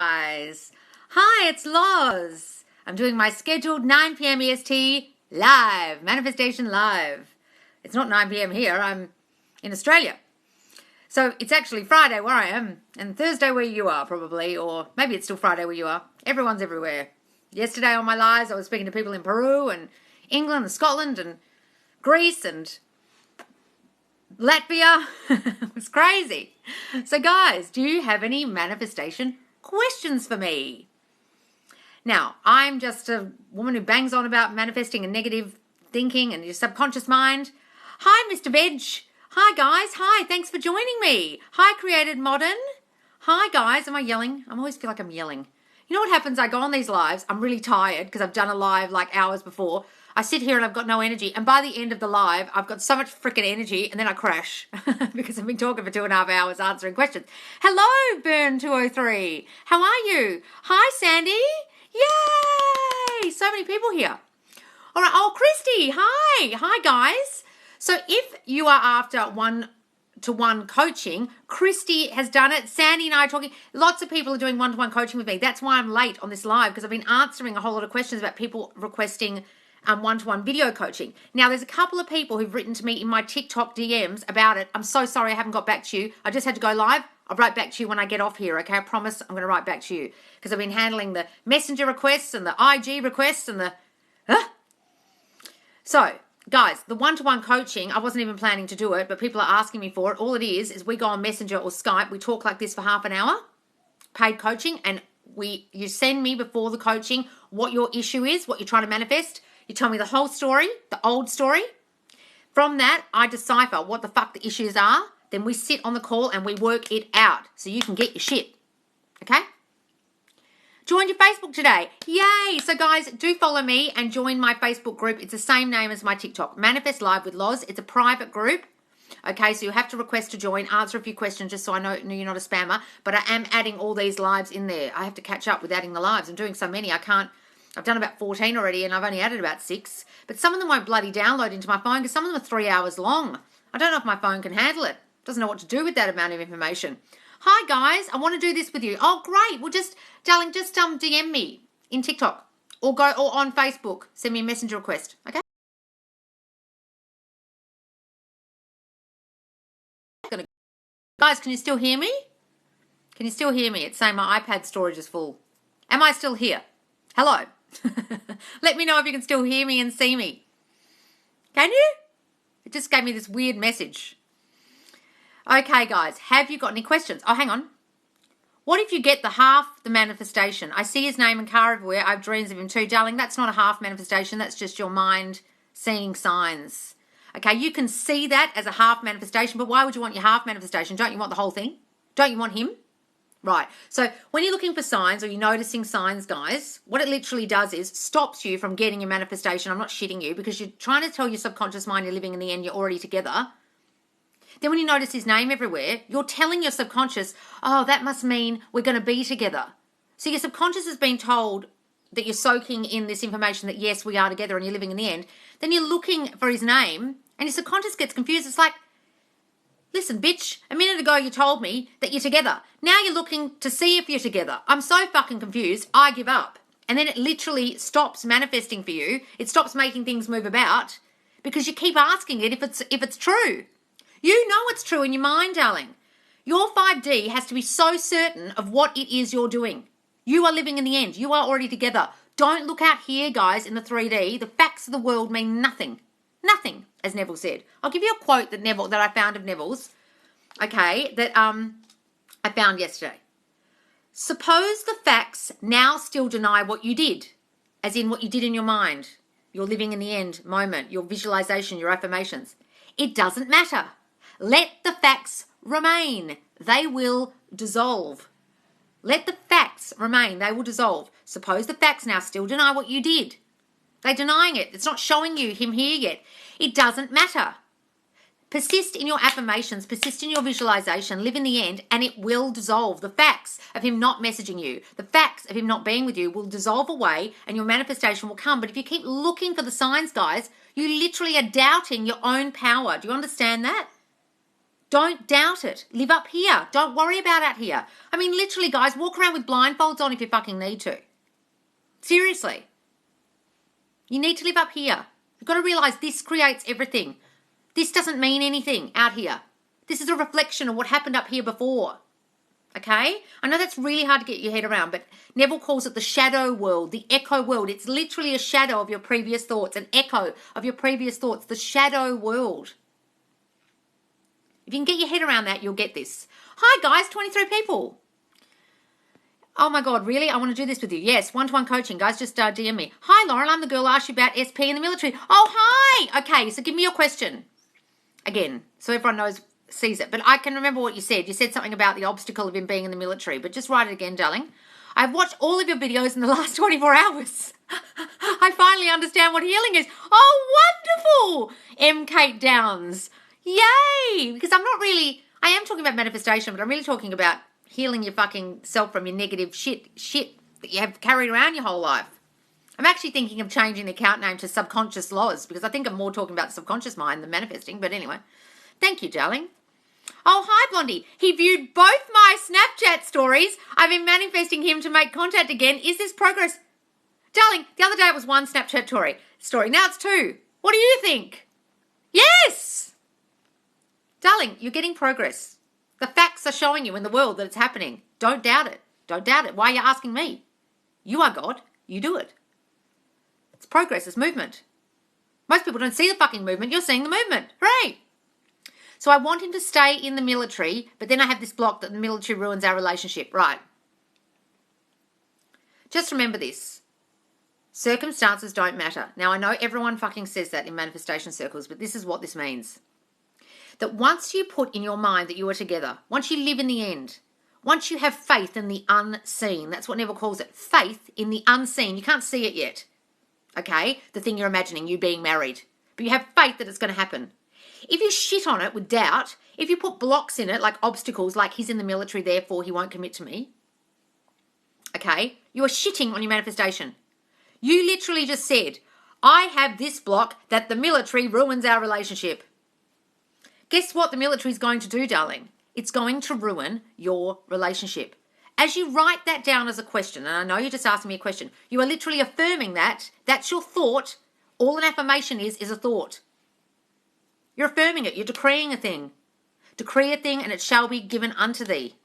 Guys, hi, it's Loz. I'm doing my scheduled 9 p.m. EST live, manifestation live. It's not 9 p.m. here, I'm in Australia. So it's actually Friday where I am, and Thursday where you are probably, or maybe it's still Friday where you are. Everyone's everywhere. Yesterday on my lives, I was speaking to people in Peru and England and Scotland and Greece and Latvia. It was crazy. So guys, do you have any manifestation questions for me? Now, I'm just a woman who bangs on about manifesting and negative thinking and your subconscious mind. Hi, Mr. Veg. Hi, guys. Hi, thanks for joining me. Hi, Created Modern. Hi, guys. Am I yelling? I always feel like I'm yelling. You know what happens? I go on these lives. I'm really tired because I've done a live like hours before. I sit here and I've got no energy. And by the end of the live, I've got so much freaking energy and then I crash because I've been talking for 2.5 hours answering questions. Hello, Burn203. How are you? Hi, Sandy. Yay! So many people here. All right. Oh, Christy. Hi. Hi, guys. So if you are after one-to-one coaching, Christy has done it. Sandy and I are talking. Lots of people are doing one-to-one coaching with me. That's why I'm late on this live, because I've been answering a whole lot of questions about people requesting one-to-one video coaching. Now, there's a couple of people who've written to me in my TikTok DMs about it. I'm so sorry I haven't got back to you. I just had to go live. I'll write back to you when I get off here, okay? I promise I'm going to write back to you, because I've been handling the messenger requests and the IG requests and the... So, guys, the one-to-one coaching, I wasn't even planning to do it, but people are asking me for it. All it is we go on Messenger or Skype. We talk like this for half an hour, paid coaching, and you send me before the coaching what your issue is, what you're trying to manifest. You tell me the whole story, the old story. From that, I decipher what the fuck the issues are. Then we sit on the call and we work it out so you can get your shit. Okay? Joined your Facebook today. Yay! So guys, do follow me and join my Facebook group. It's the same name as my TikTok. Manifest Live with Loz. It's a private group. Okay, so you have to request to join, answer a few questions just so I know you're not a spammer. But I am adding all these lives in there. I have to catch up with adding the lives. I'm doing so many, I can't. I've done about 14 already and I've only added about 6. But some of them won't bloody download into my phone because some of them are 3 hours long. I don't know if my phone can handle it. Doesn't know what to do with that amount of information. Hi, guys. I want to do this with you. Oh, great. Well, darling, just DM me in TikTok or on Facebook. Send me a messenger request, okay? Guys, can you still hear me? Can you still hear me? It's saying my iPad storage is full. Am I still here? Hello. Let me know if you can still hear me and see me. Can you? It just gave me this weird message. Okay, guys, have you got any questions? Oh, hang on. What if you get the manifestation? I see his name and car everywhere. I have dreams of him too. Darling, that's not a half manifestation. That's just your mind seeing signs. Okay, you can see that as a half manifestation, but why would you want your half manifestation? Don't you want the whole thing? Don't you want him? Right. So when you're looking for signs or you're noticing signs, guys, what it literally does is stops you from getting your manifestation. I'm not shitting you because you're trying to tell your subconscious mind you're living in the end, you're already together. Then when you notice his name everywhere, you're telling your subconscious, oh, that must mean we're going to be together. So your subconscious has been told that you're soaking in this information that, yes, we are together and you're living in the end. Then you're looking for his name and your subconscious gets confused. It's like, listen, bitch, a minute ago you told me that you're together. Now you're looking to see if you're together. I'm so fucking confused, I give up. And then it literally stops manifesting for you. It stops making things move about because you keep asking it if it's true. You know it's true in your mind, darling. Your 5D has to be so certain of what it is you're doing. You are living in the end. You are already together. Don't look out here, guys, in the 3D. The facts of the world mean nothing. Nothing, as Neville said. I'll give you a quote that I found of Neville's, okay, that I found yesterday. Suppose the facts now still deny what you did, as in what you did in your mind, your living in the end moment, your visualization, your affirmations. It doesn't matter. Let the facts remain. They will dissolve. Let the facts remain. They will dissolve. Suppose the facts now still deny what you did. They're denying it. It's not showing you him here yet. It doesn't matter. Persist in your affirmations. Persist in your visualization. Live in the end and it will dissolve. The facts of him not messaging you, the facts of him not being with you will dissolve away and your manifestation will come. But if you keep looking for the signs, guys, you literally are doubting your own power. Do you understand that? Don't doubt it. Live up here. Don't worry about out here. I mean, literally, guys, walk around with blindfolds on if you fucking need to. Seriously. You need to live up here. You've got to realise this creates everything. This doesn't mean anything out here. This is a reflection of what happened up here before. Okay? I know that's really hard to get your head around, but Neville calls it the shadow world, the echo world. It's literally a shadow of your previous thoughts, an echo of your previous thoughts, the shadow world. If you can get your head around that, you'll get this. Hi, guys, 23 people. Oh, my God, really? I want to do this with you. Yes, one-to-one coaching. Guys, just DM me. Hi, Lauren, I'm the girl who asked you about SP in the military. Oh, hi. Okay, so give me your question. Again, so everyone sees it. But I can remember what you said. You said something about the obstacle of him being in the military. But just write it again, darling. I've watched all of your videos in the last 24 hours. I finally understand what healing is. Oh, wonderful. M. Kate Downs. Yay. Because I am talking about manifestation, but I'm really talking about healing your fucking self from your negative shit that you have carried around your whole life. I'm actually thinking of changing the account name to Subconscious Laws because I think I'm more talking about the subconscious mind than manifesting. But anyway, thank you, darling. Oh, hi, Blondie. He viewed both my Snapchat stories. I've been manifesting him to make contact again. Is this progress? Darling, the other day it was one Snapchat story. Now it's two. What do you think? Yes! Darling, you're getting progress. The facts are showing you in the world that it's happening. Don't doubt it. Don't doubt it. Why are you asking me? You are God. You do it. It's progress. It's movement. Most people don't see the fucking movement. You're seeing the movement. Hooray! So I want him to stay in the military, but then I have this block that the military ruins our relationship. Right. Just remember this. Circumstances don't matter. Now, I know everyone fucking says that in manifestation circles, but this is what this means. That once you put in your mind that you are together, once you live in the end, once you have faith in the unseen, that's what Neville calls it, faith in the unseen. You can't see it yet, okay? The thing you're imagining, you being married. But you have faith that it's going to happen. If you shit on it with doubt, if you put blocks in it like obstacles, like he's in the military, therefore he won't commit to me, okay? You are shitting on your manifestation. You literally just said, I have this block that the military ruins our relationship. Guess what the military is going to do, darling? It's going to ruin your relationship. As you write that down as a question, and I know you're just asking me a question, you are literally affirming that. That's your thought. All an affirmation is a thought. You're affirming it. You're decreeing a thing. Decree a thing and it shall be given unto thee.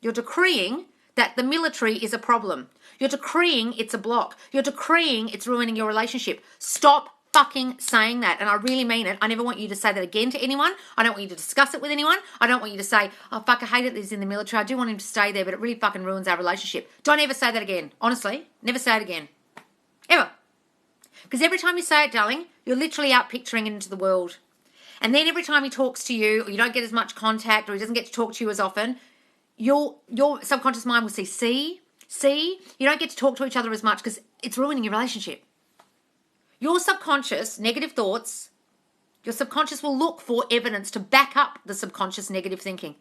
You're decreeing that the military is a problem. You're decreeing it's a block. You're decreeing it's ruining your relationship. Stop fucking saying that. And I really mean it. I never want you to say that again to anyone. I don't want you to discuss it with anyone. I don't want you to say, oh, fuck, I hate it that he's in the military. I do want him to stay there, but it really fucking ruins our relationship. Don't ever say that again. Honestly, never say it again. Ever. Because every time you say it, darling, you're literally out picturing it into the world. And then every time he talks to you, or you don't get as much contact, or he doesn't get to talk to you as often, your subconscious mind will see, you don't get to talk to each other as much because it's ruining your relationship. Your subconscious negative thoughts, your subconscious will look for evidence to back up the subconscious negative thinking.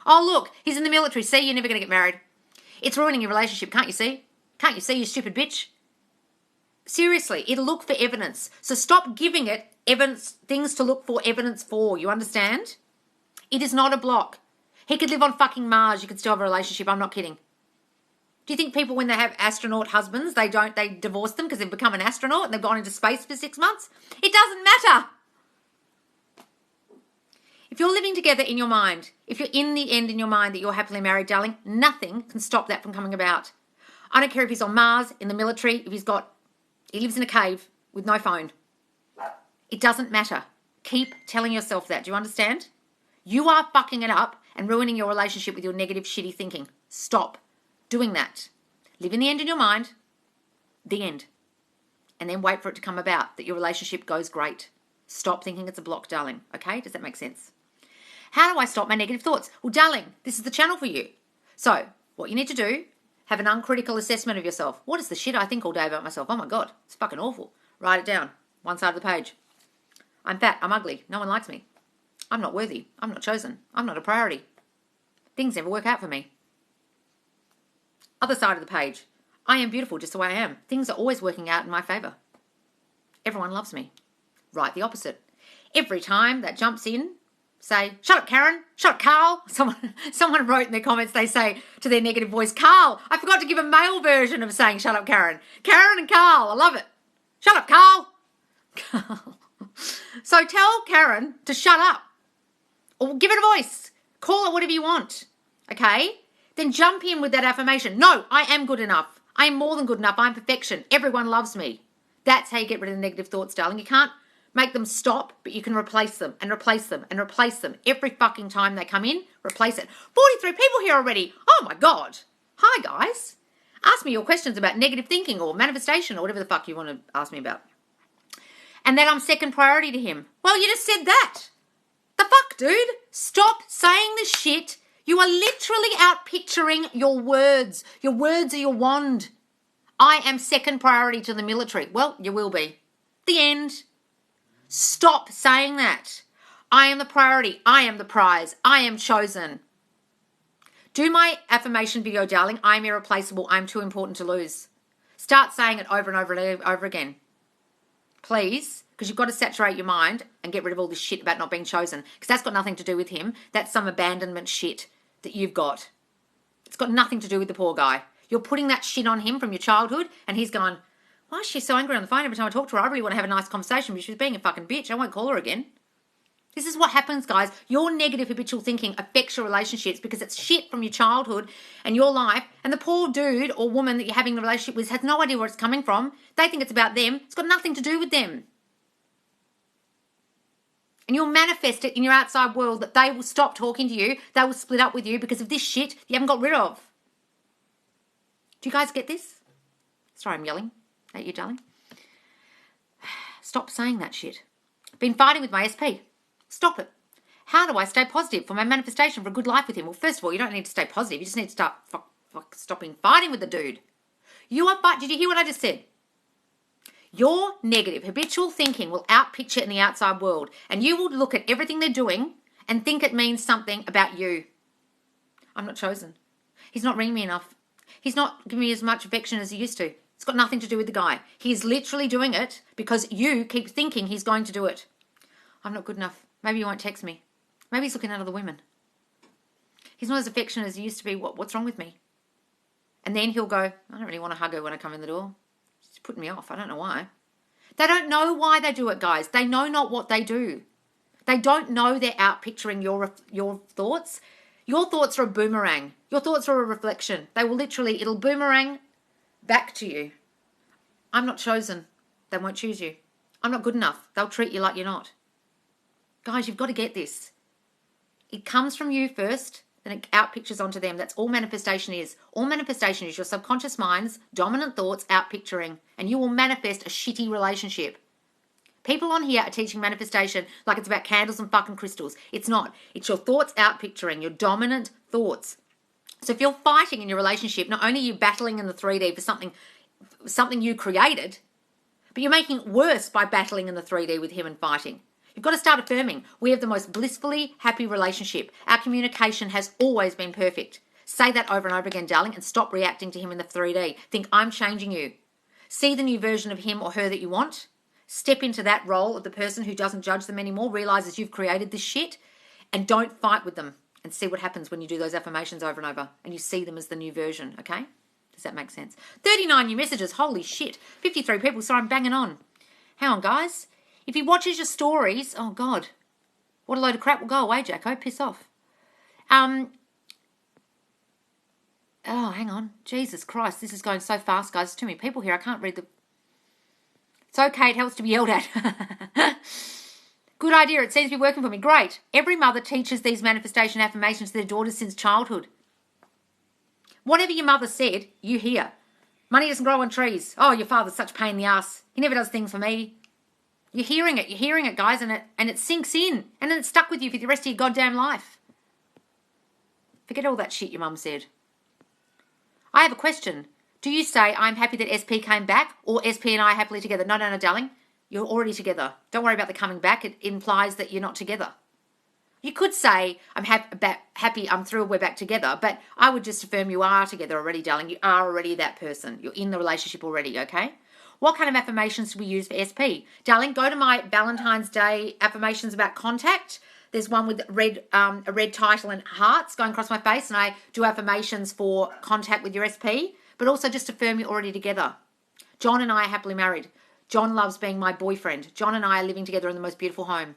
Oh, look, he's in the military. See, you're never going to get married. It's ruining your relationship. Can't you see? Can't you see, you stupid bitch? Seriously, it'll look for evidence. So stop giving it evidence, things to look for evidence for. You understand? It is not a block. He could live on fucking Mars. You could still have a relationship. I'm not kidding. Do you think people, when they have astronaut husbands, they divorce them because they've become an astronaut and they've gone into space for 6 months? It doesn't matter. If you're living together in your mind, if you're in the end in your mind that you're happily married, darling, nothing can stop that from coming about. I don't care if he's on Mars, in the military, if he lives in a cave with no phone. It doesn't matter. Keep telling yourself that. Do you understand? You are fucking it up and ruining your relationship with your negative, shitty thinking. Stop doing that. Live in the end in your mind. The end. And then wait for it to come about, that your relationship goes great. Stop thinking it's a block, darling. Okay? Does that make sense? How do I stop my negative thoughts? Well, darling, this is the channel for you. So, what you need to do, have an uncritical assessment of yourself. What is the shit I think all day about myself? Oh my God, it's fucking awful. Write it down. One side of the page. I'm fat. I'm ugly. No one likes me. I'm not worthy. I'm not chosen. I'm not a priority. Things never work out for me. Other side of the page. I am beautiful just the way I am. Things are always working out in my favour. Everyone loves me. Write the opposite. Every time that jumps in, Say, shut up, Karen. Shut up, Carl. Someone wrote in their comments, they say to their negative voice, Carl. I forgot to give a male version of saying, shut up, Karen. Karen and Carl. I love it. Shut up, Carl. Carl. So tell Karen to shut up. Or give it a voice. Call it whatever you want. Okay? Then jump in with that affirmation. No, I am good enough. I am more than good enough. I'm perfection. Everyone loves me. That's how you get rid of the negative thoughts, darling. You can't make them stop, but you can replace them and replace them and replace them. Every fucking time they come in, replace it. 43 people here already. Oh my God. Hi, guys. Ask me your questions about negative thinking or manifestation or whatever the fuck you want to ask me about. And that I'm second priority to him. Well, you just said that. The fuck, dude? Stop saying this shit. You are literally out picturing your words. Your words are your wand. I am second priority to the military. Well, you will be. The end. Stop saying that. I am the priority. I am the prize. I am chosen. Do my affirmation video, darling. I am irreplaceable. I am too important to lose. Start saying it over and over and over again. Please, because you've got to saturate your mind and get rid of all this shit about not being chosen, because that's got nothing to do with him. That's some abandonment shit that you've got. It's got nothing to do with the poor guy. You're putting that shit on him from your childhood, and he's going, why is she so angry on the phone every time I talk to her? I really want to have a nice conversation, but she's being a fucking bitch. I won't call her again. This is what happens, guys. Your negative habitual thinking affects your relationships because it's shit from your childhood and your life. And the poor dude or woman that you're having the relationship with has no idea where it's coming from. They think it's about them. It's got nothing to do with them. And you'll manifest it in your outside world that they will stop talking to you. They will split up with you because of this shit you haven't got rid of. Do you guys get this? Sorry, I'm yelling at you, darling. Stop saying that shit. Been fighting with my SP. Stop it. How do I stay positive for my manifestation for a good life with him? Well, first of all, you don't need to stay positive. You just need to start stopping fighting with the dude. Did you hear what I just said? Your negative habitual thinking will outpicture in the outside world, and you will look at everything they're doing and think it means something about you. I'm not chosen. He's not ringing me enough. He's not giving me as much affection as he used to. It's got nothing to do with the guy. He's literally doing it because you keep thinking he's going to do it. I'm not good enough. Maybe he won't text me. Maybe he's looking at other women. He's not as affectionate as he used to be. What's wrong with me? And then he'll go, I don't really want to hug her when I come in the door. It's putting me off. I don't know why. They don't know why they do it, guys. They know not what they do. They don't know they're out picturing your thoughts. Your thoughts are a boomerang. Your thoughts are a reflection. It'll boomerang back to you. I'm not chosen. They won't choose you. I'm not good enough. They'll treat you like you're not. Guys, you've got to get this. It comes from you first, then it outpictures onto them. That's all manifestation is. All manifestation is your subconscious mind's dominant thoughts outpicturing, and you will manifest a shitty relationship. People on here are teaching manifestation like it's about candles and fucking crystals. It's not. It's your thoughts outpicturing, your dominant thoughts. So if you're fighting in your relationship, not only are you battling in the 3D for something you created, but you're making it worse by battling in the 3D with him and fighting. You've got to start affirming. We have the most blissfully happy relationship. Our communication has always been perfect. Say that over and over again, darling, and stop reacting to him in the 3D. Think, I'm changing you. See the new version of him or her that you want. Step into that role of the person who doesn't judge them anymore, realizes you've created this shit, and don't fight with them. And see what happens when you do those affirmations over and over and you see them as the new version, okay? Does that make sense? 39 new messages. Holy shit. 53 people. Sorry, I'm banging on. Hang on, guys. If he watches your stories, oh, God. What a load of crap. Will go away, Jacko. Piss off. Oh, hang on. Jesus Christ. This is going so fast, guys. There's too many people here. I can't read the... It's okay. It helps to be yelled at. Good idea. It seems to be working for me. Great. Every mother teaches these manifestation affirmations to their daughters since childhood. Whatever your mother said, you hear. Money doesn't grow on trees. Oh, your father's such a pain in the ass. He never does things for me. You're hearing it, guys, and it sinks in. And then it's stuck with you for the rest of your goddamn life. Forget all that shit your mum said. I have a question. Do you say, I'm happy that SP came back, or SP and I are happily together? No, darling. You're already together. Don't worry about the coming back. It implies that you're not together. You could say, I'm happy, I'm thrilled we're back together, but I would just affirm you are together already, darling. You are already that person. You're in the relationship already, okay? What kind of affirmations do we use for SP? Darling, go to my Valentine's Day affirmations about contact. There's one with a red title and hearts going across my face, and I do affirmations for contact with your SP, but also just affirm you're already together. John and I are happily married. John loves being my boyfriend. John and I are living together in the most beautiful home.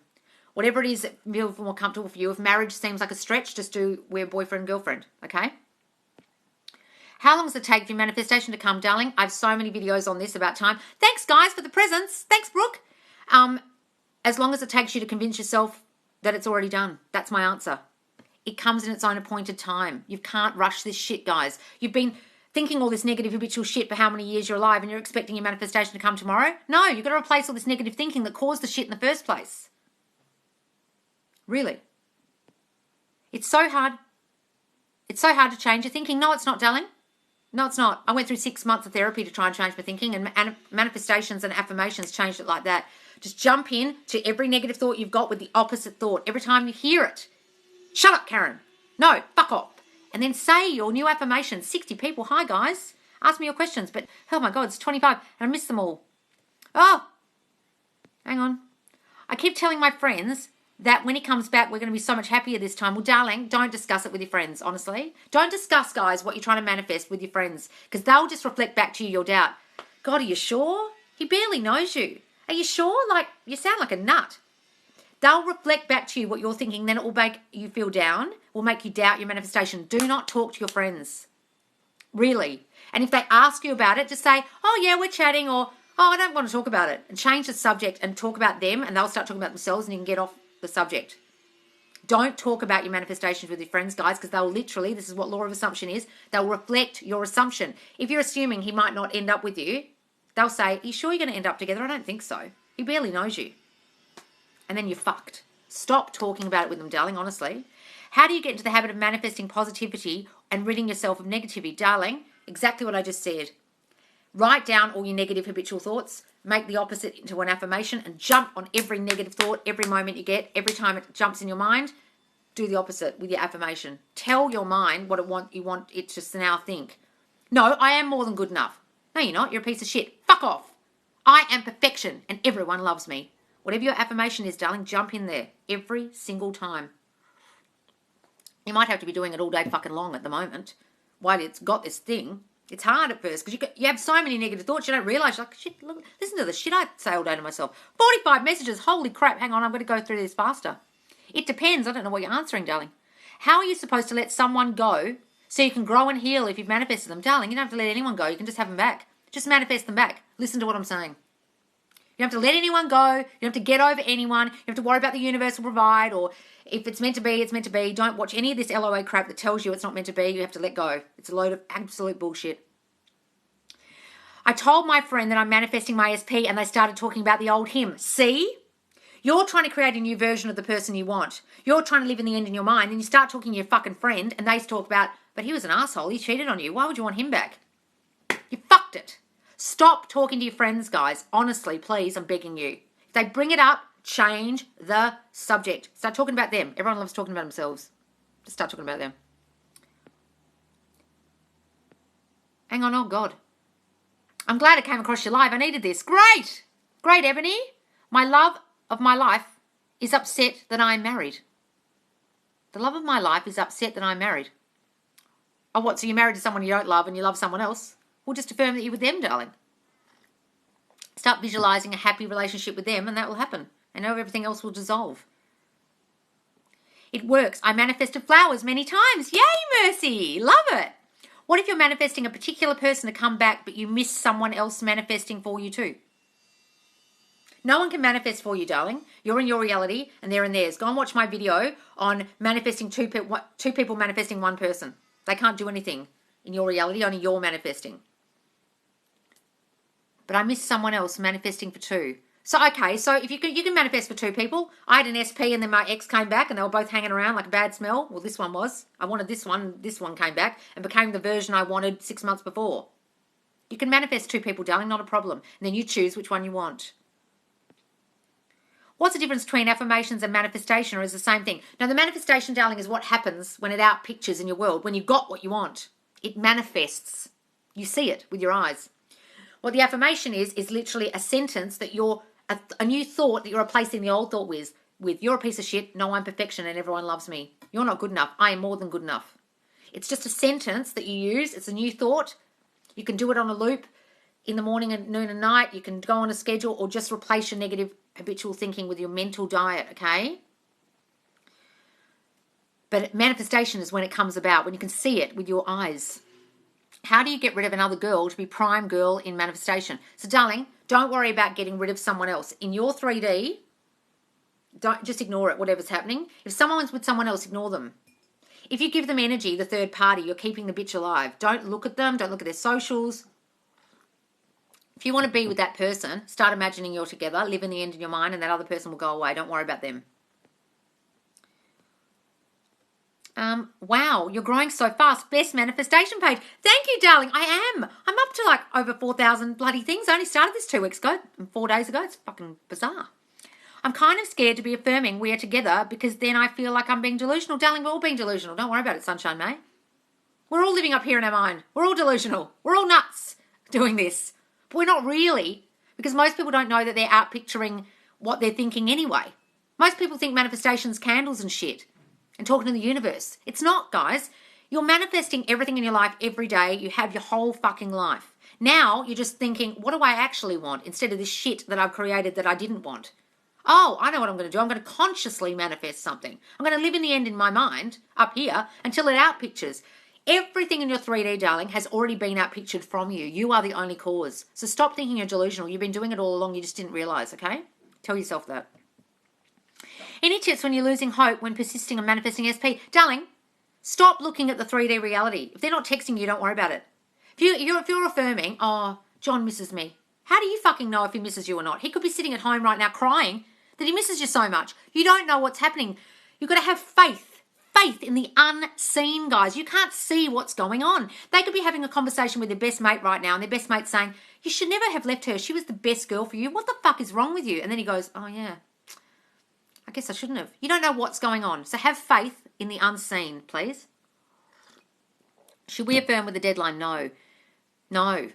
Whatever it is that feels more comfortable for you. If marriage seems like a stretch, just do we're boyfriend, girlfriend, okay? How long does it take for your manifestation to come, darling? I have so many videos on this about time. Thanks, guys, for the presents. Thanks, Brooke. As long as it takes you to convince yourself that it's already done. That's my answer. It comes in its own appointed time. You can't rush this shit, guys. You've been thinking all this negative habitual shit for how many years you're alive, and you're expecting your manifestation to come tomorrow? No, you've got to replace all this negative thinking that caused the shit in the first place. Really. It's so hard. It's so hard to change your thinking. No, it's not, darling. No, it's not. I went through 6 months of therapy to try and change my thinking, and manifestations and affirmations changed it like that. Just jump in to every negative thought you've got with the opposite thought. Every time you hear it, shut up, Karen. No, fuck off. And then say your new affirmation. 60 people. Hi, guys. Ask me your questions. But, oh, my God, it's 25, and I missed them all. Oh, hang on. I keep telling my friends that when he comes back, we're going to be so much happier this time. Well, darling, don't discuss it with your friends, honestly. Don't discuss, guys, what you're trying to manifest with your friends, because they'll just reflect back to you your doubt. God, are you sure? He barely knows you. Are you sure? Like, you sound like a nut. They'll reflect back to you what you're thinking, then it will make you feel down, will make you doubt your manifestation. Do not talk to your friends. Really. And if they ask you about it, just say, oh, yeah, we're chatting, or, oh, I don't want to talk about it. And change the subject and talk about them, and they'll start talking about themselves, and you can get off the subject. Don't talk about your manifestations with your friends, guys, because they'll literally, this is what law of assumption is, they'll reflect your assumption. If you're assuming he might not end up with you, they'll say, are you sure you're going to end up together? I don't think so. He barely knows you. And then you're fucked. Stop talking about it with them, darling, honestly. How do you get into the habit of manifesting positivity and ridding yourself of negativity? Darling, exactly what I just said. Write down all your negative habitual thoughts, make the opposite into an affirmation, and jump on every negative thought every moment you get. Every time it jumps in your mind, do the opposite with your affirmation. Tell your mind what you want it to now think. No, I am more than good enough. No, you're not. You're a piece of shit. Fuck off. I am perfection and everyone loves me. Whatever your affirmation is, darling, jump in there every single time. You might have to be doing it all day fucking long at the moment while it's got this thing. It's hard at first because you have so many negative thoughts you don't realise. You're like, shit, look, listen to the shit I say all day to myself. 45 messages. Holy crap. Hang on, I'm going to go through this faster. It depends. I don't know what you're answering, darling. How are you supposed to let someone go so you can grow and heal if you've manifested them? Darling, you don't have to let anyone go. You can just have them back. Just manifest them back. Listen to what I'm saying. You don't have to let anyone go. You don't have to get over anyone. You don't have to worry about the universe will provide, or if it's meant to be, it's meant to be. Don't watch any of this LOA crap that tells you it's not meant to be. You have to let go. It's a load of absolute bullshit. I told my friend that I'm manifesting my SP and they started talking about the old him. See? You're trying to create a new version of the person you want. You're trying to live in the end in your mind, and you start talking to your fucking friend and they talk about, but he was an asshole. He cheated on you. Why would you want him back? You fucked it. Stop talking to your friends, guys. Honestly, please, I'm begging you. If they bring it up, change the subject. Start talking about them. Everyone loves talking about themselves. Just start talking about them. Hang on, oh God. I'm glad it came across your live. I needed this. Great. Great, Ebony. My love of my life is upset that I'm married. The love of my life is upset that I'm married. Oh, what? So you're married to someone you don't love and you love someone else? Well, just affirm that you're with them, darling. Start visualizing a happy relationship with them and that will happen. And everything else will dissolve. It works. I manifested flowers many times. Yay, Mercy. Love it. What if you're manifesting a particular person to come back but you miss someone else manifesting for you too? No one can manifest for you, darling. You're in your reality and they're in theirs. Go and watch my video on manifesting two people manifesting one person. They can't do anything in your reality, only you're manifesting. But I miss someone else manifesting for two. So, okay, so if you can manifest for two people. I had an SP and then my ex came back and they were both hanging around like a bad smell. Well, this one was. I wanted this one came back and became the version I wanted 6 months before. You can manifest two people, darling, not a problem. And then you choose which one you want. What's the difference between affirmations and manifestation, or is it the same thing? Now, the manifestation, darling, is what happens when it outpictures in your world. When you got what you want, it manifests. You see it with your eyes. What the affirmation is literally a sentence that you're, a new thought that you're replacing the old thought with. with you're a piece of shit, no, I'm perfection and everyone loves me. You're not good enough. I am more than good enough. It's just a sentence that you use. It's a new thought. You can do it on a loop in the morning and noon and night. You can go on a schedule or just replace your negative habitual thinking with your mental diet, okay? But manifestation is when it comes about, when you can see it with your eyes. How do you get rid of another girl to be prime girl in manifestation? So, darling, don't worry about getting rid of someone else. In your 3D, don't just ignore it, whatever's happening. If someone's with someone else, ignore them. If you give them energy, the third party, you're keeping the bitch alive. Don't look at them. Don't look at their socials. If you want to be with that person, start imagining you're together, live in the end in your mind, and that other person will go away. Don't worry about them. Wow, you're growing so fast. Best manifestation page. Thank you, darling. I am. I'm up to like over 4,000 bloody things. I only started this 2 weeks ago, 4 days ago. It's fucking bizarre. I'm kind of scared to be affirming we are together because then I feel like I'm being delusional. Darling, we're all being delusional. Don't worry about it, sunshine, mate. We're all living up here in our mind. We're all delusional. We're all nuts doing this. But we're not really, because most people don't know that they're out picturing what they're thinking anyway. Most people think manifestation's candles and shit and talking to the universe. It's not, guys. You're manifesting everything in your life every day. You have your whole fucking life. Now you're just thinking, what do I actually want instead of this shit that I've created that I didn't want? Oh, I know what I'm going to do. I'm going to consciously manifest something. I'm going to live in the end in my mind up here until it outpictures. Everything in your 3D, darling, has already been outpictured from you. You are the only cause. So stop thinking you're delusional. You've been doing it all along. You just didn't realize, okay? Tell yourself that. Any tips when you're losing hope when persisting on manifesting SP? Darling, stop looking at the 3D reality. If they're not texting you, don't worry about it. If you're affirming, oh, John misses me. How do you fucking know if he misses you or not? He could be sitting at home right now crying that he misses you so much. You don't know what's happening. You've got to have faith. Faith in the unseen, guys. You can't see what's going on. They could be having a conversation with their best mate right now and their best mate's saying, you should never have left her. She was the best girl for you. What the fuck is wrong with you? And then he goes, oh yeah, I guess I shouldn't have. You don't know what's going on. So have faith in the unseen, please. Should we affirm with a deadline? No. No.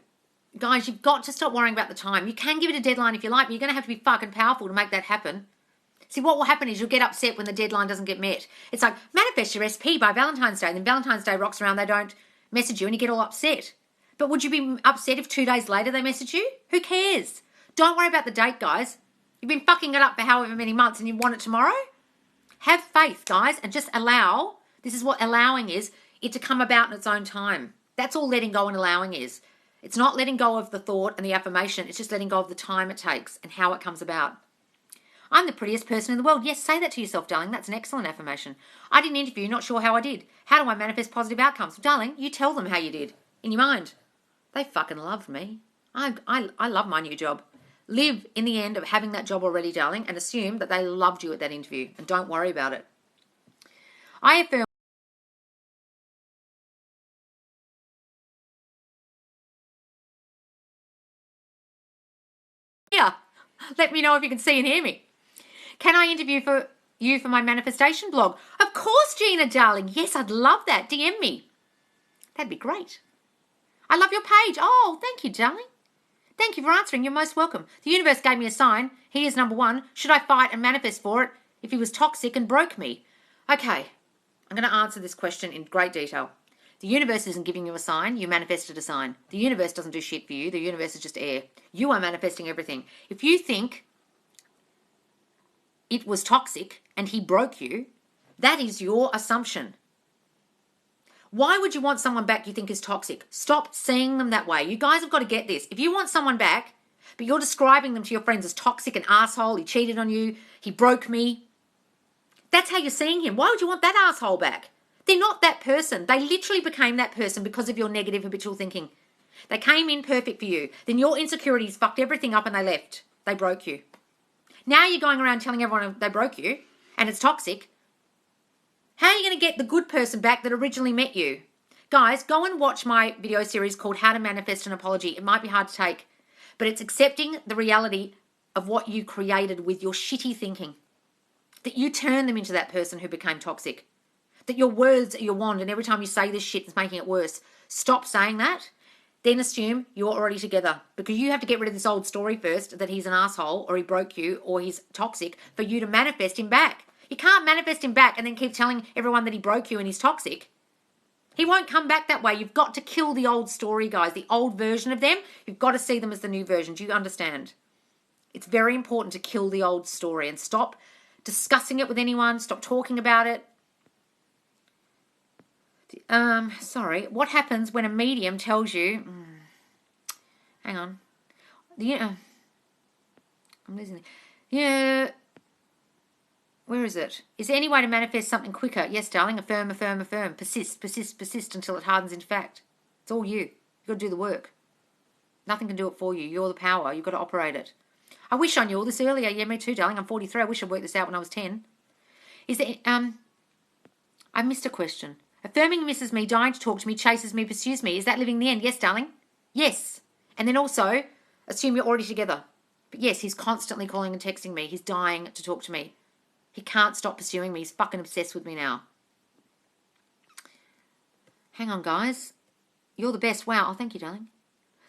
Guys, you've got to stop worrying about the time. You can give it a deadline if you like, but you're going to have to be fucking powerful to make that happen. See, what will happen is you'll get upset when the deadline doesn't get met. It's like, manifest your SP by Valentine's Day. And then Valentine's Day rocks around, they don't message you and you get all upset. But would you be upset if 2 days later they message you? Who cares? Don't worry about the date, guys. You've been fucking it up for however many months and you want it tomorrow? Have faith, guys, and just allow, this is what allowing is, it to come about in its own time. That's all letting go and allowing is. It's not letting go of the thought and the affirmation. It's just letting go of the time it takes and how it comes about. I'm the prettiest person in the world. Yes, say that to yourself, darling. That's an excellent affirmation. I did an interview, not sure how I did. How do I manifest positive outcomes? Darling, you tell them how you did in your mind. They fucking loved me. I love my new job. Live in the end of having that job already, darling, and assume that they loved you at that interview and don't worry about it. I affirm. Yeah, let me know if you can see and hear me. Can I interview for you for my manifestation blog? Of course, Gina, darling. Yes, I'd love that. DM me. That'd be great. I love your page. Oh, thank you, darling. Thank you for answering. You're most welcome. The universe gave me a sign. He is number one. Should I fight and manifest for it if he was toxic and broke me? Okay, I'm going to answer this question in great detail. The universe isn't giving you a sign. You manifested a sign. The universe doesn't do shit for you. The universe is just air. You are manifesting everything. If you think it was toxic and he broke you, that is your assumption. Why would you want someone back you think is toxic? Stop seeing them that way. You guys have got to get this. If you want someone back, but you're describing them to your friends as toxic and asshole, he cheated on you, he broke me, that's how you're seeing him. Why would you want that asshole back? They're not that person. They literally became that person because of your negative habitual thinking. They came in perfect for you. Then your insecurities fucked everything up and they left. They broke you. Now you're going around telling everyone they broke you and it's toxic. How are you going to get the good person back that originally met you? Guys, go and watch my video series called How to Manifest an Apology. It might be hard to take, but it's accepting the reality of what you created with your shitty thinking. That you turned them into that person who became toxic. That your words are your wand and every time you say this shit, it's making it worse. Stop saying that. then assume you're already together, because you have to get rid of this old story first that he's an asshole or he broke you or he's toxic for you to manifest him back. You can't manifest him back and then keep telling everyone that he broke you and he's toxic. He won't come back that way. You've got to kill the old story, guys, the old version of them. You've got to see them as the new version. Do you understand? It's very important to kill the old story and stop discussing it with anyone. Stop talking about it. Sorry. What happens when a medium tells you... hang on. I'm losing it. Yeah... Where is it? Is there any way to manifest something quicker? Yes, darling. Affirm, affirm, affirm. Persist, persist, persist until it hardens into fact. It's all you. You've got to do the work. Nothing can do it for you. You're the power. You've got to operate it. I wish I knew all this earlier. Yeah, me too, darling. I'm 43. I wish I'd worked this out when I was 10. Is there... I missed a question. Affirming misses me, dying to talk to me, chases me, pursues me. Is that living the end? Yes, darling. Yes. And then also, assume you're already together. But yes, he's constantly calling and texting me. He's dying to talk to me. He can't stop pursuing me. He's fucking obsessed with me now. Hang on, guys. You're the best. Wow. Oh, thank you, darling.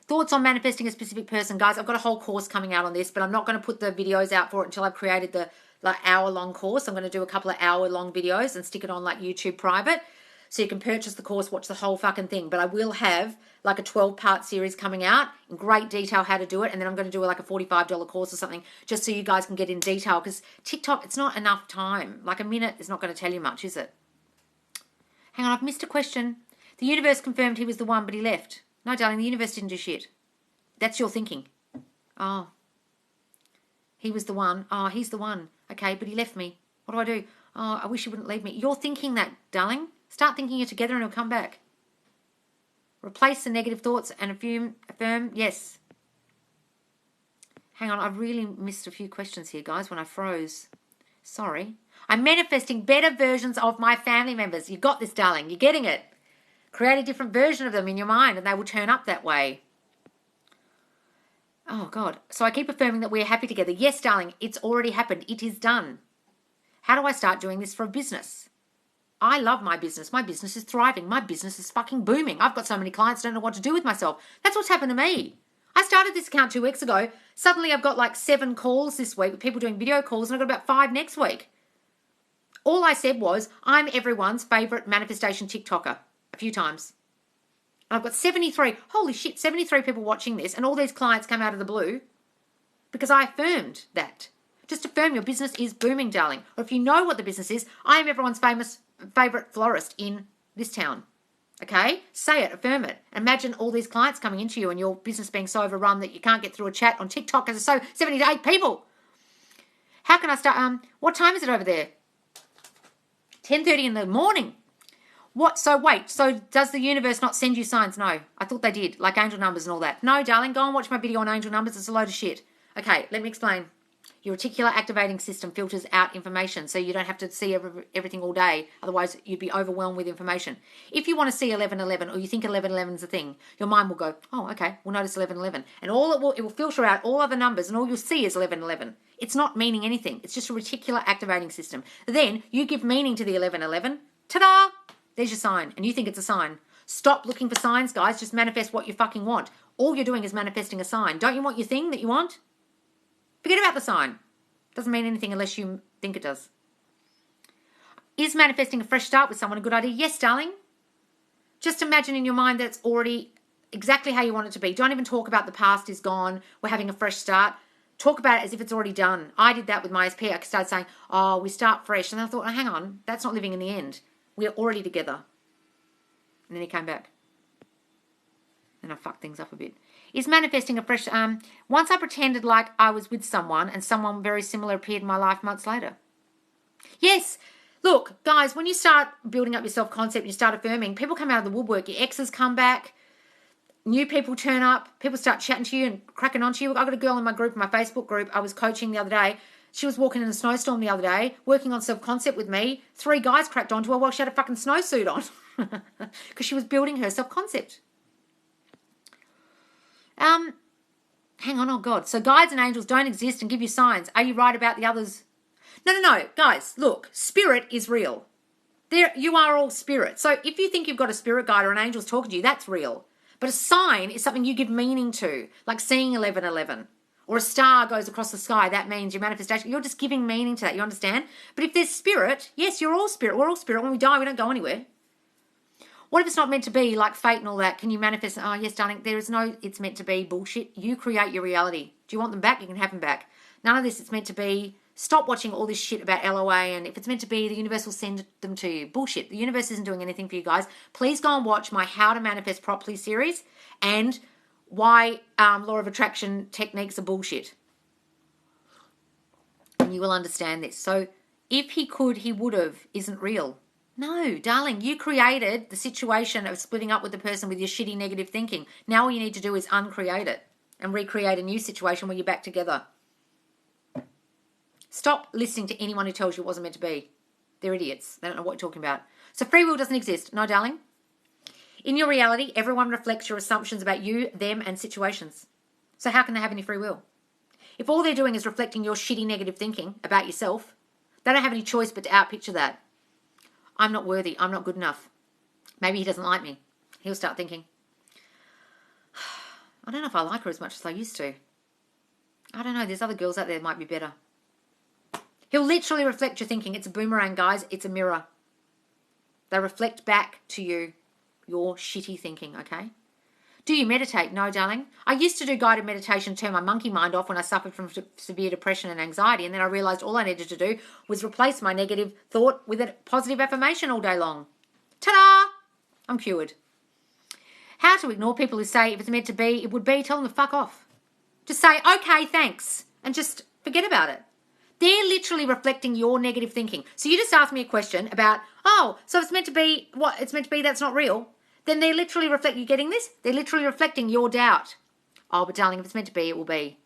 Thoughts on manifesting a specific person. Guys, I've got a whole course coming out on this, but I'm not going to put the videos out for it until I've created the hour-long course. I'm going to do a couple of hour-long videos and stick it on YouTube private. So you can purchase the course, watch the whole fucking thing. But I will have a 12-part series coming out in great detail how to do it. And then I'm going to do a $45 course or something just so you guys can get in detail. Because TikTok, it's not enough time. A minute is not going to tell you much, is it? Hang on, I've missed a question. The universe confirmed he was the one, but he left. No, darling, the universe didn't do shit. That's your thinking. Oh. He was the one. Oh, he's the one. Okay, but he left me. What do I do? Oh, I wish he wouldn't leave me. You're thinking that, darling. Start thinking you're together and he'll come back. Replace the negative thoughts and affirm, yes. Hang on, I really missed a few questions here, guys, when I froze. Sorry. I'm manifesting better versions of my family members. You got this, darling. You're getting it. Create a different version of them in your mind and they will turn up that way. Oh, God. So I keep affirming that we're happy together. Yes, darling, it's already happened. It is done. How do I start doing this for a business? I love my business. My business is thriving. My business is fucking booming. I've got so many clients, don't know what to do with myself. That's what's happened to me. I started this account 2 weeks ago. Suddenly I've got 7 calls this week with people doing video calls and I've got about 5 next week. All I said was, I'm everyone's favourite manifestation TikToker a few times. And I've got 73, holy shit, 73 people watching this and all these clients come out of the blue because I affirmed that. Just affirm your business is booming, darling. Or if you know what the business is, I am everyone's favourite florist in this town. Okay? Say it, affirm it. Imagine all these clients coming into you and your business being so overrun that you can't get through a chat on TikTok because there's so 78 people. How can I start? What time is it over there? 10:30 in the morning. What? So wait, so does the universe not send you signs? No. I thought they did, like angel numbers and all that. No, darling, go and watch my video on angel numbers. It's a load of shit. Okay, let me explain. Your reticular activating system filters out information so you don't have to see everything all day. Otherwise, you'd be overwhelmed with information. If you want to see 1111 or you think 1111 is a thing, your mind will go, oh, okay, we'll notice 1111. And it will filter out all other numbers and all you'll see is 1111. It's not meaning anything. It's just a reticular activating system. Then you give meaning to the 1111. Ta-da! There's your sign. And you think it's a sign. Stop looking for signs, guys. Just manifest what you fucking want. All you're doing is manifesting a sign. Don't you want your thing that you want? Forget about the sign. Doesn't mean anything unless you think it does. Is manifesting a fresh start with someone a good idea? Yes, darling. Just imagine in your mind that it's already exactly how you want it to be. Don't even talk about the past is gone. We're having a fresh start. Talk about it as if it's already done. I did that with my SP. I started saying, oh, we start fresh. And I thought, oh, hang on, that's not living in the end. We're already together. And then he came back. And I fucked things up a bit. Is manifesting a fresh... once I pretended like I was with someone and someone very similar appeared in my life months later. Yes. Look, guys, when you start building up your self-concept, you start affirming, people come out of the woodwork. Your exes come back. New people turn up. People start chatting to you and cracking on to you. I got a girl in my group, my Facebook group, I was coaching the other day. She was walking in a snowstorm the other day, working on self-concept with me. 3 guys cracked onto her while she had a fucking snowsuit on because she was building her self-concept. Hang on, oh God. So guides and angels don't exist and give you signs. Are you right about the others? No. Guys, look, spirit is real. You are all spirit. So if you think you've got a spirit guide or an angel's talking to you, that's real. But a sign is something you give meaning to, like seeing 11:11. Or a star goes across the sky, that means your manifestation. You're just giving meaning to that, you understand? But if there's spirit, yes, you're all spirit. We're all spirit. When we die, we don't go anywhere. What if it's not meant to be, like fate and all that? Can you manifest? Oh, yes, darling, there is no it's meant to be bullshit. You create your reality. Do you want them back? You can have them back. None of this it's meant to be. Stop watching all this shit about LOA, and if it's meant to be, the universe will send them to you. Bullshit. The universe isn't doing anything for you guys. Please go and watch my How to Manifest Properly series and why law of attraction techniques are bullshit. And you will understand this. So if he could, he would have isn't real. No, darling, you created the situation of splitting up with the person with your shitty negative thinking. Now all you need to do is uncreate it and recreate a new situation where you're back together. Stop listening to anyone who tells you it wasn't meant to be. They're idiots. They don't know what you're talking about. So free will doesn't exist. No, darling. In your reality, everyone reflects your assumptions about you, them, and situations. So how can they have any free will? If all they're doing is reflecting your shitty negative thinking about yourself, they don't have any choice but to outpicture that. I'm not worthy. I'm not good enough. Maybe he doesn't like me. He'll start thinking, I don't know if I like her as much as I used to. I don't know. There's other girls out there that might be better. He'll literally reflect your thinking. It's a boomerang, guys. It's a mirror. They reflect back to you your shitty thinking, okay? Do you meditate? No, darling. I used to do guided meditation to turn my monkey mind off when I suffered from severe depression and anxiety, and then I realised all I needed to do was replace my negative thought with a positive affirmation all day long. Ta-da! I'm cured. How to ignore people who say if it's meant to be, it would be. Tell them to fuck off. Just say, okay, thanks, and just forget about it. They're literally reflecting your negative thinking. So you just asked me a question about, oh, so it's meant to be, what? It's meant to be, that's not real. Then they're literally reflecting, you getting this? They're literally reflecting your doubt. Oh, but darling, if it's meant to be, it will be.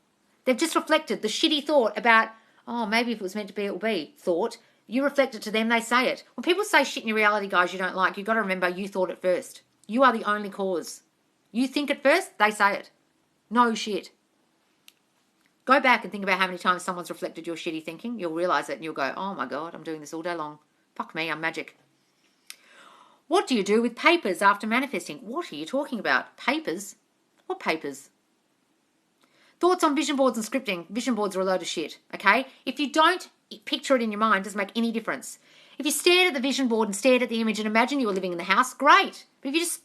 They've just reflected the shitty thought about, oh, maybe if it was meant to be, it will be, thought. You reflect it to them, they say it. When people say shit in your reality, guys, you don't like, you've got to remember you thought it first. You are the only cause. You think it first, they say it. No shit. Go back and think about how many times someone's reflected your shitty thinking. You'll realise it and you'll go, oh my God, I'm doing this all day long. Fuck me, I'm magic. What do you do with papers after manifesting? What are you talking about? Papers? What papers? Thoughts on vision boards and scripting. Vision boards are a load of shit, okay? If you don't picture it in your mind, it doesn't make any difference. If you stared at the vision board and stared at the image and imagine you were living in the house, great. But if you just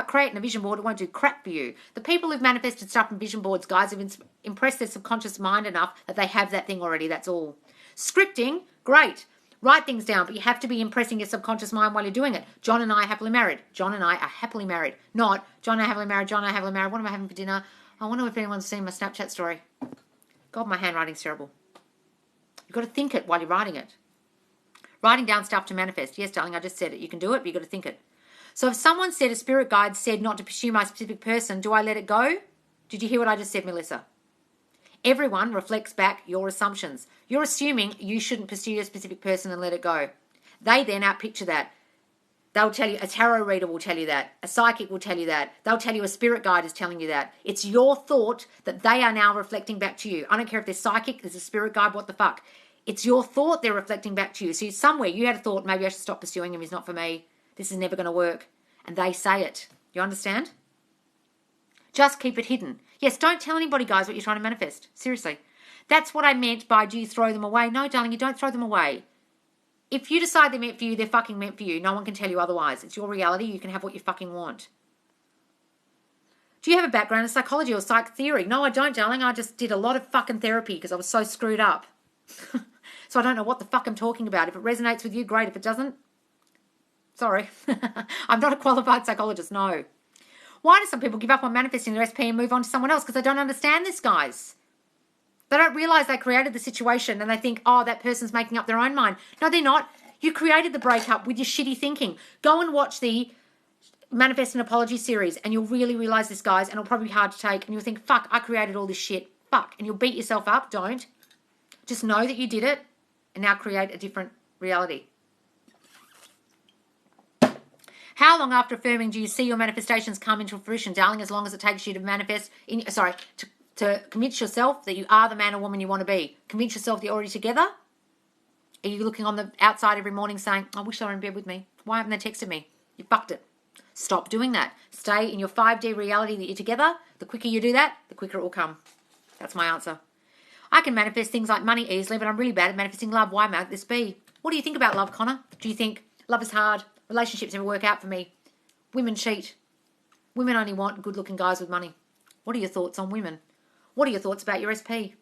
creating a vision board, it won't do crap for you. The people who've manifested stuff in vision boards, guys, have impressed their subconscious mind enough that they have that thing already, that's all. Scripting, great. Write things down, but you have to be impressing your subconscious mind while you're doing it. John and I are happily married. John and I are happily married. Not, John and I are happily married, John and I are happily married. What am I having for dinner? I wonder if anyone's seen my Snapchat story. God, my handwriting's terrible. You've got to think it while you're writing it. Writing down stuff to manifest. Yes, darling, I just said it. You can do it, but you've got to think it. So if someone said, a spirit guide said not to pursue my specific person, do I let it go? Did you hear what I just said, Melissa? Everyone reflects back your assumptions. You're assuming you shouldn't pursue your specific person and let it go. They then outpicture that. They'll tell you, a tarot reader will tell you that. A psychic will tell you that. They'll tell you a spirit guide is telling you that. It's your thought that they are now reflecting back to you. I don't care if they're psychic, there's a spirit guide, what the fuck. It's your thought they're reflecting back to you. So somewhere you had a thought, maybe I should stop pursuing him, he's not for me. This is never going to work. And they say it. You understand? Just keep it hidden. Yes, don't tell anybody, guys, what you're trying to manifest. Seriously. That's what I meant by, do you throw them away? No, darling, you don't throw them away. If you decide they're meant for you, they're fucking meant for you. No one can tell you otherwise. It's your reality. You can have what you fucking want. Do you have a background in psychology or psych theory? No, I don't, darling. I just did a lot of fucking therapy because I was so screwed up. So I don't know what the fuck I'm talking about. If it resonates with you, great. If it doesn't, sorry. I'm not a qualified psychologist, no. Why do some people give up on manifesting their SP and move on to someone else? Because they don't understand this, guys. They don't realise they created the situation and they think, oh, that person's making up their own mind. No, they're not. You created the breakup with your shitty thinking. Go and watch the Manifest an Apology series and you'll really realise this, guys, and it'll probably be hard to take and you'll think, fuck, I created all this shit. Fuck. And you'll beat yourself up. Don't. Just know that you did it and now create a different reality. How long after affirming do you see your manifestations come into fruition, darling? As long as it takes you to manifest, to convince yourself that you are the man or woman you want to be. Convince yourself that you're already together. Are you looking on the outside every morning saying, I wish they were in bed with me. Why haven't they texted me? You fucked it. Stop doing that. Stay in your 5D reality that you're together. The quicker you do that, the quicker it will come. That's my answer. I can manifest things like money easily, but I'm really bad at manifesting love. Why might this be? What do you think about love, Connor? Do you think love is hard? Relationships never work out for me? Women cheat. Women only want good-looking guys with money. What are your thoughts on women? What are your thoughts about your SP?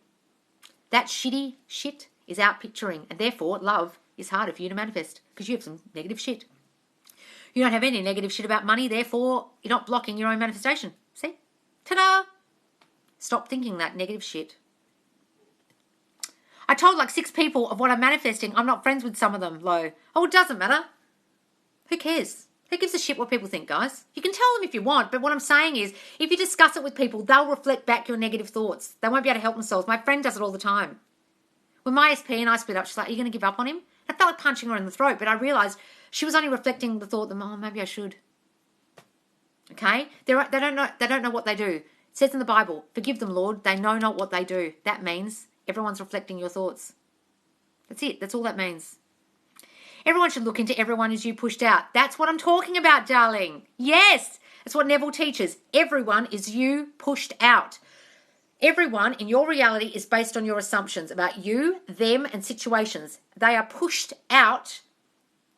That shitty shit is out picturing, and therefore love is harder for you to manifest because you have some negative shit. You don't have any negative shit about money, therefore you're not blocking your own manifestation. See? Ta-da! Stop thinking that negative shit. I told like 6 people of what I'm manifesting. I'm not friends with some of them, Lo. Oh, it doesn't matter. Who cares? Who gives a shit what people think, guys? You can tell them if you want, but what I'm saying is if you discuss it with people, they'll reflect back your negative thoughts. They won't be able to help themselves. My friend does it all the time. When my SP and I split up, she's like, are you going to give up on him? I felt like punching her in the throat, but I realised she was only reflecting the thought that, oh, maybe I should. Okay? They don't know what they do. It says in the Bible, forgive them, Lord. They know not what they do. That means everyone's reflecting your thoughts. That's it. That's all that means. Everyone should look into everyone as you pushed out. That's what I'm talking about, darling. Yes. That's what Neville teaches. Everyone is you pushed out. Everyone in your reality is based on your assumptions about you, them, and situations. They are pushed out.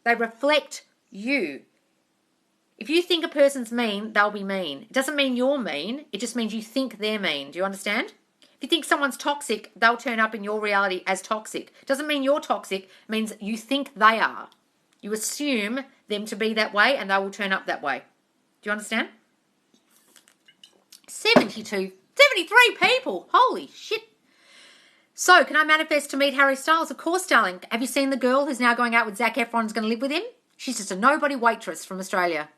They reflect you. If you think a person's mean, they'll be mean. It doesn't mean you're mean. It just means you think they're mean. Do you understand? If you think someone's toxic, they'll turn up in your reality as toxic. It doesn't mean you're toxic. It means you think they are. You assume them to be that way and they will turn up that way. Do you understand? 73 people. Holy shit. So, can I manifest to meet Harry Styles? Of course, darling. Have you seen the girl who's now going out with Zac Efron and is going to live with him? She's just a nobody waitress from Australia.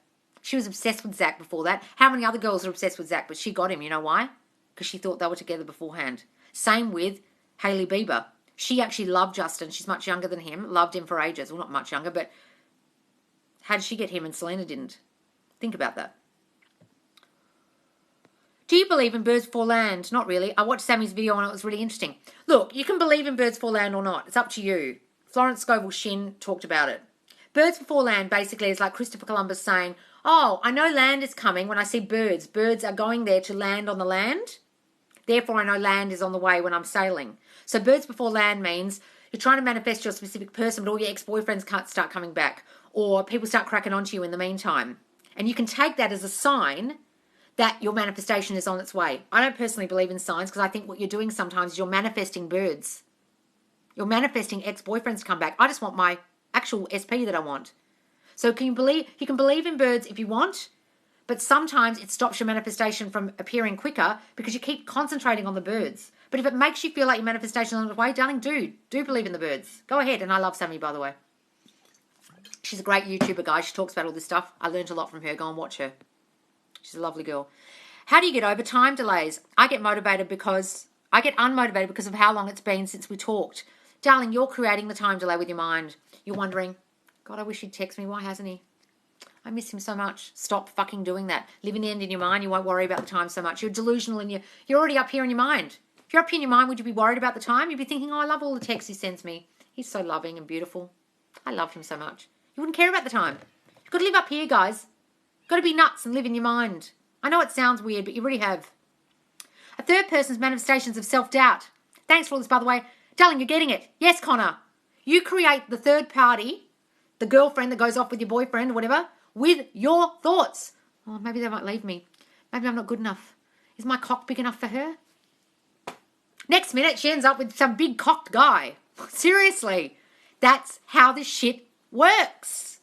She was obsessed with Zac before that. How many other girls are obsessed with Zac? But she got him. You know why? Because she thought they were together beforehand. Same with Hailey Bieber. She actually loved Justin. She's much younger than him. Loved him for ages. Well, not much younger, but how did she get him and Selena didn't? Think about that. Do you believe in birds before land? Not really. I watched Sammy's video and it was really interesting. Look, you can believe in birds before land or not. It's up to you. Florence Scovel Shinn talked about it. Birds before land basically is like Christopher Columbus saying, oh, I know land is coming when I see birds. Birds are going there to land on the land. Therefore, I know land is on the way when I'm sailing. So birds before land means you're trying to manifest your specific person, but all your ex-boyfriends can't start coming back. Or people start cracking onto you in the meantime. And you can take that as a sign that your manifestation is on its way. I don't personally believe in signs because I think what you're doing sometimes is you're manifesting birds. You're manifesting ex-boyfriends to come back. I just want my actual SP that I want. So you can believe in birds if you want, but sometimes it stops your manifestation from appearing quicker because you keep concentrating on the birds. But if it makes you feel like your manifestation is on its way, darling, do believe in the birds. Go ahead. And I love Sammy, by the way. She's a great YouTuber, guys. She talks about all this stuff. I learned a lot from her. Go and watch her. She's a lovely girl. How do you get over time delays? I get unmotivated because of how long it's been since we talked. Darling, you're creating the time delay with your mind. You're wondering, God, I wish he'd text me. Why hasn't he? I miss him so much. Stop fucking doing that. Live in the end in your mind. You won't worry about the time so much. You're delusional and you're already up here in your mind. If you're up here in your mind, would you be worried about the time? You'd be thinking, oh, I love all the texts he sends me. He's so loving and beautiful. I love him so much. You wouldn't care about the time. You've got to live up here, guys. You've got to be nuts and live in your mind. I know it sounds weird, but you really have. A third person's manifestations of self-doubt. Thanks for all this, by the way. Darling, you're getting it. Yes, Connor. You create the third party, the girlfriend that goes off with your boyfriend or whatever, with your thoughts. Oh, maybe they might leave me. Maybe I'm not good enough. Is my cock big enough for her? Next minute, she ends up with some big cocked guy. Seriously. That's how this shit works.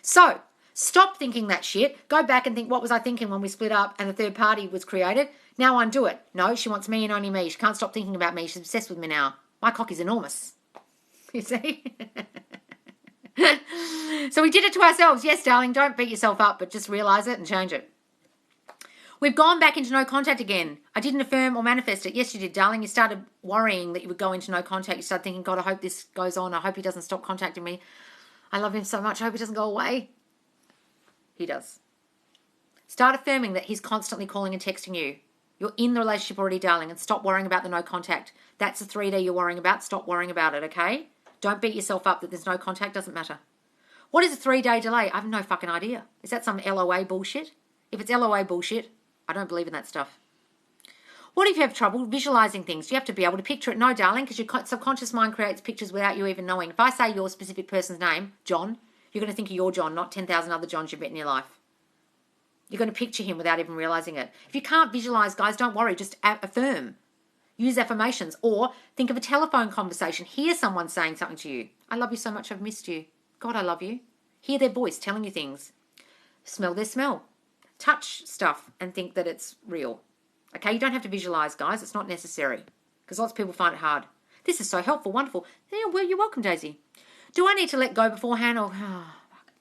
So, stop thinking that shit. Go back and think, what was I thinking when we split up and the third party was created? Now undo it. No, she wants me and only me. She can't stop thinking about me. She's obsessed with me now. My cock is enormous. You see? So we did it to ourselves. Yes, darling, don't beat yourself up, but just realise it and change it. We've gone back into no contact again. I didn't affirm or manifest it. Yes, you did, darling. You started worrying that you would go into no contact. You started thinking, God, I hope this goes on. I hope he doesn't stop contacting me. I love him so much. I hope he doesn't go away. He does. Start affirming that he's constantly calling and texting you. You're in the relationship already, darling, and stop worrying about the no contact. That's the 3D you're worrying about. Stop worrying about it, okay? Don't beat yourself up that there's no contact. Doesn't matter. What is a 3-day delay? I have no fucking idea. Is that some LOA bullshit? If it's LOA bullshit, I don't believe in that stuff. What if you have trouble visualizing things? You have to be able to picture it. No, darling, because your subconscious mind creates pictures without you even knowing. If I say your specific person's name, John, you're going to think of your John, not 10,000 other Johns you've met in your life. You're going to picture him without even realizing it. If you can't visualize, guys, don't worry. Just affirm. Use affirmations. Or think of a telephone conversation. Hear someone saying something to you. I love you so much. I've missed you. God, I love you. Hear their voice telling you things. Smell their smell. Touch stuff and think that it's real. Okay, you don't have to visualize, guys. It's not necessary because lots of people find it hard. This is so helpful, wonderful. Yeah, well, you're welcome, Daisy. Do I need to let go beforehand or... Oh, fuck.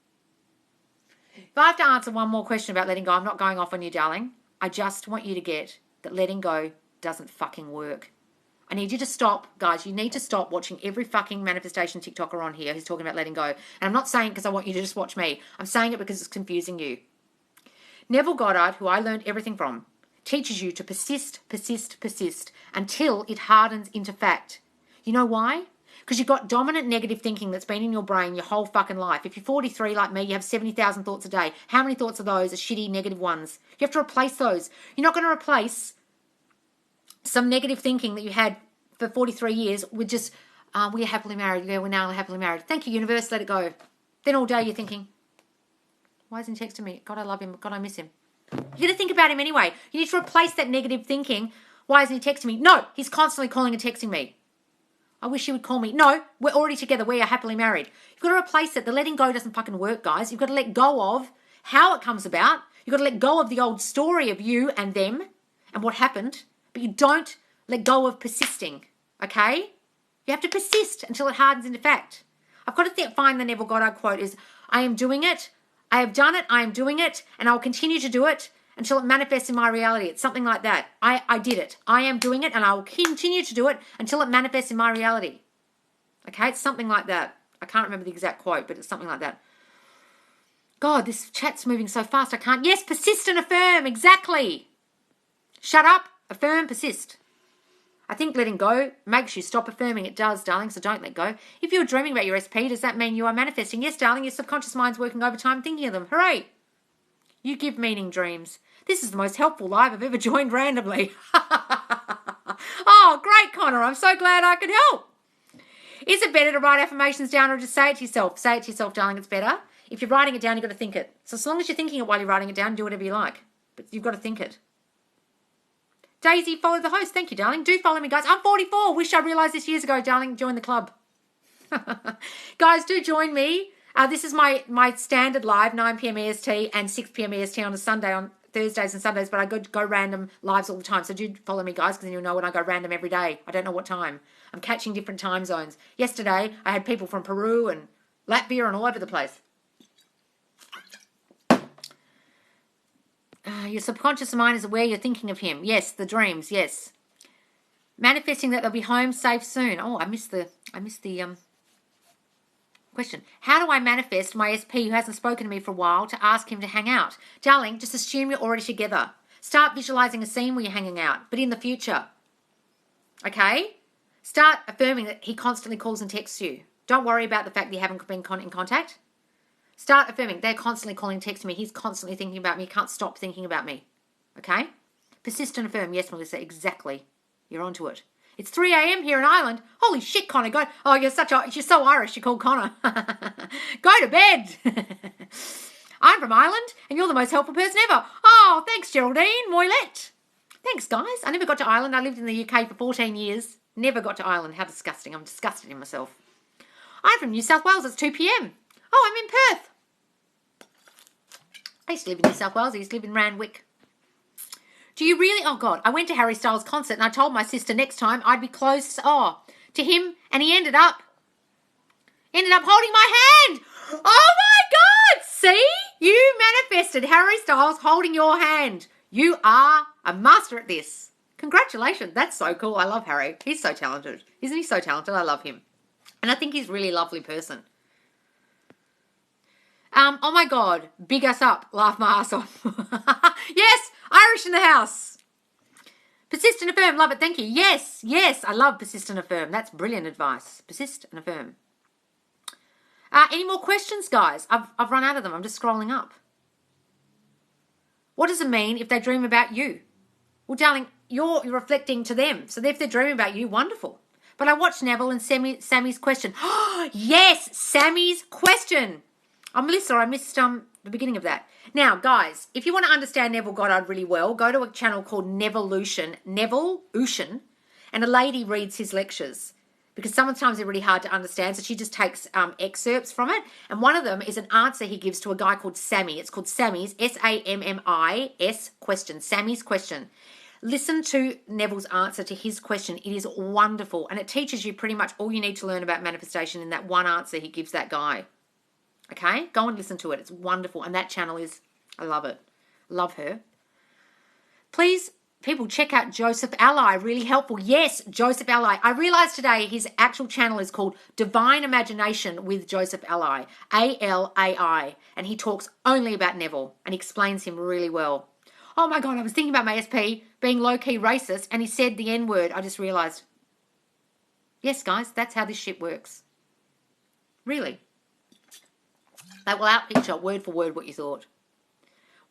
If I have to answer one more question about letting go, I'm not going off on you, darling. I just want you to get that letting go doesn't fucking work. I need you to stop, guys. You need to stop watching every fucking manifestation TikToker on here who's talking about letting go. And I'm not saying it because I want you to just watch me. I'm saying it because it's confusing you. Neville Goddard, who I learned everything from, teaches you to persist, persist, persist until it hardens into fact. You know why? Because you've got dominant negative thinking that's been in your brain your whole fucking life. If you're 43 like me, you have 70,000 thoughts a day. How many thoughts of those are shitty, negative ones? You have to replace those. You're not going to replace some negative thinking that you had for 43 years with just, we're happily married. Yeah, we're now happily married. Thank you, universe. Let it go. Then all day you're thinking, why isn't he texting me? God, I love him. God, I miss him. You're going to think about him anyway. You need to replace that negative thinking. Why isn't he texting me? No, he's constantly calling and texting me. I wish he would call me. No, we're already together. We are happily married. You've got to replace it. The letting go doesn't fucking work, guys. You've got to let go of how it comes about. You've got to let go of the old story of you and them and what happened. But you don't let go of persisting, okay? You have to persist until it hardens into fact. I've got to find the Neville Goddard quote is, I am doing it. I have done it, I am doing it, and I'll continue to do it until it manifests in my reality. It's something like that. I did it. I am doing it, and I will continue to do it until it manifests in my reality. Okay, it's something like that. I can't remember the exact quote, but it's something like that. God, this chat's moving so fast, I can't. Yes, persist and affirm, exactly. Shut up, affirm, persist. I think letting go makes you stop affirming. It does, darling, so don't let go. If you're dreaming about your SP, does that mean you are manifesting? Yes, darling, your subconscious mind's working overtime thinking of them. Hooray! You give meaning dreams. This is the most helpful live I've ever joined randomly. Oh, great, Connor. I'm so glad I could help. Is it better to write affirmations down or just say it to yourself? Say it to yourself, darling, it's better. If you're writing it down, you've got to think it. So as long as you're thinking it while you're writing it down, do whatever you like. But you've got to think it. Daisy, follow the host. Thank you, darling. Do follow me, guys. I'm 44. Wish I realised this years ago, darling. Join the club. Guys, do join me. This is my standard live, 9 p.m. EST and 6 p.m. EST on a Sunday, on Thursdays and Sundays, but I go random lives all the time. So do follow me, guys, because then you'll know when I go random every day. I don't know what time. I'm catching different time zones. Yesterday, I had people from Peru and Latvia and all over the place. Your subconscious mind is aware you're thinking of him. Yes, the dreams, yes. Manifesting that they'll be home safe soon. Oh, I missed the question. How do I manifest my SP who hasn't spoken to me for a while to ask him to hang out? Darling, just assume you're already together. Start visualizing a scene where you're hanging out, but in the future. Okay? Start affirming that he constantly calls and texts you. Don't worry about the fact that you haven't been in contact. Start affirming, they're constantly calling, texting me. He's constantly thinking about me. He can't stop thinking about me. Okay? Persist and affirm. Yes, Melissa, exactly. You're onto it. It's 3 a.m. here in Ireland. Holy shit, Connor. Go. Oh, you're so Irish. You called Connor. Go to bed. I'm from Ireland, and you're the most helpful person ever. Oh, thanks, Geraldine. Moylette. Thanks, guys. I never got to Ireland. I lived in the UK for 14 years. Never got to Ireland. How disgusting. I'm disgusted in myself. I'm from New South Wales. It's 2 p.m. Oh, I'm in Perth. I used to live in New South Wales. I used to live in Randwick. Do you really? Oh, God. I went to Harry Styles' concert and I told my sister next time I'd be close to him, and he ended up holding my hand. Oh, my God. See? You manifested Harry Styles holding your hand. You are a master at this. Congratulations. That's so cool. I love Harry. He's so talented. Isn't he so talented? I love him. And I think he's a really lovely person. Oh my God, big us up, laugh my ass off. Yes, Irish in the house. Persist and affirm, love it, thank you. Yes, I love persist and affirm. That's brilliant advice. Persist and affirm. Any more questions, guys? I've run out of them. I'm just scrolling up. What does it mean if they dream about you? Well, darling, you're reflecting to them. So if they're dreaming about you, wonderful. But I watched Neville and Sammy's question. Yes, Sammy's question. Oh, Melissa, I missed the beginning of that. Now, guys, if you want to understand Neville Goddard really well, go to a channel called Nevolution, and a lady reads his lectures because sometimes they're really hard to understand. So she just takes excerpts from it. And one of them is an answer he gives to a guy called Sammy. It's called Sammy's, Sammis question, Sammy's question. Listen to Neville's answer to his question. It is wonderful. And it teaches you pretty much all you need to learn about manifestation in that one answer he gives that guy. Okay? Go and listen to it. It's wonderful. And that channel is, I love it. Love her. Please, people, check out Joseph Ally. Really helpful. Yes, Joseph Ally. I realized today his actual channel is called Divine Imagination with Joseph Ally. ALAI. And he talks only about Neville and explains him really well. Oh my God, I was thinking about my SP being low-key racist and he said the N-word. I just realised. Yes, guys, that's how this shit works. Really. That will outpicture word for word what you thought.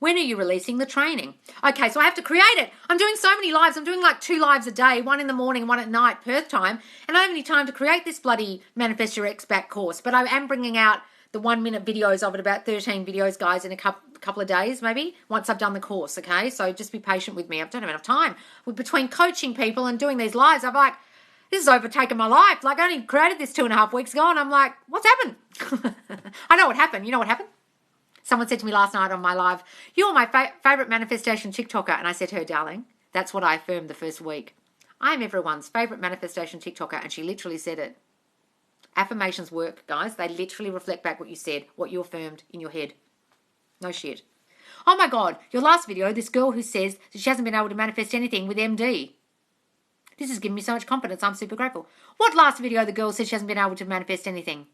When are you releasing the training? Okay, so I have to create it. I'm doing so many lives. I'm doing like 2 lives a day, 1 in the morning, 1 at night, Perth time. And I don't have any time to create this bloody Manifest Your Ex-Back course. But I am bringing out the 1-minute videos of it, about 13 videos, guys, in a couple of days, maybe, once I've done the course, okay? So just be patient with me. I don't have enough time. Between coaching people and doing these lives, I'm like, this has overtaken my life. Like, I only created this 2.5 weeks ago, and I'm like, what's happened? I know what happened. You know what happened? Someone said to me last night on my live, you're my favourite manifestation TikToker. And I said to her, darling, that's what I affirmed the first week. I am everyone's favourite manifestation TikToker. And she literally said it. Affirmations work, guys. They literally reflect back what you said, what you affirmed in your head. No shit. Oh my God, your last video, this girl who says that she hasn't been able to manifest anything with MD. This has given me so much confidence. I'm super grateful. What last video the girl said she hasn't been able to manifest anything?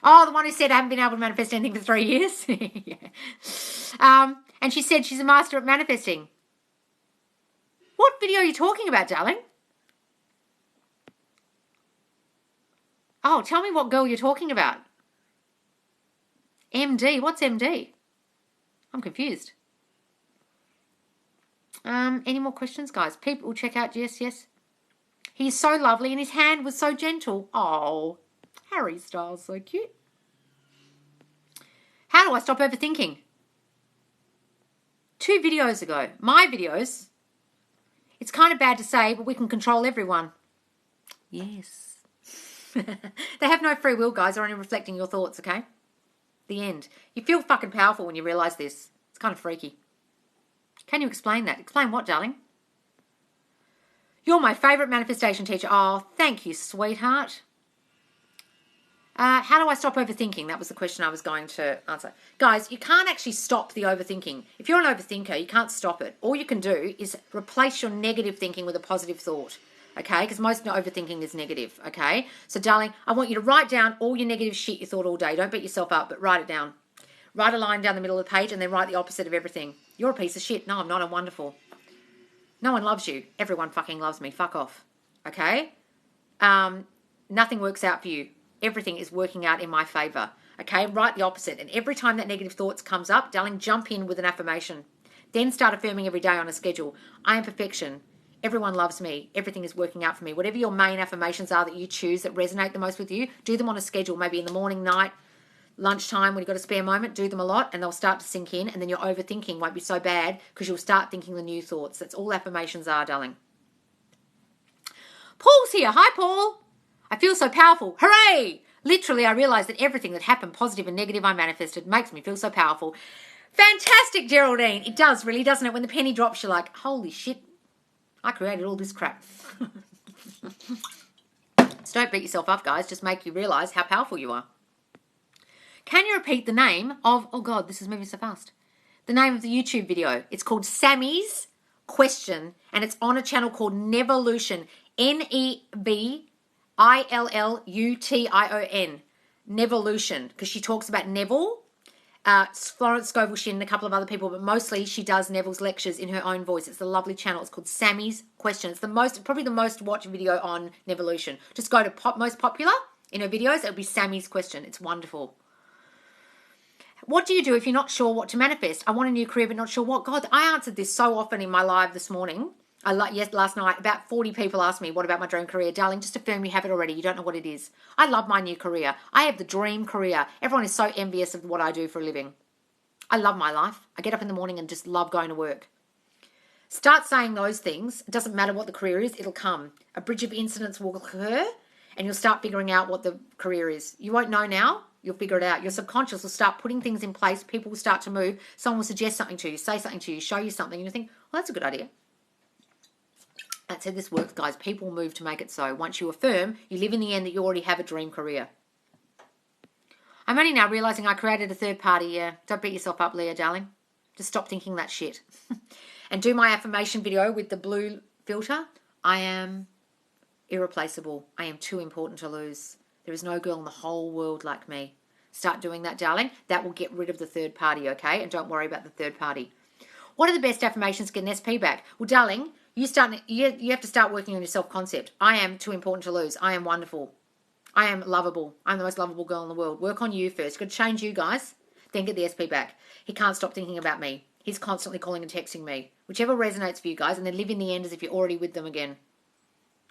Oh, the one who said I haven't been able to manifest anything for 3 years? Yeah. And she said she's a master at manifesting. What video are you talking about, darling? Oh, tell me what girl you're talking about. MD. What's MD? I'm confused. Any more questions, guys? People will check out. Yes. He's so lovely and his hand was so gentle. Oh, Harry Styles, so cute. How do I stop overthinking? 2 videos ago. My videos. It's kind of bad to say, but we can control everyone. Yes. They have no free will, guys. They're only reflecting your thoughts, okay? The end. You feel fucking powerful when you realise this. It's kind of freaky. Can you explain that? Explain what, darling? You're my favourite manifestation teacher. Oh, thank you, sweetheart. How do I stop overthinking? That was the question I was going to answer. Guys, you can't actually stop the overthinking. If you're an overthinker, you can't stop it. All you can do is replace your negative thinking with a positive thought. Okay, because most overthinking is negative, okay? So, darling, I want you to write down all your negative shit you thought all day. Don't beat yourself up, but write it down. Write a line down the middle of the page and then write the opposite of everything. You're a piece of shit. No, I'm not. I'm wonderful. No one loves you. Everyone fucking loves me. Fuck off, okay? Nothing works out for you. Everything is working out in my favour, okay? Write the opposite. And every time that negative thoughts comes up, darling, jump in with an affirmation. Then start affirming every day on a schedule. I am perfection. Everyone loves me. Everything is working out for me. Whatever your main affirmations are that you choose that resonate the most with you, do them on a schedule, maybe in the morning, night, lunchtime, when you've got a spare moment, do them a lot and they'll start to sink in and then your overthinking won't be so bad because you'll start thinking the new thoughts. That's all affirmations are, darling. Paul's here. Hi, Paul. I feel so powerful. Hooray! Literally, I realised that everything that happened, positive and negative, I manifested, makes me feel so powerful. Fantastic, Geraldine. It does, really, doesn't it? When the penny drops, you're like, holy shit. I created all this crap. So don't beat yourself up, guys. Just make you realise how powerful you are. Can you repeat the name of... Oh, God, this is moving so fast. The name of the YouTube video. It's called Sammy's Question, and it's on a channel called Nevolution. Nevillution. Nevolution, because she talks about Neville. Florence Scovel Shin and a couple of other people, but mostly she does Neville's lectures in her own voice. It's a lovely channel. It's called Sammy's Question. It's probably the most watched video on Nevolution. Just go to most popular In her videos, it'll be Sammy's question. It's wonderful. What do you do if you're not sure what to manifest? I want a new career, but not sure what. God, I answered this so often in my live this morning. Last night, about 40 people asked me, what about my dream career? Darling, just affirm you have it already. You don't know what it is. I love my new career. I have the dream career. Everyone is so envious of what I do for a living. I love my life. I get up in the morning and just love going to work. Start saying those things. It doesn't matter what the career is. It'll come. A bridge of incidents will occur and you'll start figuring out what the career is. You won't know now. You'll figure it out. Your subconscious will start putting things in place. People will start to move. Someone will suggest something to you, say something to you, show you something. And you think, well, that's a good idea. That's how this works, guys. People will move to make it so. Once you affirm, you live in the end that you already have a dream career. I'm only now realizing I created a third party. Yeah, don't beat yourself up, Leah, darling. Just stop thinking that shit. And do my affirmation video with the blue filter. I am irreplaceable. I am too important to lose. There is no girl in the whole world like me. Start doing that, darling. That will get rid of the third party, okay? And don't worry about the third party. What are the best affirmations to get an SP back? Well, darling, you have to start working on your self-concept. I am too important to lose. I am wonderful. I am lovable. I'm the most lovable girl in the world. Work on you first. Got to change you, guys. Then get the SP back. He can't stop thinking about me. He's constantly calling and texting me. Whichever resonates for you guys, and then live in the end as if you're already with them again.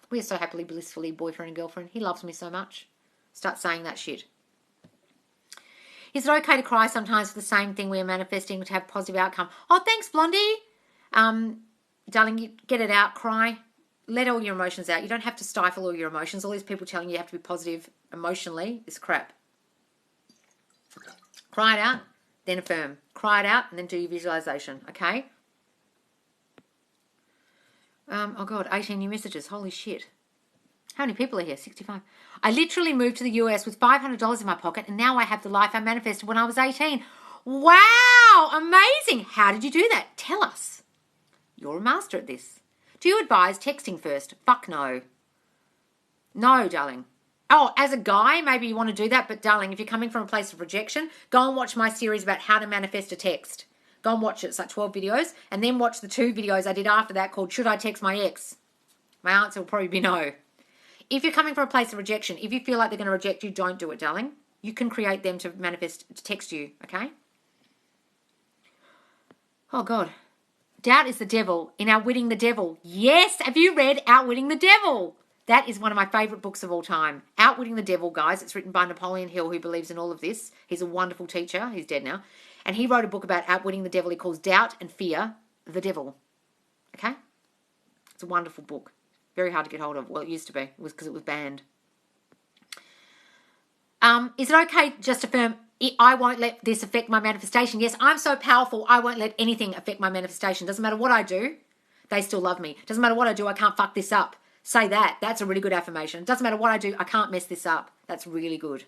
We are so happily, blissfully boyfriend and girlfriend. He loves me so much. Start saying that shit. Is it okay to cry sometimes for the same thing we are manifesting to have positive outcome? Oh, thanks, Blondie. Darling, you get it out, cry. Let all your emotions out. You don't have to stifle all your emotions. All these people telling you have to be positive emotionally is crap. Cry it out, then affirm. Cry it out, and then do your visualization, okay? Oh, God, 18 new messages. Holy shit. How many people are here? 65. I literally moved to the US with $500 in my pocket, and now I have the life I manifested when I was 18. Wow, amazing. How did you do that? Tell us. You're a master at this. Do you advise texting first? Fuck no. No, darling. Oh, as a guy, maybe you want to do that, but darling, if you're coming from a place of rejection, go and watch my series about how to manifest a text. Go and watch it. It's like 12 videos, and then watch the 2 videos I did after that called Should I Text My Ex? My answer will probably be no. If you're coming from a place of rejection, if you feel like they're going to reject you, don't do it, darling. You can create them to manifest, to text you, okay? Oh, God. Doubt is the devil in Outwitting the Devil. Yes, have you read Outwitting the Devil? That is one of my favourite books of all time. Outwitting the Devil, guys. It's written by Napoleon Hill, who believes in all of this. He's a wonderful teacher. He's dead now. And he wrote a book about outwitting the devil. He calls Doubt and Fear the Devil. Okay? It's a wonderful book. Very hard to get hold of. Well, it used to be. It was because it was banned. Is it okay just to affirm, I won't let this affect my manifestation? Yes, I'm so powerful, I won't let anything affect my manifestation. Doesn't matter what I do, they still love me. Doesn't matter what I do, I can't fuck this up. Say that. That's a really good affirmation. Doesn't matter what I do, I can't mess this up. That's really good.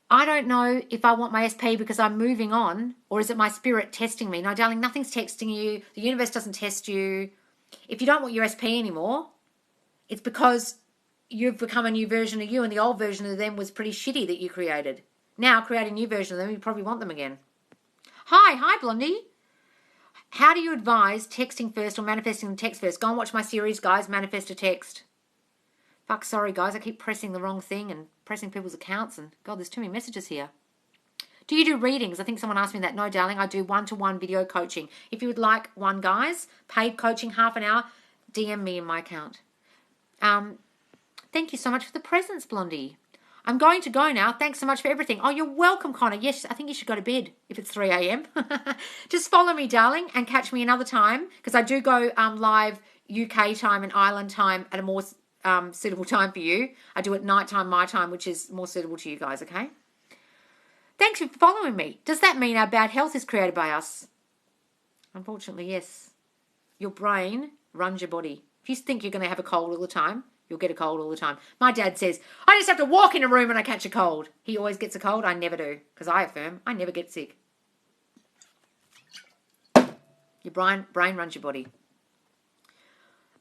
I don't know if I want my SP because I'm moving on, or is it my spirit testing me? No, darling, nothing's texting you. The universe doesn't test you. If you don't want your SP anymore, it's because you've become a new version of you, and the old version of them was pretty shitty that you created. Now, create a new version of them, you probably want them again. Hi, Blondie. How do you advise texting first or manifesting the text first? Go and watch my series, guys, Manifest a Text. Fuck, sorry, guys, I keep pressing the wrong thing and pressing people's accounts, and God, there's too many messages here. Do you do readings? I think someone asked me that. No, darling, I do one-to-one video coaching. If you would like one, guys, paid coaching, half an hour, DM me in my account. Thank you so much for the presents, Blondie. I'm going to go now. Thanks so much for everything. Oh, you're welcome, Connor. Yes, I think you should go to bed if it's 3 a.m. Just follow me, darling, and catch me another time, because I do go live UK time and Ireland time at a more suitable time for you. I do it night time, my time, which is more suitable to you guys, okay? Thanks for following me. Does that mean our bad health is created by us? Unfortunately, yes. Your brain runs your body. If you think you're going to have a cold all the time, you'll get a cold all the time. My dad says, I just have to walk in a room and I catch a cold. He always gets a cold. I never do, because I affirm I never get sick. Your brain runs your body.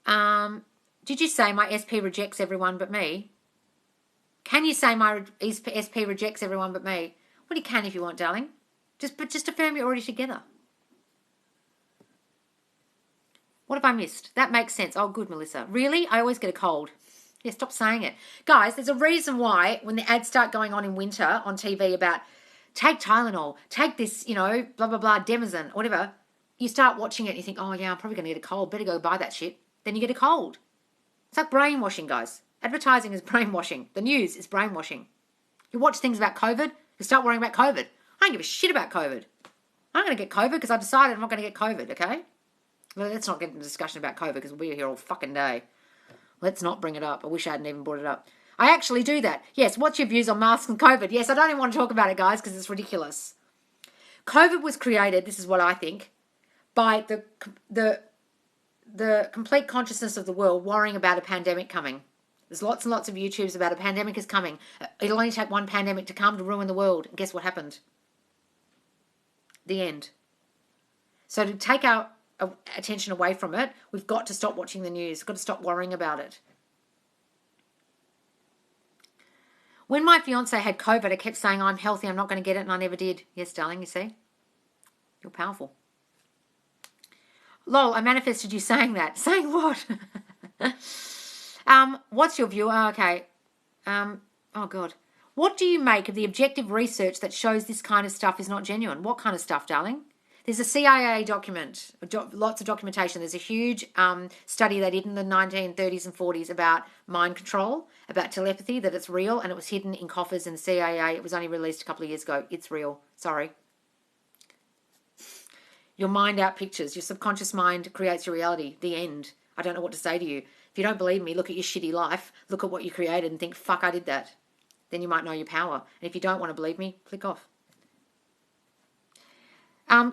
Did you say my SP rejects everyone but me? Can you say my SP rejects everyone but me? Well, you can if you want, darling. Just affirm you're already together. What have I missed? That makes sense. Oh, good, Melissa. Really? I always get a cold. Yeah, stop saying it. Guys, there's a reason why when the ads start going on in winter on TV about take Tylenol, take this, blah, blah, blah, Demazin, whatever, you start watching it and you think, oh, yeah, I'm probably going to get a cold. Better go buy that shit. Then you get a cold. It's like brainwashing, guys. Advertising is brainwashing. The news is brainwashing. You watch things about COVID, you start worrying about COVID. I don't give a shit about COVID. I'm going to get COVID because I decided I'm not going to get COVID, okay? Well, let's not get into a discussion about COVID because we're here all fucking day. Let's not bring it up. I wish I hadn't even brought it up. I actually do that. Yes, what's your views on masks and COVID? Yes, I don't even want to talk about it, guys, because it's ridiculous. COVID was created, this is what I think, by the complete consciousness of the world worrying about a pandemic coming. There's lots and lots of YouTubes about a pandemic is coming. It'll only take one pandemic to come to ruin the world. And guess what happened? The end. So to take our attention away from it, we've got to stop watching the news. We've got to stop worrying about it. When my fiance had COVID, I kept saying, I'm healthy, I'm not going to get it, and I never did. Yes, darling, you see? You're powerful. Lol, I manifested you saying that. Saying what? What's your view? Oh, okay. Oh, God. What do you make of the objective research that shows this kind of stuff is not genuine? What kind of stuff, darling? There's a CIA document, lots of documentation. There's a huge study they did in the 1930s and 40s about mind control, about telepathy, that it's real, and it was hidden in coffers in the CIA. It was only released a couple of years ago. It's real. Sorry. Your mind out pictures. Your subconscious mind creates your reality. The end. I don't know what to say to you. If you don't believe me, look at your shitty life. Look at what you created and think, fuck, I did that. Then you might know your power. And if you don't want to believe me, click off.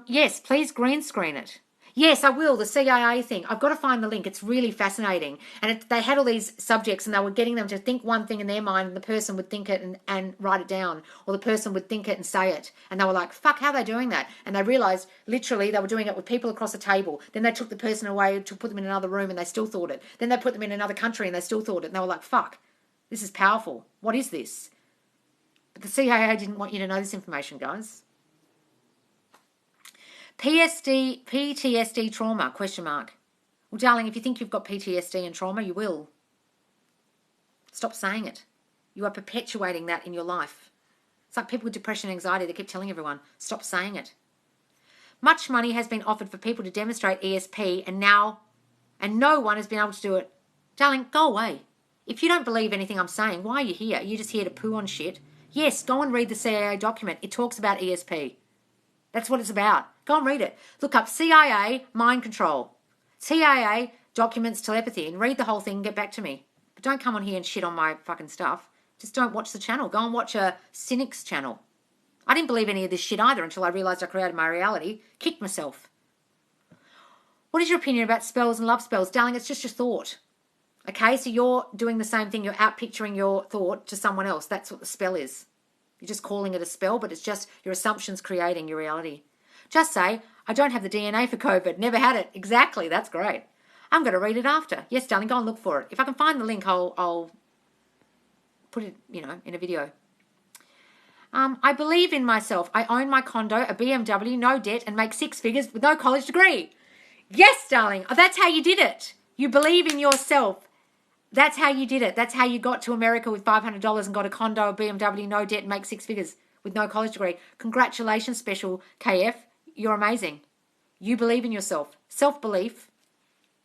Yes, please green screen it. Yes, I will. The CIA thing. I've got to find the link. It's really fascinating. And they had all these subjects and they were getting them to think one thing in their mind and the person would think it and write it down. Or the person would think it and say it. And they were like, fuck, how are they doing that? And they realised literally they were doing it with people across a table. Then they took the person away to put them in another room and they still thought it. Then they put them in another country and they still thought it. And they were like, fuck, this is powerful. What is this? But the CIA didn't want you to know this information, guys. PTSD trauma, question mark. Well, darling, if you think you've got PTSD and trauma, you will. Stop saying it. You are perpetuating that in your life. It's like people with depression and anxiety, they keep telling everyone, stop saying it. Much money has been offered for people to demonstrate ESP and no one has been able to do it. Darling, go away. If you don't believe anything I'm saying, why are you here? Are you just here to poo on shit? Yes, go and read the CIA document. It talks about ESP. That's what it's about. Go and read it. Look up CIA mind control. CIA documents telepathy and read the whole thing and get back to me. But don't come on here and shit on my fucking stuff. Just don't watch the channel. Go and watch a cynic's channel. I didn't believe any of this shit either until I realised I created my reality. Kicked myself. What is your opinion about spells and love spells? Darling, it's just your thought. Okay, so you're doing the same thing. You're out picturing your thought to someone else. That's what the spell is. You're just calling it a spell, but it's just your assumptions creating your reality. Just say, I don't have the DNA for COVID. Never had it. Exactly. That's great. I'm going to read it after. Yes, darling, go and look for it. If I can find the link, I'll put it, in a video. I believe in myself. I own my condo, a BMW, no debt, and make 6 figures with no college degree. Yes, darling. That's how you did it. You believe in yourself. That's how you did it. That's how you got to America with $500 and got a condo, a BMW, no debt, and make 6 figures with no college degree. Congratulations, special KF. You're amazing. You believe in yourself. Self-belief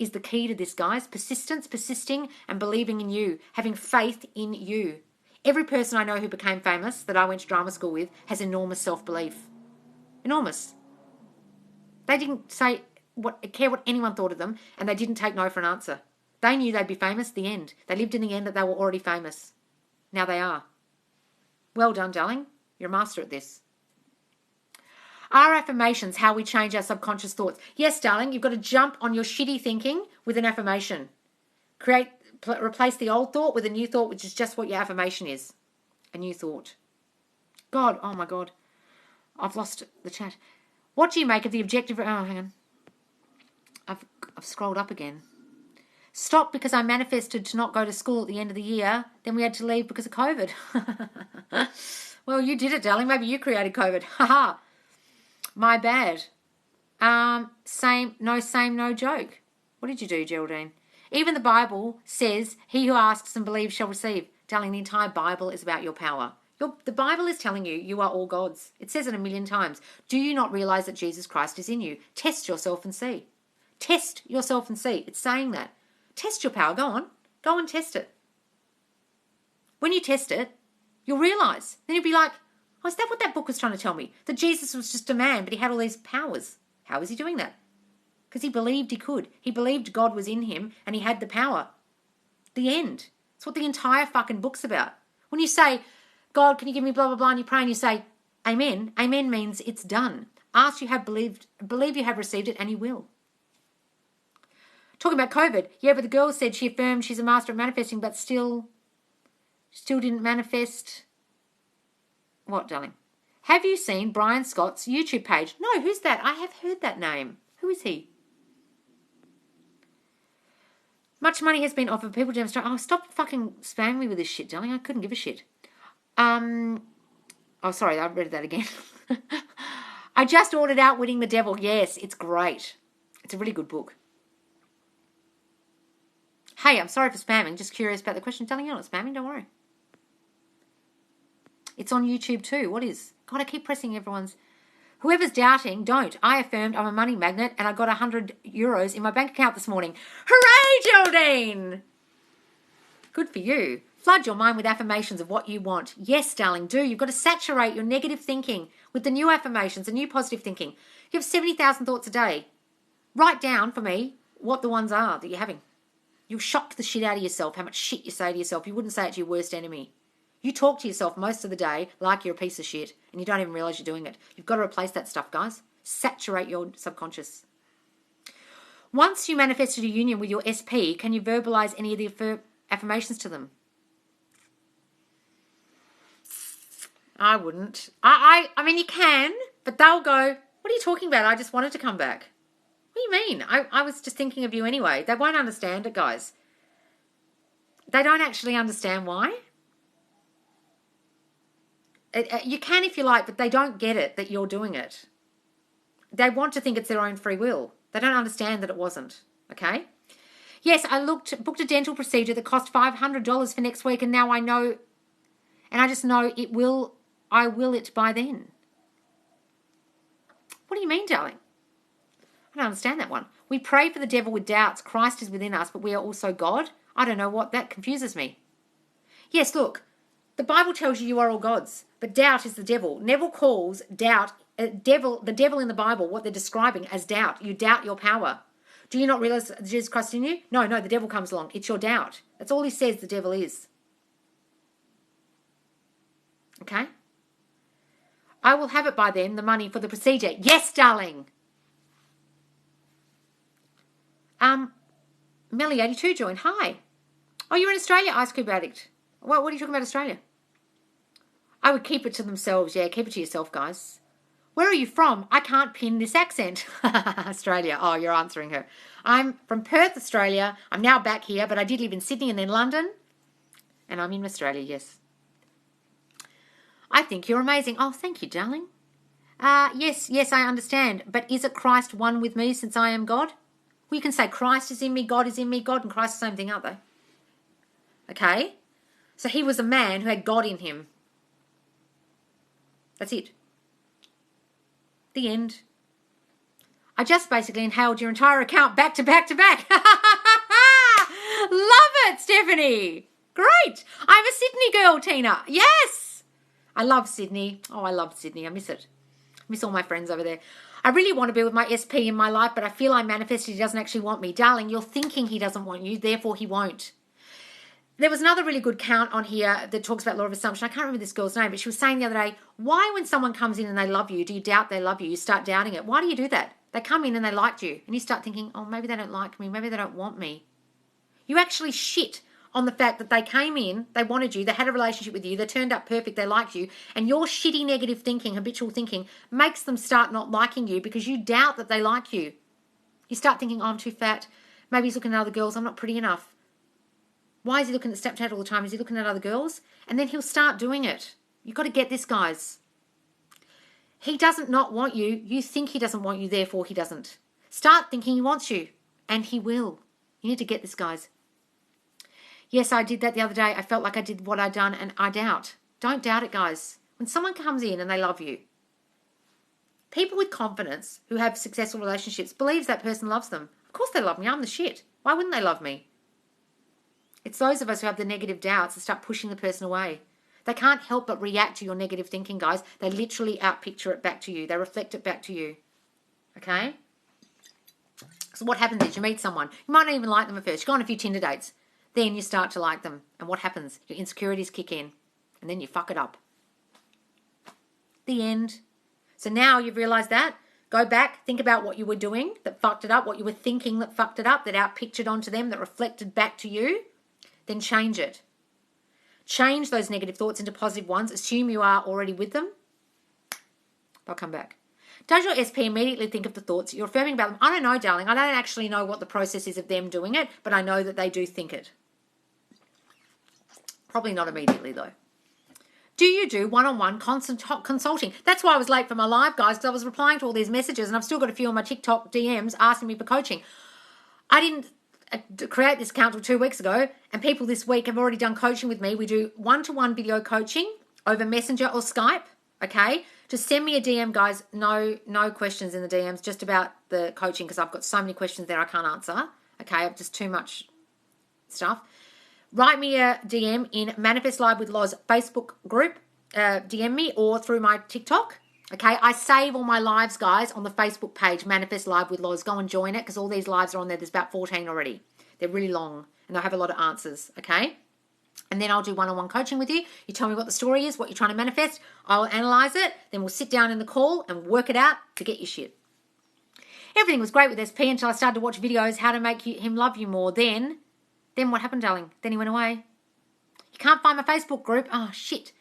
is the key to this, guys. Persistence, persisting, and believing in you. Having faith in you. Every person I know who became famous that I went to drama school with has enormous self-belief. Enormous. They didn't care what anyone thought of them, and they didn't take no for an answer. They knew they'd be famous, the end. They lived in the end that they were already famous. Now they are. Well done, darling. You're a master at this. Are affirmations how we change our subconscious thoughts? Yes, darling, you've got to jump on your shitty thinking with an affirmation. Replace the old thought with a new thought, which is just what your affirmation is. A new thought. God, oh my God. I've lost the chat. What do you make of the objective... Oh, hang on. I've scrolled up again. Stop because I manifested to not go to school at the end of the year. Then we had to leave because of COVID. Well, you did it, darling. Maybe you created COVID. Haha. My bad. Same, no joke. What did you do, Geraldine? Even the Bible says, he who asks and believes shall receive. Darling, the entire Bible is about your power. The Bible is telling you, you are all God's. It says it 1,000,000 times. Do you not realize that Jesus Christ is in you? Test yourself and see. Test yourself and see. It's saying that. Test your power. Go on. Go and test it. When you test it, you'll realize. Then you'll be like, oh, is that what that book was trying to tell me? That Jesus was just a man, but he had all these powers. How was he doing that? Because he believed he could. He believed God was in him and he had the power. The end. It's what the entire fucking book's about. When you say, God, can you give me blah, blah, blah, and you pray and you say, amen. Amen means it's done. Ask you have believed, believe you have received it, and you will. Talking about COVID. Yeah, but the girl said she affirmed she's a master at manifesting, but still didn't manifest. What, darling? Have you seen Brian Scott's YouTube page? No, who's that? I have heard that name. Who is he? Much money has been offered. People demonstrate. Oh, stop fucking spamming me with this shit, darling. I couldn't give a shit. Oh, sorry. I read that again. I just ordered Outwitting the Devil. Yes, it's great. It's a really good book. Hey, I'm sorry for spamming. Just curious about the question. Darling, you're not spamming. Don't worry. It's on YouTube too. What is? God, I keep pressing everyone's. Whoever's doubting, don't. I affirmed I'm a money magnet and I got €100 in my bank account this morning. Hooray, Geraldine! Good for you. Flood your mind with affirmations of what you want. Yes, darling, do. You've got to saturate your negative thinking with the new affirmations, the new positive thinking. You have 70,000 thoughts a day. Write down for me what the ones are that you're having. You'll shock the shit out of yourself, how much shit you say to yourself. You wouldn't say it to your worst enemy. You talk to yourself most of the day like you're a piece of shit and you don't even realise you're doing it. You've got to replace that stuff, guys. Saturate your subconscious. Once you manifested a union with your SP, can you verbalise any of the affirmations to them? I wouldn't. I mean, you can, but they'll go, what are you talking about? I just wanted to come back. What do you mean? I was just thinking of you anyway. They won't understand it, guys. They don't actually understand why. You can if you like, but they don't get it that you're doing it. They want to think it's their own free will. They don't understand that it wasn't. Okay? Yes, I booked a dental procedure that cost $500 for next week, and now I know, and I just know I will it by then. What do you mean, darling? I don't understand that one. We pray for the devil with doubts. Christ is within us, but we are also God. I don't know what that confuses me. Yes, look, the Bible tells you are all gods, but doubt is the devil. Neville calls doubt, the devil in the Bible, what they're describing as doubt. You doubt your power. Do you not realize Jesus Christ in you? No, the devil comes along. It's your doubt. That's all he says the devil is. Okay? I will have it by then, the money for the procedure. Yes, darling. Melly82 joined. Hi. Oh, you're in Australia, Ice Cube Addict. What are you talking about, Australia? I would keep it to themselves. Yeah, keep it to yourself, guys. Where are you from? I can't pin this accent. Australia. Oh, you're answering her. I'm from Perth, Australia. I'm now back here, but I did live in Sydney and then London. And I'm in Australia, yes. I think you're amazing. Oh, thank you, darling. Yes, I understand. But is it Christ one with me since I am God? Well, you can say Christ is in me, God is in me. God and Christ are the same thing, aren't they? Okay? So he was a man who had God in him. That's it. The end. I just basically inhaled your entire account back to back to back. Love it, Stephanie. Great. I'm a Sydney girl, Tina. Yes. I love Sydney. Oh, I love Sydney. I miss it. I miss all my friends over there. I really want to be with my SP in my life, but I feel I manifested he doesn't actually want me. Darling, you're thinking he doesn't want you, therefore he won't. There was another really good count on here that talks about law of assumption. I can't remember this girl's name, but she was saying the other day, why when someone comes in and they love you, do you doubt they love you? You start doubting it. Why do you do that? They come in and they liked you, and you start thinking, oh, maybe they don't like me. Maybe they don't want me. You actually shit on the fact that they came in, they wanted you, they had a relationship with you, they turned up perfect, they liked you, and your shitty negative thinking, habitual thinking, makes them start not liking you because you doubt that they like you. You start thinking, oh, I'm too fat. Maybe he's looking at other girls. I'm not pretty enough. Why is he looking at Snapchat all the time? Is he looking at other girls? And then he'll start doing it. You've got to get this, guys. He doesn't not want you. You think he doesn't want you, therefore he doesn't. Start thinking he wants you, and he will. You need to get this, guys. Yes, I did that the other day. I felt like I did what I'd done, and I doubt. Don't doubt it, guys. When someone comes in and they love you, people with confidence who have successful relationships believes that person loves them. Of course they love me. I'm the shit. Why wouldn't they love me? It's those of us who have the negative doubts that start pushing the person away. They can't help but react to your negative thinking, guys. They literally outpicture it back to you. They reflect it back to you. Okay? So what happens is you meet someone. You might not even like them at first. You go on a few Tinder dates. Then you start to like them. And what happens? Your insecurities kick in. And then you fuck it up. The end. So now you've realised that. Go back. Think about what you were doing that fucked it up. What you were thinking that fucked it up. That outpictured onto them. That reflected back to you. Then change it. Change those negative thoughts into positive ones. Assume you are already with them. They'll come back. Does your SP immediately think of the thoughts you're affirming about them? I don't know, darling. I don't actually know what the process is of them doing it, but I know that they do think it. Probably not immediately, though. Do you do one-on-one consulting? That's why I was late for my live, guys, because I was replying to all these messages, and I've still got a few on my TikTok DMs asking me for coaching. I didn't create this account until 2 weeks ago, and people this week have already done coaching with me. We do one-to-one video coaching over Messenger or Skype, okay? Just send me a DM, guys. No questions in the DMs, just about the coaching, because I've got so many questions there I can't answer, okay? I've just too much stuff. Write me a DM in Manifest Live with Loz Facebook group, DM me, or through my TikTok. Okay, I save all my lives, guys, on the Facebook page, Manifest Live with Loz. Go and join it, because all these lives are on there. There's about 14 already. They're really long, and they'll have a lot of answers, okay? And then I'll do one-on-one coaching with you. You tell me what the story is, what you're trying to manifest. I'll analyze it. Then we'll sit down in the call and work it out to get your shit. Everything was great with SP until I started to watch videos how to make him love you more. Then what happened, darling? Then he went away. You can't find my Facebook group. Oh, shit.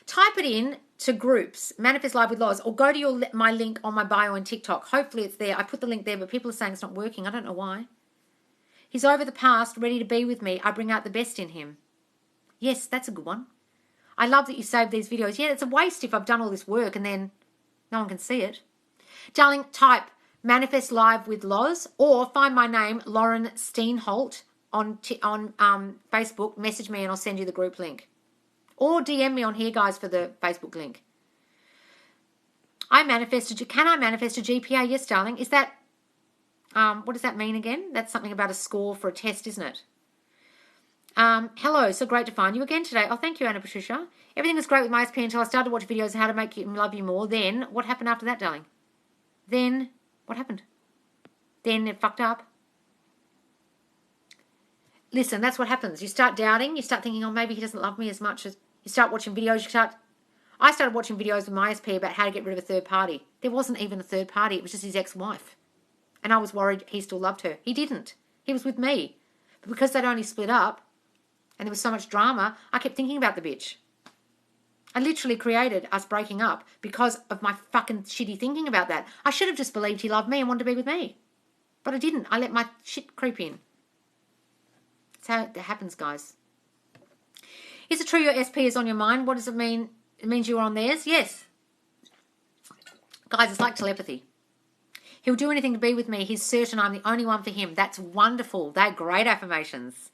Type it in to groups, Manifest Live with Loz, or go to my link on my bio on TikTok. Hopefully it's there. I put the link there, but people are saying it's not working. I don't know why. He's over the past, ready to be with me. I bring out the best in him. Yes, that's a good one. I love that you saved these videos. Yeah, it's a waste if I've done all this work and then no one can see it. Darling, type Manifest Live with Loz, or find my name, Lauren Steenholt, on Facebook. Message me and I'll send you the group link. Or DM me on here, guys, for the Facebook link. Can I manifest a GPA? Yes, darling. Is that, what does that mean again? That's something about a score for a test, isn't it? Hello, so great to find you again today. Oh, thank you, Anna Patricia. Everything was great with my SP until I started to watch videos on how to make him love you more. Then, what happened after that, darling? Then, what happened? Then it fucked up. Listen, that's what happens. You start doubting. You start thinking, oh, maybe he doesn't love me as much as... You start watching videos. I started watching videos with my SP about how to get rid of a third party. There wasn't even a third party. It was just his ex-wife. And I was worried he still loved her. He didn't. He was with me. But because they'd only split up and there was so much drama, I kept thinking about the bitch. I literally created us breaking up because of my fucking shitty thinking about that. I should have just believed he loved me and wanted to be with me. But I didn't. I let my shit creep in. That's how it happens, guys. Is it true your SP is on your mind? What does it mean? It means you're on theirs? Yes. Guys, it's like telepathy. He'll do anything to be with me. He's certain I'm the only one for him. That's wonderful. They're great affirmations.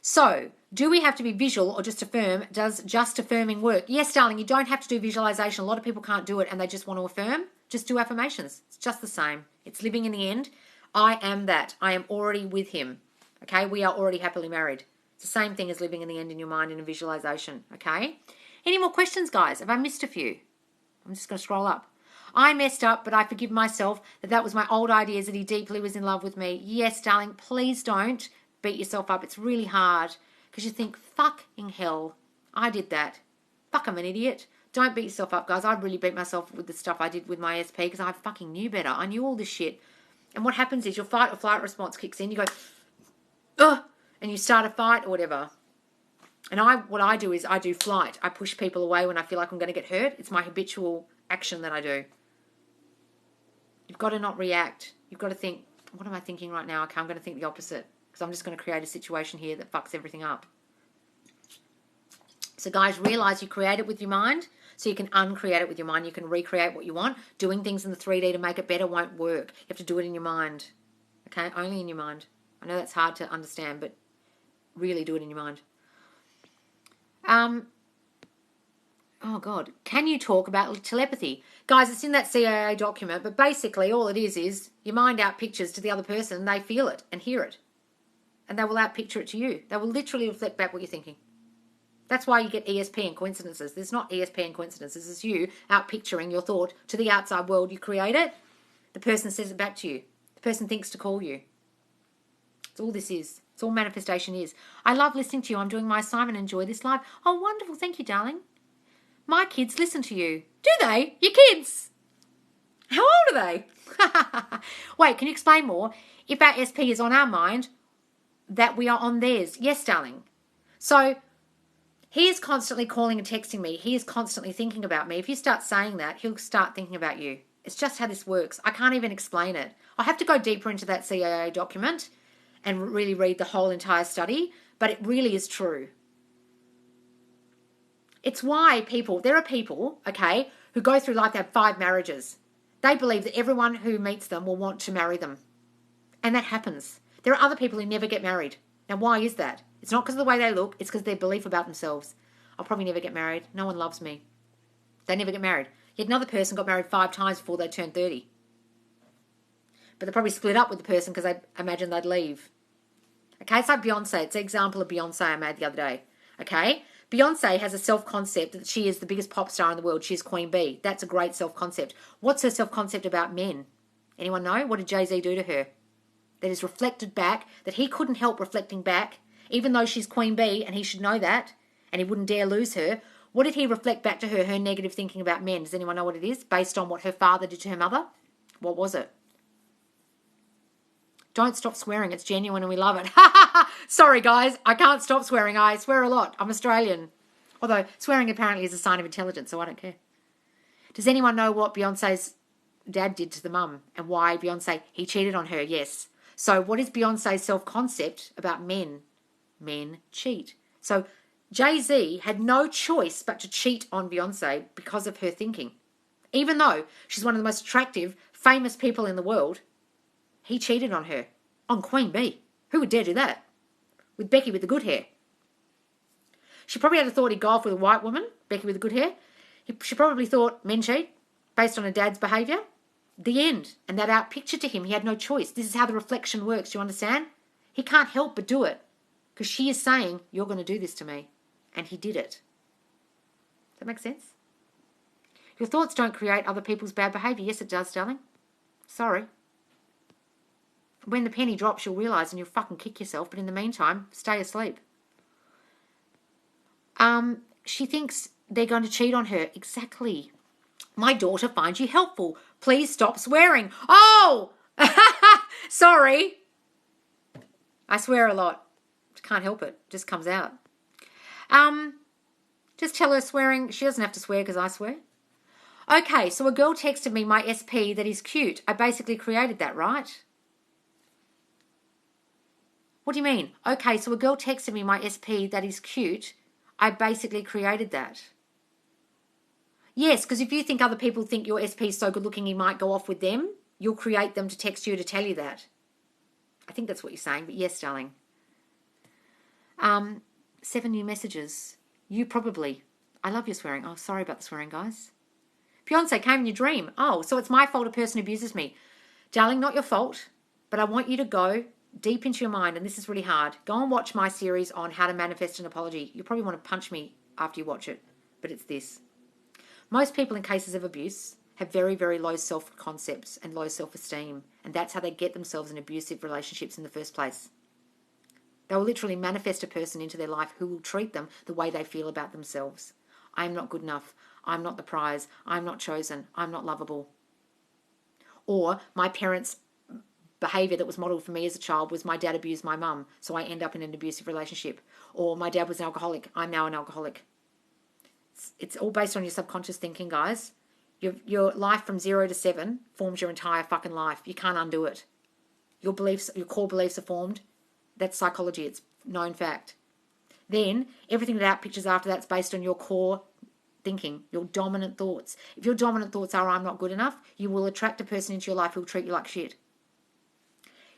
So, do we have to be visual or just affirm? Does just affirming work? Yes, darling, you don't have to do visualization. A lot of people can't do it and they just want to affirm. Just do affirmations. It's just the same. It's living in the end. I am that. I am already with him. Okay? We are already happily married. It's the same thing as living in the end in your mind in a visualization. Okay? Any more questions, guys? Have I missed a few? I'm just going to scroll up. I messed up, but I forgive myself that was my old ideas that he deeply was in love with me. Yes, darling, please don't beat yourself up. It's really hard because you think, fucking hell, I did that. Fuck, I'm an idiot. Don't beat yourself up, guys. I really beat myself with the stuff I did with my SP because I fucking knew better. I knew all this shit. And what happens is your fight or flight response kicks in. You go, ugh, and you start a fight or whatever. And what I do is I do flight. I push people away when I feel like I'm going to get hurt. It's my habitual action that I do. You've got to not react. You've got to think, what am I thinking right now? Okay, I'm going to think the opposite because I'm just going to create a situation here that fucks everything up. So guys, realize you create it with your mind so you can uncreate it with your mind. You can recreate what you want. Doing things in the 3D to make it better won't work. You have to do it in your mind. Okay, only in your mind. I know that's hard to understand, but really do it in your mind. Oh, God. Can you talk about telepathy? Guys, it's in that CIA document, but basically all it is your mind out pictures to the other person, and they feel it and hear it. And they will out picture it to you. They will literally reflect back what you're thinking. That's why you get ESP and coincidences. There's not ESP and coincidences. It's you out picturing your thought to the outside world. You create it. The person says it back to you. The person thinks to call you. That's all this is. It's all manifestation is. I love listening to you. I'm doing my assignment. Enjoy this live. Oh, wonderful. Thank you, darling. My kids listen to you. Do they? Your kids? How old are they? Wait, can you explain more? If our SP is on our mind, that we are on theirs. Yes, darling. So he is constantly calling and texting me. He is constantly thinking about me. If you start saying that, he'll start thinking about you. It's just how this works. I can't even explain it. I have to go deeper into that CIA document and really read the whole entire study, but it really is true. It's why there are people, okay, who go through life, they have 5 marriages. They believe that everyone who meets them will want to marry them. And that happens. There are other people who never get married. Now, why is that? It's not because of the way they look. It's because of their belief about themselves. I'll probably never get married. No one loves me. They never get married. Yet another person got married 5 times before they turned 30. But they probably split up with the person because they imagined they'd leave. Okay, it's like Beyonce. It's an example of Beyonce I made the other day. Okay? Beyonce has a self-concept that she is the biggest pop star in the world. She's Queen Bee. That's a great self-concept. What's her self-concept about men? Anyone know? What did Jay-Z do to her? That is reflected back, that he couldn't help reflecting back, even though she's Queen Bee and he should know that, and he wouldn't dare lose her. What did he reflect back to her negative thinking about men? Does anyone know what it is? Based on what her father did to her mother? What was it? Don't stop swearing. It's genuine and we love it. Sorry, guys. I can't stop swearing. I swear a lot. I'm Australian. Although swearing apparently is a sign of intelligence, so I don't care. Does anyone know what Beyonce's dad did to the mum and why Beyonce, he cheated on her? Yes. So what is Beyonce's self-concept about men? Men cheat. So Jay-Z had no choice but to cheat on Beyonce because of her thinking. Even though she's one of the most attractive, famous people in the world, he cheated on her. On Queen Bee. Who would dare do that? With Becky with the good hair. She probably had a thought he'd go off with a white woman, Becky with the good hair. She probably thought men cheat based on her dad's behaviour. The end. And that outpictured to him. He had no choice. This is how the reflection works. Do you understand? He can't help but do it. Because she is saying, you're going to do this to me. And he did it. Does that make sense? Your thoughts don't create other people's bad behaviour. Yes, it does, darling. Sorry. When the penny drops, you'll realise and you'll fucking kick yourself. But in the meantime, stay asleep. She thinks they're going to cheat on her. Exactly. My daughter finds you helpful. Please stop swearing. Oh! Sorry. I swear a lot. Can't help it. Just comes out. Just tell her swearing. She doesn't have to swear because I swear. Okay, so a girl texted me my SP that is cute. I basically created that, right? What do you mean? Okay, so a girl texted me my SP that is cute. I basically created that. Yes, because if you think other people think your SP is so good looking you might go off with them, you'll create them to text you to tell you that. I think that's what you're saying, but yes, darling. 7 new messages. You probably. I love your swearing. Oh, sorry about the swearing, guys. Beyonce came in your dream. Oh, so it's my fault a person abuses me. Darling, not your fault, but I want you to go deep into your mind, and this is really hard. Go and watch my series on how to manifest an apology. You'll probably want to punch me after you watch it, but it's this. Most people in cases of abuse have very, very low self-concepts and low self-esteem, and that's how they get themselves in abusive relationships in the first place. They will literally manifest a person into their life who will treat them the way they feel about themselves. I am not good enough. I'm not the prize. I'm not chosen. I'm not lovable. Or my parents' behaviour that was modelled for me as a child was my dad abused my mum, so I end up in an abusive relationship. Or my dad was an alcoholic. I'm now an alcoholic. It's all based on your subconscious thinking, guys. Your life from 0 to 7 forms your entire fucking life. You can't undo it. Your beliefs, your core beliefs are formed. That's psychology. It's known fact. Then everything that outpictures after that's based on your core thinking, your dominant thoughts. If your dominant thoughts are I'm not good enough, you will attract a person into your life who will treat you like shit.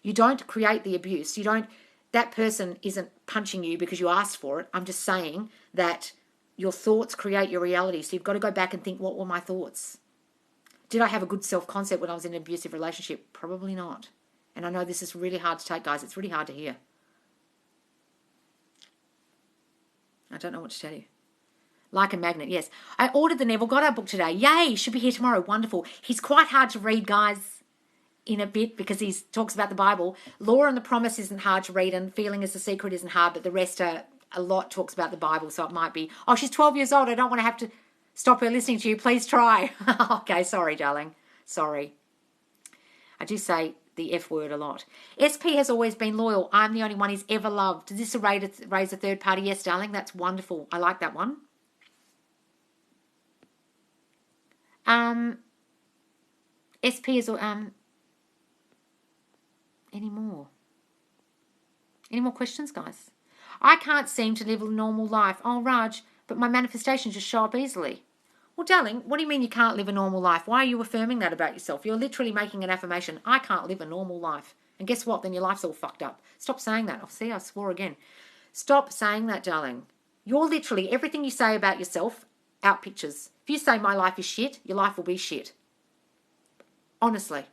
You don't create the abuse. That person isn't punching you because you asked for it. I'm just saying that your thoughts create your reality. So you've got to go back and think, what were my thoughts? Did I have a good self-concept when I was in an abusive relationship? Probably not. And I know this is really hard to take, guys. It's really hard to hear. I don't know what to tell you. Like a magnet, yes. I ordered the Neville Goddard book today. Yay, should be here tomorrow. Wonderful. He's quite hard to read, guys, in a bit because he talks about the Bible. Law and the Promise isn't hard to read, and Feeling is the Secret isn't hard, but the rest are a lot talks about the Bible, so it might be, oh, she's 12 years old. I don't want to have to stop her listening to you. Please try. Okay, sorry, darling. Sorry. I do say the F word a lot. SP has always been loyal. I'm the only one he's ever loved. Does this raise a third party? Yes, darling. That's wonderful. I like that one. SP is any more questions, guys? I can't seem to live a normal life. Oh, Raj, but my manifestations just show up easily. Well, darling, what do you mean you can't live a normal life? Why are you affirming that about yourself? You're literally making an affirmation. I can't live a normal life. And guess what? Then your life's all fucked up. Stop saying that. Oh, see, I swore again. Stop saying that, darling. You're literally, everything you say about yourself out pictures. If you say my life is shit, your life will be shit. Honestly.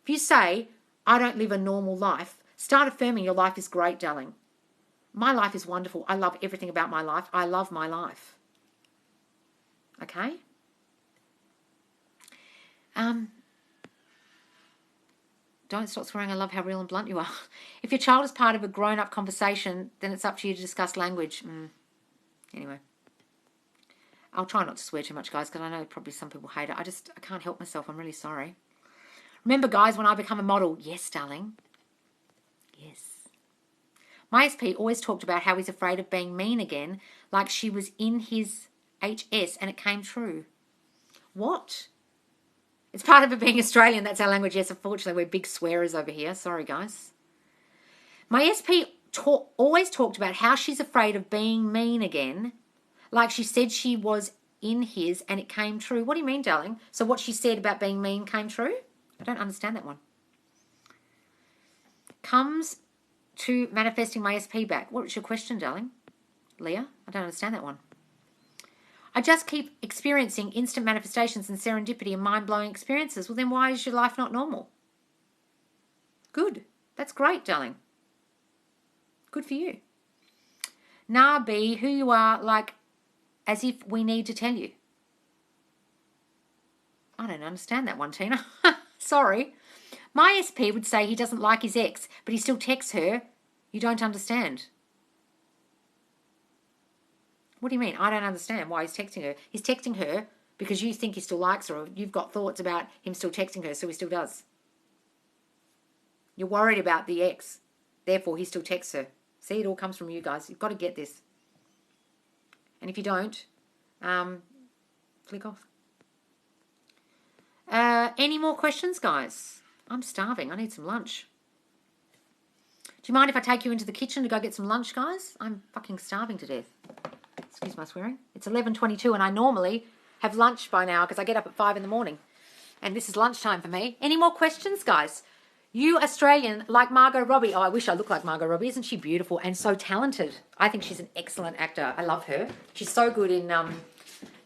If you say I don't live a normal life, start affirming your life is great, darling. My life is wonderful. I love everything about my life. I love my life. Okay? Don't stop swearing. I love how real and blunt you are. If your child is part of a grown-up conversation, then it's up to you to discuss language. Anyway. I'll try not to swear too much, guys, because I know probably some people hate it. I can't help myself. I'm really sorry. Remember, guys, when I become a model, yes, darling. Yes. My SP always talked about how he's afraid of being mean again, like she was in his HS, and it came true. What? It's part of it being Australian. That's our language. Yes, unfortunately, we're big swearers over here. Sorry, guys. My SP always talked about how she's afraid of being mean again, like she said she was in his, and it came true. What do you mean, darling? So what she said about being mean came true? I don't understand that one. Comes to manifesting my SP back. What was your question, darling? Leah? I don't understand that one. I just keep experiencing instant manifestations and serendipity and mind-blowing experiences. Well, then why is your life not normal? Good. That's great, darling. Good for you. Nah, B, who you are, like, as if we need to tell you. I don't understand that one, Tina. Sorry. My SP would say he doesn't like his ex, but he still texts her. You don't understand. What do you mean? I don't understand why he's texting her. He's texting her because you think he still likes her, or you've got thoughts about him still texting her, so he still does. You're worried about the ex, therefore he still texts her. See, it all comes from you guys. You've got to get this. And if you don't, flick off. Any more questions, guys? I'm starving. I need some lunch. Do you mind if I take you into the kitchen to go get some lunch, guys? I'm fucking starving to death. Excuse my swearing. It's 11:22 and I normally have lunch by now because I get up at 5 in the morning. And this is lunchtime for me. Any more questions, guys? You Australian, like Margot Robbie. Oh, I wish I looked like Margot Robbie. Isn't she beautiful and so talented? I think she's an excellent actor. I love her. She's so good in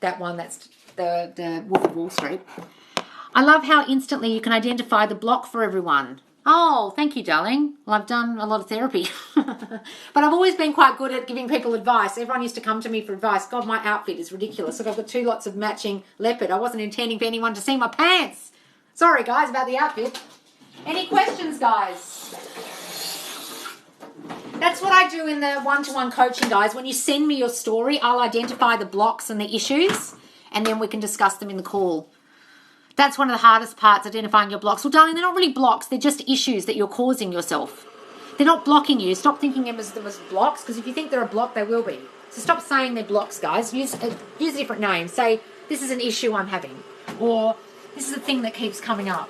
that one. That's the Wolf of Wall Street. I love how instantly you can identify the block for everyone. Oh, thank you, darling. Well, I've done a lot of therapy. But I've always been quite good at giving people advice. Everyone used to come to me for advice. God, my outfit is ridiculous. Look, I've got 2 lots of matching leopard. I wasn't intending for anyone to see my pants. Sorry, guys, about the outfit. Any questions, guys? That's what I do in the one-to-one coaching, guys. When you send me your story, I'll identify the blocks and the issues, and then we can discuss them in the call. That's one of the hardest parts, identifying your blocks. Well, darling, they're not really blocks. They're just issues that you're causing yourself. They're not blocking you. Stop thinking them as blocks, because if you think they're a block, they will be. So stop saying they're blocks, guys. Use a different name. Say, this is an issue I'm having. Or, this is a thing that keeps coming up.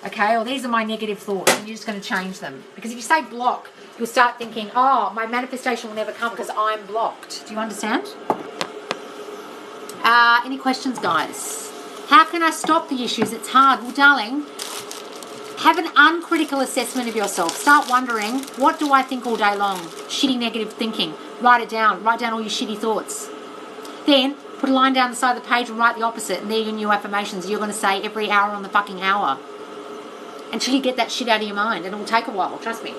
Okay? Or, these are my negative thoughts, and you're just going to change them. Because if you say block, you'll start thinking, oh, my manifestation will never come because I'm blocked. Do you understand? Any questions, guys? How can I stop the issues? It's hard. Well, darling, Have an uncritical assessment of yourself. Start wondering, what do I think all day long? Shitty negative thinking. Write it down. Write down all your shitty thoughts. Then put a line down the side of the page and write the opposite. And they're your new affirmations you're going to say every hour on the fucking hour. Until you get that shit out of your mind. And it will take a while. Trust me.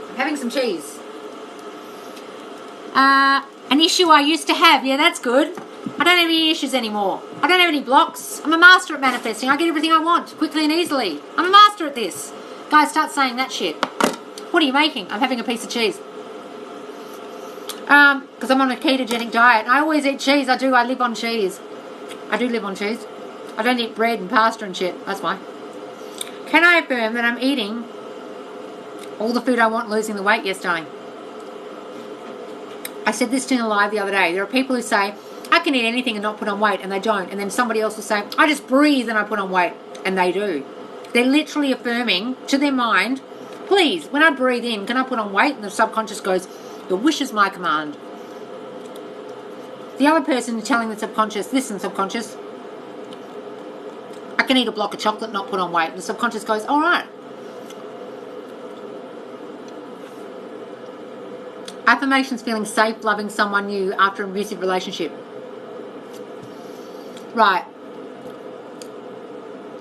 I'm having some cheese. An issue I used to have. Yeah, that's good. I don't have any issues anymore. I don't have any blocks. I'm a master at manifesting. I get everything I want quickly and easily. I'm a master at this. Guys, start saying that shit. What are you making? I'm having a piece of cheese. Because I'm on a ketogenic diet. I always eat cheese. I live on cheese. I do live on cheese. I don't eat bread and pasta and shit. That's why. Can I affirm that I'm eating all the food I want, losing the weight? Yes, darling. I said this in a live the other day. There are people who say, I can eat anything and not put on weight, and they don't. And then somebody else will say, I just breathe and I put on weight, and they do. They're literally affirming to their mind, please, when I breathe in, can I put on weight? And the subconscious goes, your wish is my command. The other person is telling the subconscious, listen, subconscious, I can eat a block of chocolate and not put on weight. And the subconscious goes, all right. Affirmations: feeling safe, loving someone new after an abusive relationship. Right.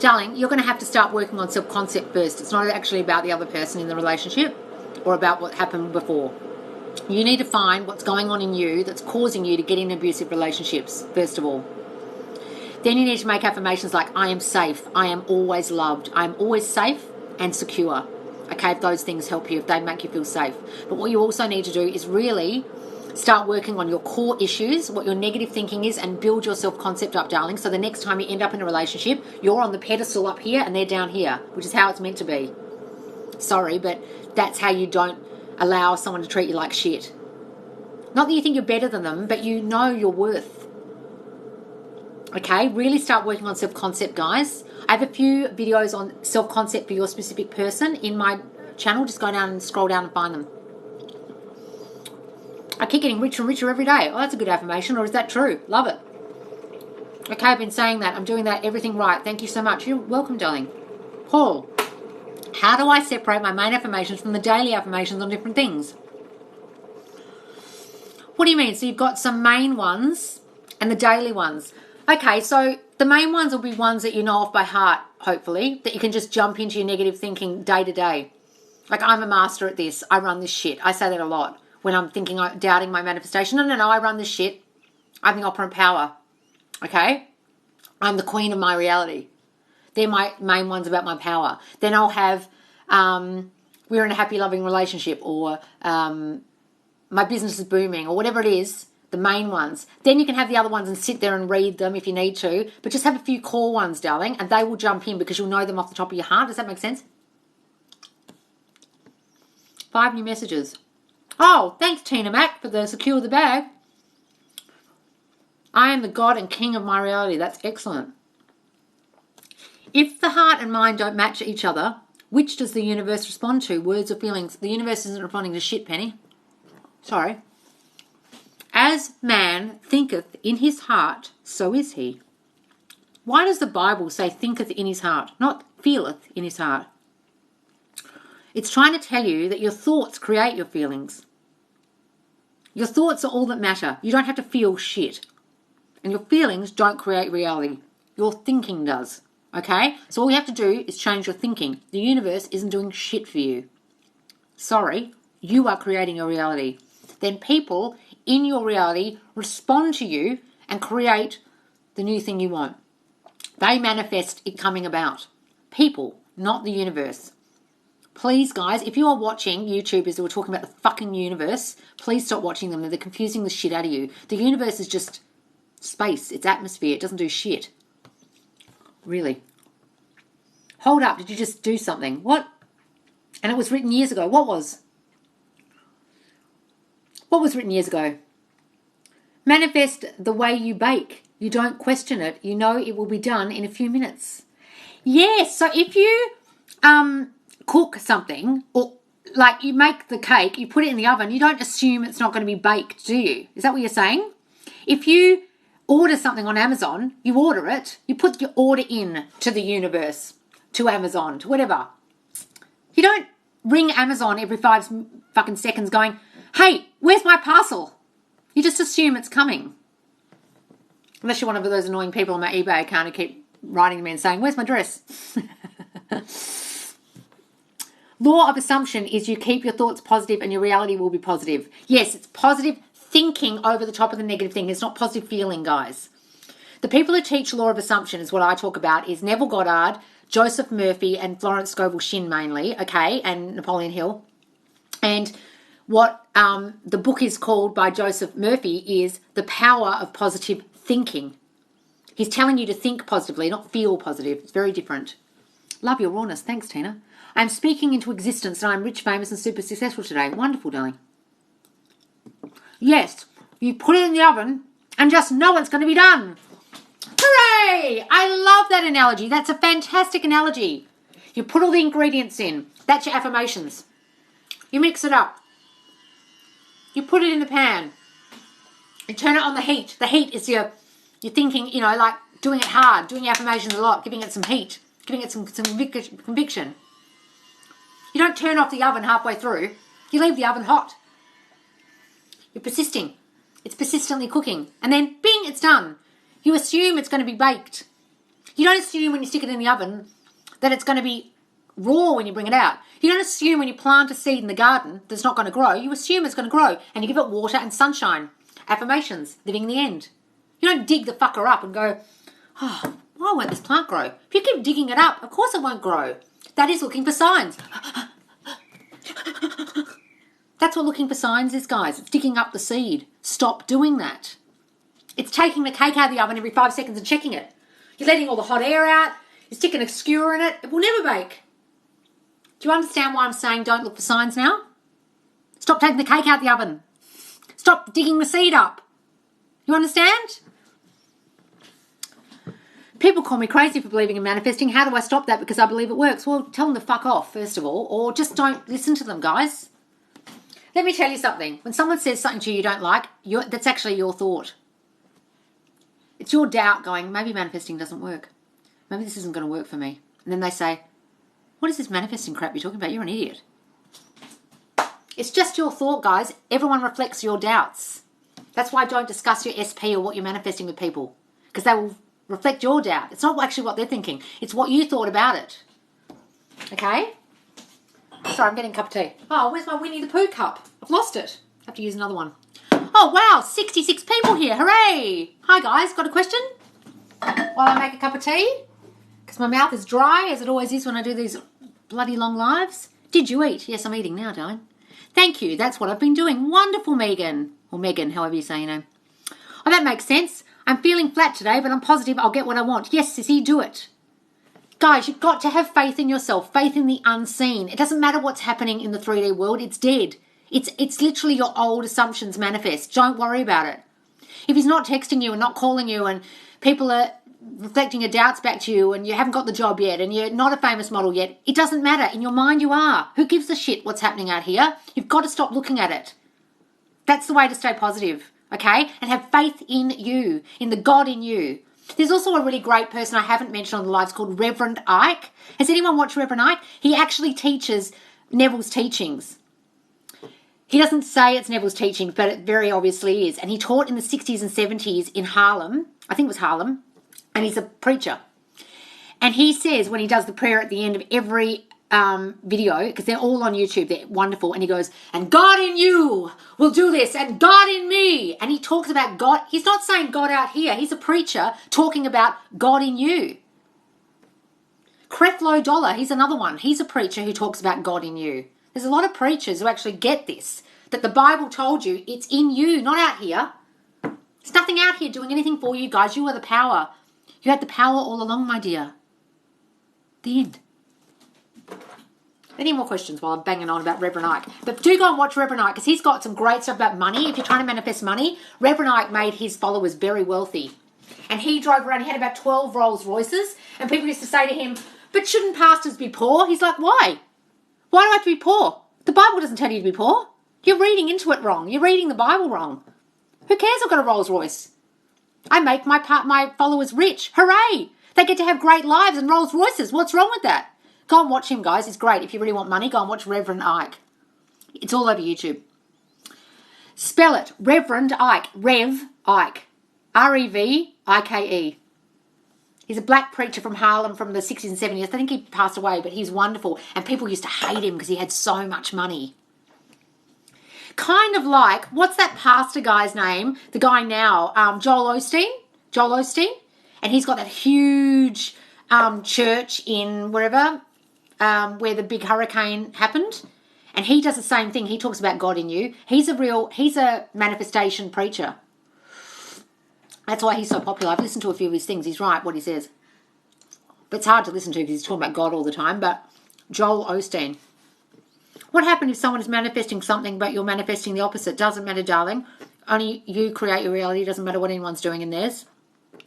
Darling, you're going to have to start working on self-concept first. It's not actually about the other person in the relationship or about what happened before. You need to find what's going on in you that's causing you to get in abusive relationships, first of all. Then you need to make affirmations like, I am safe, I am always loved, I am always safe and secure. Okay, if those things help you, if they make you feel safe. But what you also need to do is really start working on your core issues, what your negative thinking is, and build your self-concept up, darling. So the next time you end up in a relationship, you're on the pedestal up here and they're down here, which is how it's meant to be. Sorry, but that's how you don't allow someone to treat you like shit. Not that you think you're better than them, but you know your worth. Okay, really start working on self-concept, guys. I have a few videos on self-concept for your specific person in my channel. Just go down and scroll down and find them. I keep getting richer and richer every day. Oh, that's a good affirmation. Or is that true? Love it. Okay, I've been saying that. I'm doing that. Everything right. Thank you so much. You're welcome, darling. Paul, how do I separate my main affirmations from the daily affirmations on different things? What do you mean? So you've got some main ones and the daily ones. Okay, so the main ones will be ones that you know off by heart, hopefully, that you can just jump into your negative thinking day to day. Like, I'm a master at this. I run this shit. I say that a lot when I'm thinking, doubting my manifestation. No, I run this shit. I'm the operant power. Okay? I'm the queen of my reality. They're my main ones about my power. Then I'll have, we're in a happy, loving relationship, or my business is booming, or whatever it is. The main ones. Then you can have the other ones and sit there and read them if you need to. But just have a few core ones, darling, and they will jump in because you'll know them off the top of your heart. Does that make sense? 5 new messages. Oh, thanks, Tina Mac, for the secure the bag. I am the God and King of my reality. That's excellent. If the heart and mind don't match each other, which does the universe respond to? Words or feelings? The universe isn't responding to shit, Penny. Sorry. As man thinketh in his heart, so is he. Why does the Bible say thinketh in his heart, not feeleth in his heart? It's trying to tell you that your thoughts create your feelings. Your thoughts are all that matter. You don't have to feel shit. And your feelings don't create reality. Your thinking does. Okay? So all you have to do is change your thinking. The universe isn't doing shit for you. Sorry, you are creating your reality. Then people in your reality respond to you and create the new thing you want. They manifest it coming about. People, not the universe. Please, guys, if you are watching YouTubers who are talking about the fucking universe, please stop watching them. They're confusing the shit out of you. The universe is just space. It's atmosphere. It doesn't do shit. Really. Hold up. Did you just do something? What? And it was written years ago. What was written years ago? Manifest the way you bake. You don't question it. You know it will be done in a few minutes. Yes. So if you cook something, or like you make the cake, you put it in the oven, you don't assume it's not going to be baked, do you? Is that what you're saying? If you order something on Amazon, you order it, you put your order in to the universe, to Amazon, to whatever. You don't ring Amazon every 5 fucking seconds going, hey, where's my parcel? You just assume it's coming. Unless you're one of those annoying people on my eBay account who keep writing me and saying, where's my dress? Law of assumption is you keep your thoughts positive and your reality will be positive. Yes, it's positive thinking over the top of the negative thing. It's not positive feeling, guys. The people who teach law of assumption is what I talk about is Neville Goddard, Joseph Murphy, and Florence Scovel Shinn mainly, okay, and Napoleon Hill. And what the book is called by Joseph Murphy is The Power of Positive Thinking. He's telling you to think positively, not feel positive. It's very different. Love your rawness. Thanks, Tina. I'm speaking into existence and I'm rich, famous, and super successful today. Wonderful, darling. Yes, you put it in the oven and just know it's going to be done. Hooray! I love that analogy. That's a fantastic analogy. You put all the ingredients in. That's your affirmations. You mix it up. You put it in the pan. You turn it on the heat. The heat is your thinking, you know, like doing it hard, doing your affirmations a lot, giving it some heat, giving it some conviction. You don't turn off the oven halfway through. You leave the oven hot. You're persisting. It's persistently cooking. And then, bing, it's done. You assume it's going to be baked. You don't assume when you stick it in the oven that it's going to be raw when you bring it out. You don't assume when you plant a seed in the garden that it's not going to grow. You assume it's going to grow. And you give it water and sunshine. Affirmations, living in the end. You don't dig the fucker up and go, oh, why won't this plant grow? If you keep digging it up, of course it won't grow. That is looking for signs. That's what looking for signs is, guys. It's digging up the seed. Stop doing that. It's taking the cake out of the oven every 5 seconds and checking it. You're letting all the hot air out. You're sticking a skewer in it. It will never bake. Do you understand why I'm saying don't look for signs now? Stop taking the cake out of the oven. Stop digging the seed up. You understand? People call me crazy for believing in manifesting. How do I stop that? Because I believe it works. Well, tell them to fuck off, first of all, or just don't listen to them, guys. Let me tell you something. When someone says something to you don't like, that's actually your thought. It's your doubt going, maybe manifesting doesn't work. Maybe this isn't going to work for me. And then they say, what is this manifesting crap you're talking about? You're an idiot. It's just your thought, guys. Everyone reflects your doubts. That's why I don't discuss your SP or what you're manifesting with people, because they will reflect your doubt. It's not actually what they're thinking. It's what you thought about it. Okay? Sorry, I'm getting a cup of tea. Oh, where's my Winnie the Pooh cup? I've lost it. I have to use another one. Oh, wow, 66 people here. Hooray. Hi, guys. Got a question? While I make a cup of tea? Because my mouth is dry, as it always is when I do these bloody long lives. Did you eat? Yes, I'm eating now, darling. Thank you. That's what I've been doing. Wonderful, Megan. Or Megan, however you say your name. Oh, that makes sense. I'm feeling flat today, but I'm positive I'll get what I want. Yes, sissy, do it. Guys, you've got to have faith in yourself, faith in the unseen. It doesn't matter what's happening in the 3D world. It's dead. It's literally your old assumptions manifest. Don't worry about it. If he's not texting you and not calling you and people are reflecting your doubts back to you and you haven't got the job yet and you're not a famous model yet, it doesn't matter. In your mind you are. Who gives a shit what's happening out here? You've got to stop looking at it. That's the way to stay positive, okay? And have faith in you, in the God in you. There's also a really great person I haven't mentioned on the lives called Reverend Ike. Has anyone watched Reverend Ike? He actually teaches Neville's teachings. He doesn't say it's Neville's teaching, but it very obviously is. And he taught in the 60s and 70s in Harlem. I think it was Harlem. And he's a preacher. And he says when he does the prayer at the end of every video, because they're all on YouTube, they're wonderful, and he goes, and God in you will do this, and God in me. And he talks about God. He's not saying God out here. He's a preacher talking about God in you. Creflo Dollar, he's another one. He's a preacher who talks about God in you. There's a lot of preachers who actually get this, that the Bible told you it's in you, not out here. There's nothing out here doing anything for you, guys. You are the power. You had the power all along, my dear. The end. Any more questions while I'm banging on about Reverend Ike? But do go and watch Reverend Ike because he's got some great stuff about money. If you're trying to manifest money, Reverend Ike made his followers very wealthy. And he drove around, he had about 12 Rolls Royces. And people used to say to him, but shouldn't pastors be poor? He's like, why? Why do I have to be poor? The Bible doesn't tell you to be poor. You're reading into it wrong. You're reading the Bible wrong. Who cares I've got a Rolls Royce? I make my followers rich. Hooray! They get to have great lives and Rolls Royces. What's wrong with that? Go and watch him, guys. He's great. If you really want money, go and watch Reverend Ike. It's all over YouTube. Spell it. Reverend Ike. Rev Ike. Revike. He's a black preacher from Harlem from the 60s and 70s. I think he passed away, but he's wonderful. And people used to hate him because he had so much money. Kind of like, what's that pastor guy's name? The guy now, Joel Osteen. Joel Osteen. And he's got that huge church in wherever, where the big hurricane happened. And he does the same thing. He talks about God in you. He's a manifestation preacher. That's why he's so popular. I've listened to a few of his things. He's right, what he says. But it's hard to listen to because he's talking about God all the time. But Joel Osteen. What happens if someone is manifesting something but you're manifesting the opposite? Doesn't matter, darling. Only you create your reality. It doesn't matter what anyone's doing in theirs.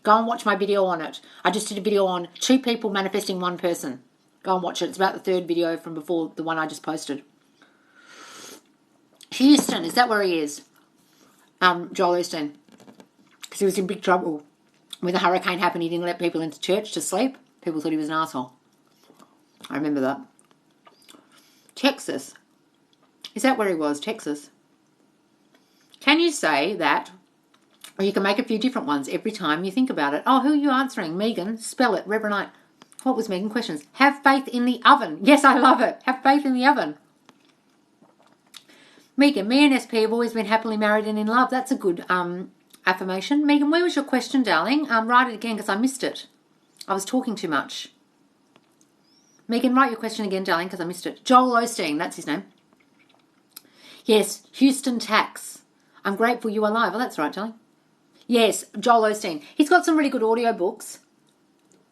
Go and watch my video on it. I just did a video on 2 people manifesting 1 person. Go and watch it. It's about the 3rd video from before the one I just posted. Houston, is that where he is? Joel Osteen. Because he was in big trouble. When the hurricane happened, he didn't let people into church to sleep. People thought he was an asshole. I remember that. Texas. Is that where he was? Texas. Can you say that, or you can make a few different ones every time you think about it. Oh, who are you answering? Megan. Spell it. Reverend Knight. What was Megan? Questions. Have faith in the oven. Yes, I love it. Have faith in the oven. Megan, me and SP have always been happily married and in love. That's a good affirmation. Megan, where was your question, darling? Write it again because I missed it. I was talking too much. Megan, write your question again, darling, because I missed it. Joel Osteen, that's his name. Yes, Houston Tax. I'm grateful you're alive. Oh, that's right, darling. Yes, Joel Osteen. He's got some really good audio books.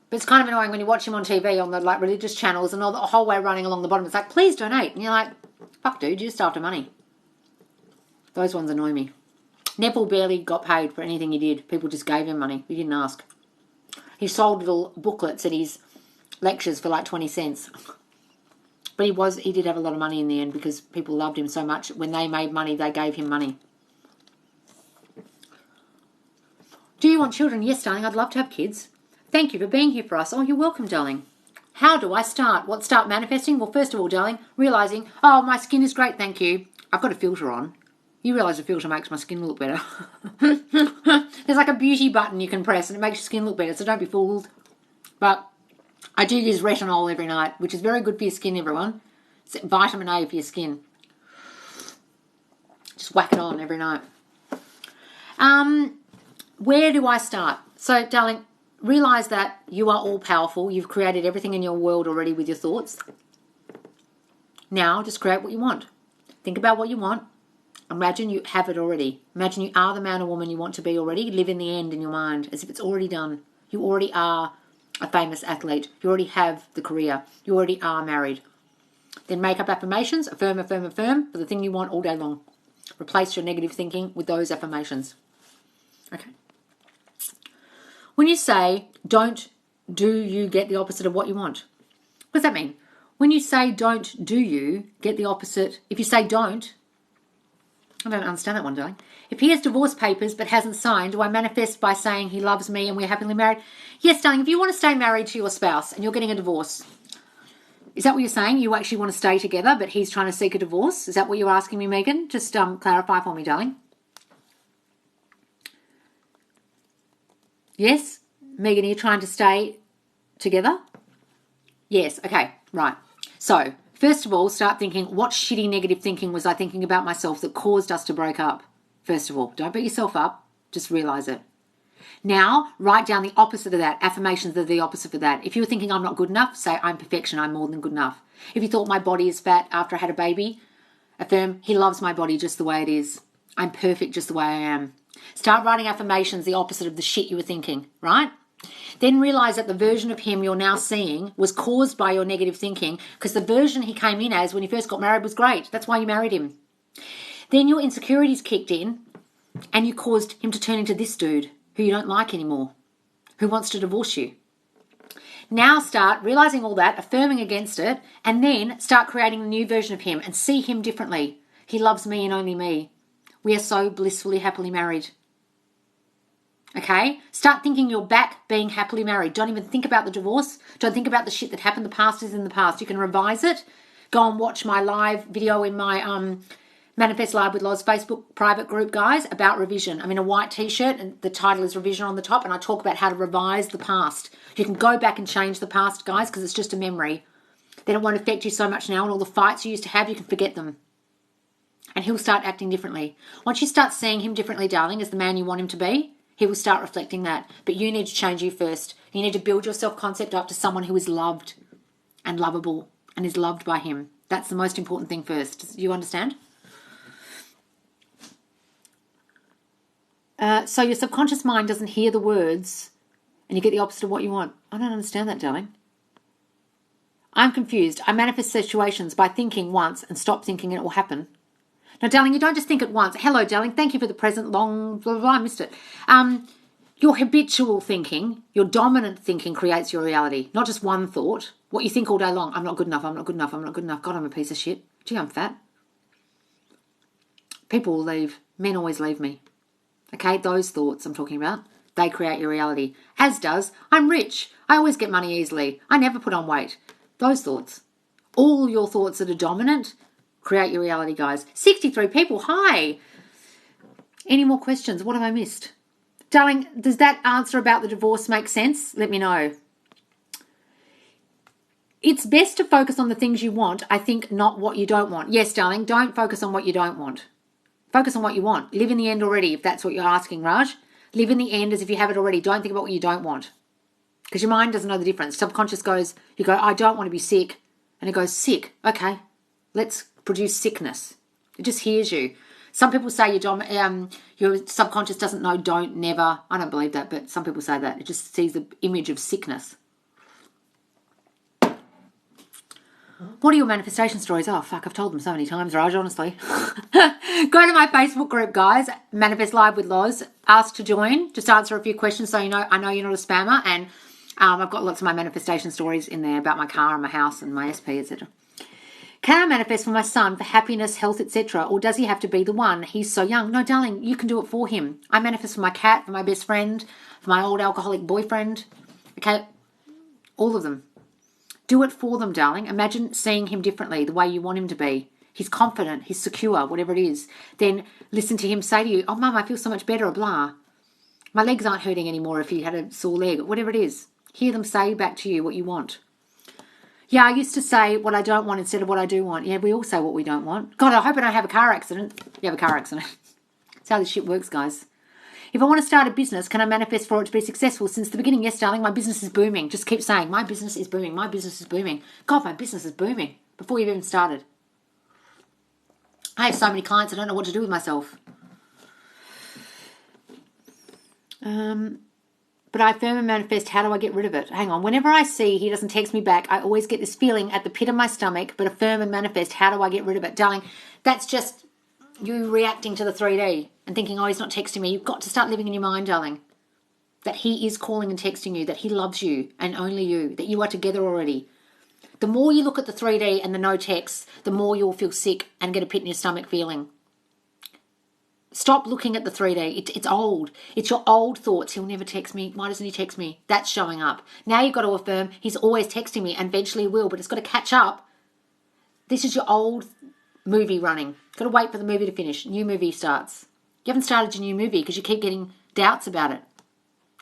But it's kind of annoying when you watch him on TV on the religious channels and all the whole way running along the bottom. It's like, please donate. And you're like, fuck, dude, you're just after money. Those ones annoy me. Neville barely got paid for anything he did. People just gave him money. He didn't ask. He sold little booklets at his lectures for like 20 cents. But he did have a lot of money in the end because people loved him so much. When they made money, they gave him money. Do you want children? Yes, darling, I'd love to have kids. Thank you for being here for us. Oh, you're welcome, darling. How do I start? What, start manifesting? Well, first of all, darling, realising, oh, my skin is great, thank you. I've got a filter on. You realise the filter makes my skin look better. There's like a beauty button you can press and it makes your skin look better, so don't be fooled. But I do use retinol every night, which is very good for your skin, everyone. It's vitamin A for your skin. Just whack it on every night. Where do I start? So, darling, realise that you are all powerful. You've created everything in your world already with your thoughts. Now, just create what you want. Think about what you want. Imagine you have it already. Imagine you are the man or woman you want to be already. Live in the end in your mind as if it's already done. You already are a famous athlete. You already have the career. You already are married. Then make up affirmations. Affirm, affirm, affirm for the thing you want all day long. Replace your negative thinking with those affirmations. Okay. When you say don't do you get the opposite of what you want? What does that mean? When you say don't do you get the opposite, if you say don't, I don't understand that one, darling. If he has divorce papers but hasn't signed, do I manifest by saying he loves me and we're happily married? Yes, darling, if you want to stay married to your spouse and you're getting a divorce, is that what you're saying? You actually want to stay together but he's trying to seek a divorce? Is that what you're asking me, Megan? Just clarify for me, darling. Yes? Megan, are you trying to stay together? Yes, okay, right. So, first of all, start thinking, what shitty negative thinking was I thinking about myself that caused us to break up? First of all, don't beat yourself up. Just realise it. Now, write down the opposite of that. Affirmations are the opposite of that. If you were thinking I'm not good enough, say I'm perfection, I'm more than good enough. If you thought my body is fat after I had a baby, affirm he loves my body just the way it is. I'm perfect just the way I am. Start writing affirmations the opposite of the shit you were thinking, right? Then realise that the version of him you're now seeing was caused by your negative thinking because the version he came in as when you first got married was great. That's why you married him. Then your insecurities kicked in and you caused him to turn into this dude who you don't like anymore, who wants to divorce you. Now start realising all that, affirming against it, and then start creating a new version of him and see him differently. He loves me and only me. We are so blissfully, happily married. Okay? Start thinking you're back being happily married. Don't even think about the divorce. Don't think about the shit that happened. The past is in the past. You can revise it. Go and watch my live video in my Manifest Live with Loz Facebook private group, guys, about revision. I'm in a white t-shirt and the title is Revision on the top, and I talk about how to revise the past. You can go back and change the past, guys, because it's just a memory. Then it won't affect you so much now, and all the fights you used to have, you can forget them. And he'll start acting differently. Once you start seeing him differently, darling, as the man you want him to be, he will start reflecting that. But you need to change you first. You need to build your self-concept up to someone who is loved and lovable and is loved by him. That's the most important thing first. You understand? So your subconscious mind doesn't hear the words and you get the opposite of what you want. I don't understand that, darling. I'm confused. I manifest situations by thinking once and stop thinking it will happen. Now, darling, you don't just think it once. Hello, darling. Thank you for the present. Long, blah, blah, blah. I missed it. Your habitual thinking, your dominant thinking creates your reality. Not just one thought. What you think all day long. I'm not good enough. I'm not good enough. I'm not good enough. God, I'm a piece of shit. Gee, I'm fat. People will leave. Men always leave me. Okay, those thoughts I'm talking about. They create your reality. As does, I'm rich. I always get money easily. I never put on weight. Those thoughts. All your thoughts that are dominant create your reality, guys. 63 people. Hi. Any more questions? What have I missed? Darling, does that answer about the divorce make sense? Let me know. It's best to focus on the things you want, I think, not what you don't want. Yes, darling, don't focus on what you don't want. Focus on what you want. Live in the end already, if that's what you're asking, Raj. Live in the end as if you have it already. Don't think about what you don't want. Because your mind doesn't know the difference. Subconscious goes, you go, I don't want to be sick. And it goes, sick. Okay, let's produce sickness. It just hears you. Some people say your subconscious doesn't know, don't, never. I don't believe that, but some people say that. It just sees the image of sickness. What are your manifestation stories? Oh, fuck, I've told them so many times, Raj, honestly. Go to my Facebook group, guys, Manifest Live with Loz. Ask to join. Just answer a few questions so you know I know you're not a spammer. And I've got lots of my manifestation stories in there about my car and my house and my SP, etc. Can I manifest for my son for happiness, health, etc.? Or does he have to be the one? He's so young. No, darling, you can do it for him. I manifest for my cat, for my best friend, for my old alcoholic boyfriend. Okay, all of them. Do it for them, darling. Imagine seeing him differently, the way you want him to be. He's confident, he's secure, whatever it is. Then listen to him say to you, oh, Mum, I feel so much better, blah. My legs aren't hurting anymore if you had a sore leg, whatever it is. Hear them say back to you what you want. Yeah, I used to say what I don't want instead of what I do want. Yeah, we all say what we don't want. God, I hope I don't have a car accident. You have a car accident. That's how this shit works, guys. If I want to start a business, can I manifest for it to be successful? Since the beginning, yes, darling, my business is booming. Just keep saying, my business is booming, my business is booming. God, my business is booming before you've even started. I have so many clients, I don't know what to do with myself. But I affirm and manifest, how do I get rid of it? Hang on. Whenever I see he doesn't text me back, I always get this feeling at the pit of my stomach, but affirm and manifest, how do I get rid of it? Darling, that's just you reacting to the 3D and thinking, oh, he's not texting me. You've got to start living in your mind, darling, that he is calling and texting you, that he loves you and only you, that you are together already. The more you look at the 3D and the no text, the more you'll feel sick and get a pit in your stomach feeling. Stop looking at the 3D. It's old. It's your old thoughts. He'll never text me. Why doesn't he text me? That's showing up. Now you've got to affirm he's always texting me and eventually he will, but it's got to catch up. This is your old movie running. Got to wait for the movie to finish. New movie starts. You haven't started your new movie because you keep getting doubts about it.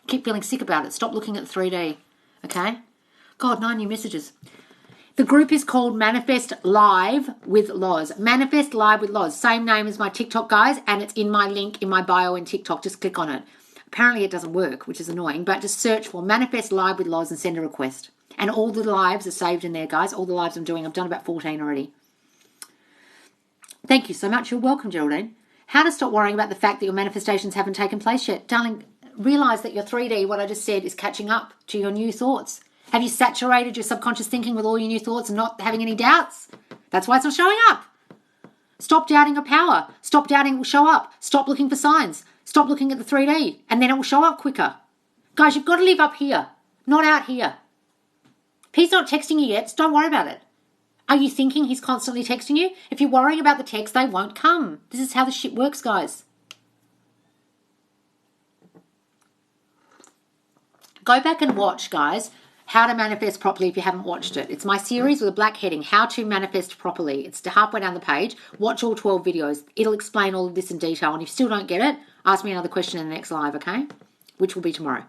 Keep feeling sick about it. Stop looking at the 3D. Okay? God, 9 new messages. The group is called Manifest Live with Loz. Manifest Live with Loz. Same name as my TikTok, guys, and it's in my link in my bio in TikTok. Just click on it. Apparently it doesn't work, which is annoying, but just search for Manifest Live with Loz and send a request. And all the lives are saved in there, guys. All the lives I'm doing. I've done about 14 already. Thank you so much. You're welcome, Geraldine. How to stop worrying about the fact that your manifestations haven't taken place yet. Darling, realise that your 3D, what I just said, is catching up to your new thoughts. Have you saturated your subconscious thinking with all your new thoughts and not having any doubts? That's why it's not showing up. Stop doubting your power. Stop doubting it will show up. Stop looking for signs. Stop looking at the 3D and then it will show up quicker. Guys, you've got to live up here, not out here. If he's not texting you yet, don't worry about it. Are you thinking he's constantly texting you? If you're worrying about the text, they won't come. This is how the shit works, guys. Go back and watch, guys, How to Manifest Properly if you haven't watched it. It's my series with a black heading, How to Manifest Properly. It's halfway down the page. Watch all 12 videos. It'll explain all of this in detail. And if you still don't get it, ask me another question in the next live, okay? Which will be tomorrow.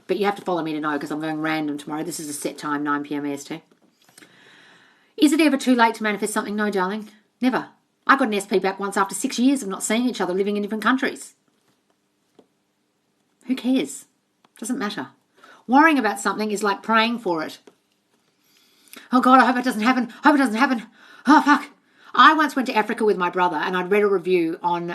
But you have to follow me to know because I'm going random tomorrow. This is a set time, 9 p.m. EST. Is it ever too late to manifest something? No, darling. Never. I got an SP back once after 6 years of not seeing each other, living in different countries. Who cares? Doesn't matter. Worrying about something is like praying for it. Oh God, I hope it doesn't happen. Hope it doesn't happen. Oh, fuck. I once went to Africa with my brother and I'd read a review on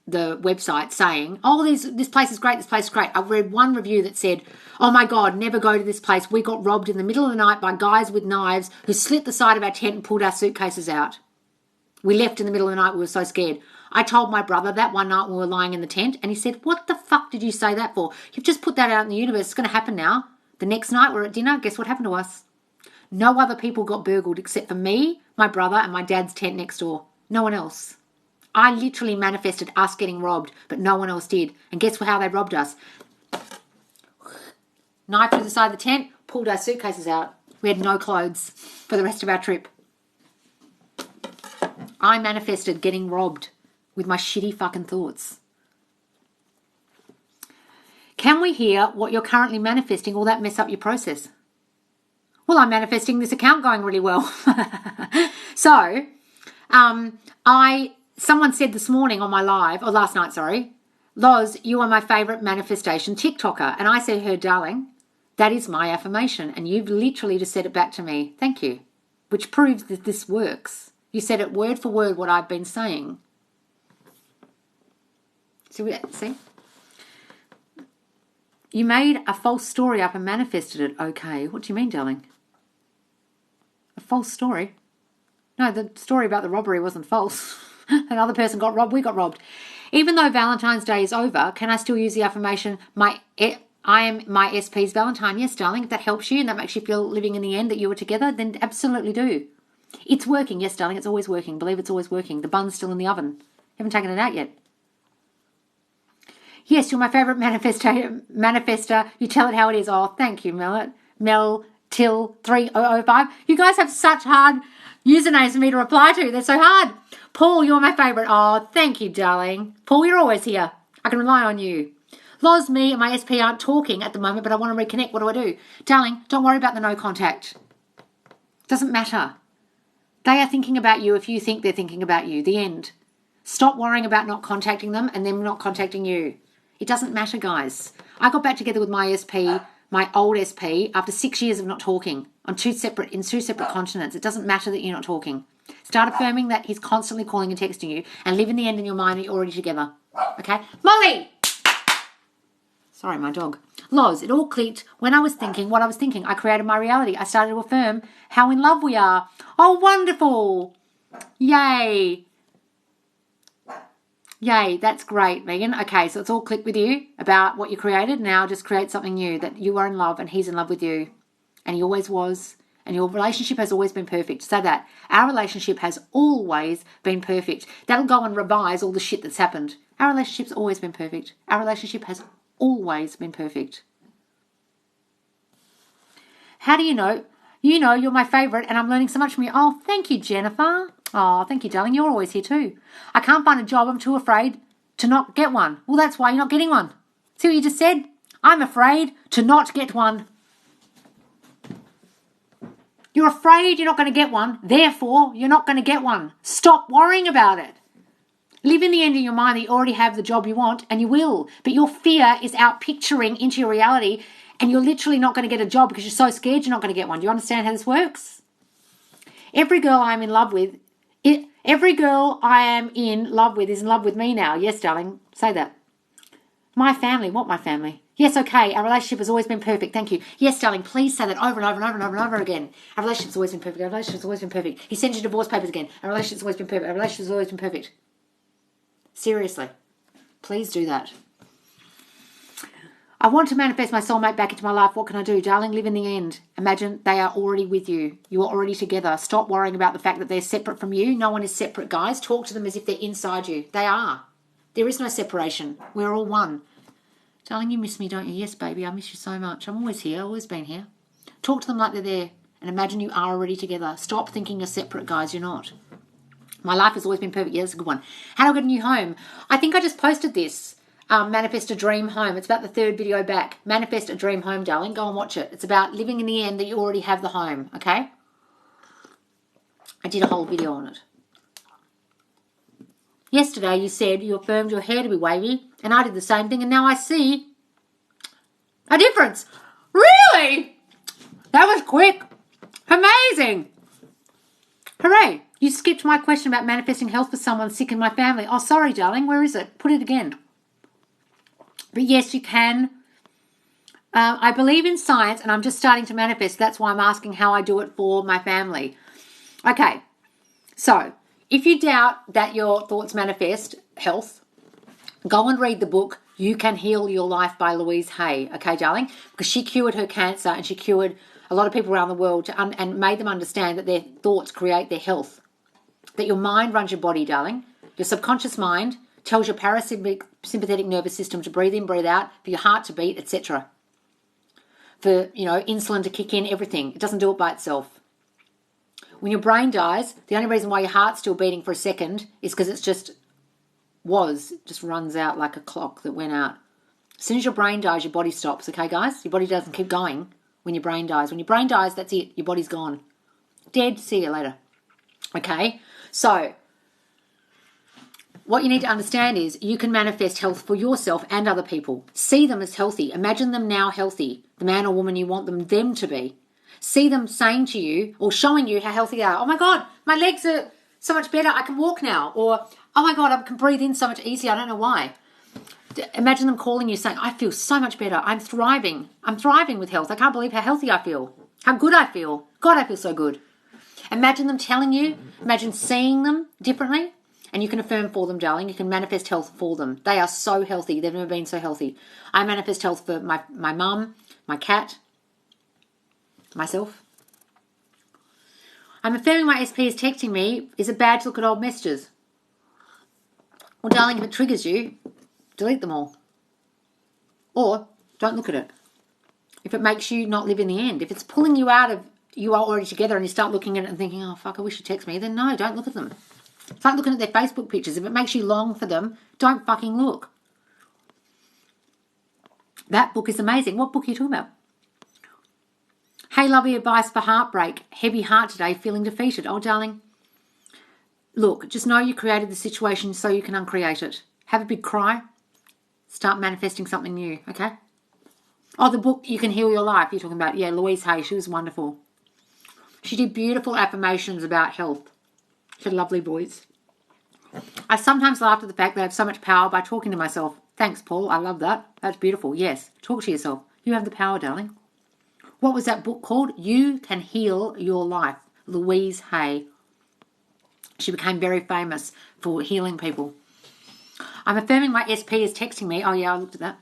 the website saying, oh, this place is great, this place is great. I read one review that said, oh my God, never go to this place. We got robbed in the middle of the night by guys with knives who slit the side of our tent and pulled our suitcases out. We left in the middle of the night. We were so scared. I told my brother that one night when we were lying in the tent and he said, what the fuck did you say that for? You've just put that out in the universe. It's going to happen now. The next night we're at dinner. Guess what happened to us? No other people got burgled except for me, my brother and my dad's tent next door. No one else. I literally manifested us getting robbed, but no one else did. And guess how they robbed us? Knife through the side of the tent, pulled our suitcases out. We had no clothes for the rest of our trip. I manifested getting robbed with my shitty fucking thoughts. Can we hear what you're currently manifesting? Will that mess up your process? Well, I'm manifesting this account going really well. So, someone said this morning on my live, or last night, sorry, Loz, you are my favourite manifestation TikToker. And I said to her, darling, that is my affirmation. And you've literally just said it back to me. Thank you. Which proves that this works. You said it word for word what I've been saying. See? You made a false story up and manifested it. Okay. What do you mean, darling? A false story? No, the story about the robbery wasn't false. Another person got robbed. We got robbed. Even though Valentine's Day is over, can I still use the affirmation, I am my SP's Valentine? Yes, darling. If that helps you and that makes you feel living in the end that you were together, then absolutely do. It's working. Yes, darling. It's always working. Believe it's always working. The bun's still in the oven. Haven't taken it out yet. Yes, you're my favourite manifester. You tell it how it is. Oh, thank you, Mel Till 3005. You guys have such hard usernames for me to reply to. They're so hard. Paul, you're my favourite. Oh, thank you, darling. Paul, you're always here. I can rely on you. Loz, me and my SP aren't talking at the moment, but I want to reconnect. What do? Darling, don't worry about the no contact. Doesn't matter. They are thinking about you if you think they're thinking about you. The end. Stop worrying about not contacting them and them not contacting you. It doesn't matter, guys. I got back together with my SP, my old SP, after 6 years of not talking in two separate continents. It doesn't matter that you're not talking. Start affirming that he's constantly calling and texting you and live in the end in your mind that you're already together. Okay? Molly! Sorry, my dog. Loz, it all clicked when I was thinking what I was thinking. I created my reality. I started to affirm how in love we are. Oh, wonderful. Yay. Yay, that's great, Megan. Okay, so it's all clicked with you about what you created. Now just create something new, that you are in love and he's in love with you. And he always was. And your relationship has always been perfect. Say that. Our relationship has always been perfect. That'll go and revise all the shit that's happened. Our relationship's always been perfect. Our relationship has always been perfect. How do you know? You know you're my favourite and I'm learning so much from you. Oh, thank you, Jennifer. Oh, thank you, darling. You're always here too. I can't find a job. I'm too afraid to not get one. Well, that's why you're not getting one. See what you just said? I'm afraid to not get one. You're afraid you're not going to get one. Therefore, you're not going to get one. Stop worrying about it. Live in the end in your mind that you already have the job you want, and you will. But your fear is out picturing into your reality, and you're literally not going to get a job because you're so scared you're not going to get one. Do you understand how this works? Every girl I'm in love with, every girl I am in love with is in love with me now. Yes, darling. Say that. My family. What my family? Yes, okay. Our relationship has always been perfect. Thank you. Yes, darling. Please say that over and over and over and over and over again. Our relationship's always been perfect. Our relationship's always been perfect. He sent you divorce papers again. Our relationship's always been perfect. Our relationship's always been perfect. Seriously. Please do that. I want to manifest my soulmate back into my life. What can I do? Darling, live in the end. Imagine they are already with you. You are already together. Stop worrying about the fact that they're separate from you. No one is separate, guys. Talk to them as if they're inside you. They are. There is no separation. We're all one. Darling, you miss me, don't you? Yes, baby, I miss you so much. I'm always here, always been here. Talk to them like they're there and imagine you are already together. Stop thinking you're separate, guys. You're not. My life has always been perfect. Yeah, that's a good one. How do I get a new home? I think I just posted this. Manifest a dream home. It's about the third video back. Manifest a dream home, darling. Go and watch it. It's about living in the end that you already have the home, okay? I did a whole video on it. Yesterday you said you affirmed your hair to be wavy, and I did the same thing, and now I see a difference. Really? That was quick. Amazing. Hooray. You skipped my question about manifesting health for someone sick in my family. Oh, sorry, darling. Where is it? Put it again. But yes, you can. I believe in science, and I'm just starting to manifest. That's why I'm asking how I do it for my family. Okay. So, if you doubt that your thoughts manifest health, go and read the book You Can Heal Your Life by Louise Hay. Okay, darling? Because she cured her cancer, and she cured a lot of people around the world and made them understand that their thoughts create their health. That your mind runs your body, darling. Your subconscious mind tells your parasympathetic nervous system to breathe in, breathe out, for your heart to beat, etc. For, insulin to kick in, everything. It doesn't do it by itself. When your brain dies, the only reason why your heart's still beating for a second is because it just runs out like a clock that went out. As soon as your brain dies, your body stops, okay, guys? Your body doesn't keep going when your brain dies. When your brain dies, that's it. Your body's gone. Dead. See you later. Okay? So, what you need to understand is you can manifest health for yourself and other people. See them as healthy. Imagine them now healthy. The man or woman you want them to be. See them saying to you or showing you how healthy they are. Oh my God, my legs are so much better. I can walk now. Or, oh my God, I can breathe in so much easier. I don't know why. Imagine them calling you saying, I feel so much better. I'm thriving. I'm thriving with health. I can't believe how healthy I feel. How good I feel. God, I feel so good. Imagine them telling you. Imagine seeing them differently. And you can affirm for them, darling. You can manifest health for them. They are so healthy. They've never been so healthy. I manifest health for my mum, my cat, myself. I'm affirming my SP is texting me. Is it bad to look at old messages? Well, darling, if it triggers you, delete them all. Or don't look at it. If it makes you not live in the end. If it's pulling you out of you are already together and you start looking at it and thinking, oh, fuck, I wish you'd text me, then no, don't look at them. It's like looking at their Facebook pictures. If it makes you long for them, don't fucking look. That book is amazing. What book are you talking about? Hey, lovely advice for heartbreak. Heavy heart today, feeling defeated. Oh, darling, look, just know you created the situation so you can uncreate it. Have a big cry. Start manifesting something new, okay? Oh, the book You Can Heal Your Life you're talking about. Yeah, Louise Hay, she was wonderful. She did beautiful affirmations about health. She had lovely voice. I sometimes laugh at the fact that I have so much power by talking to myself. Thanks, Paul. I love that. That's beautiful. Yes, talk to yourself. You have the power, darling. What was that book called? You Can Heal Your Life. Louise Hay. She became very famous for healing people. I'm affirming my SP is texting me. Oh, yeah, I looked at that.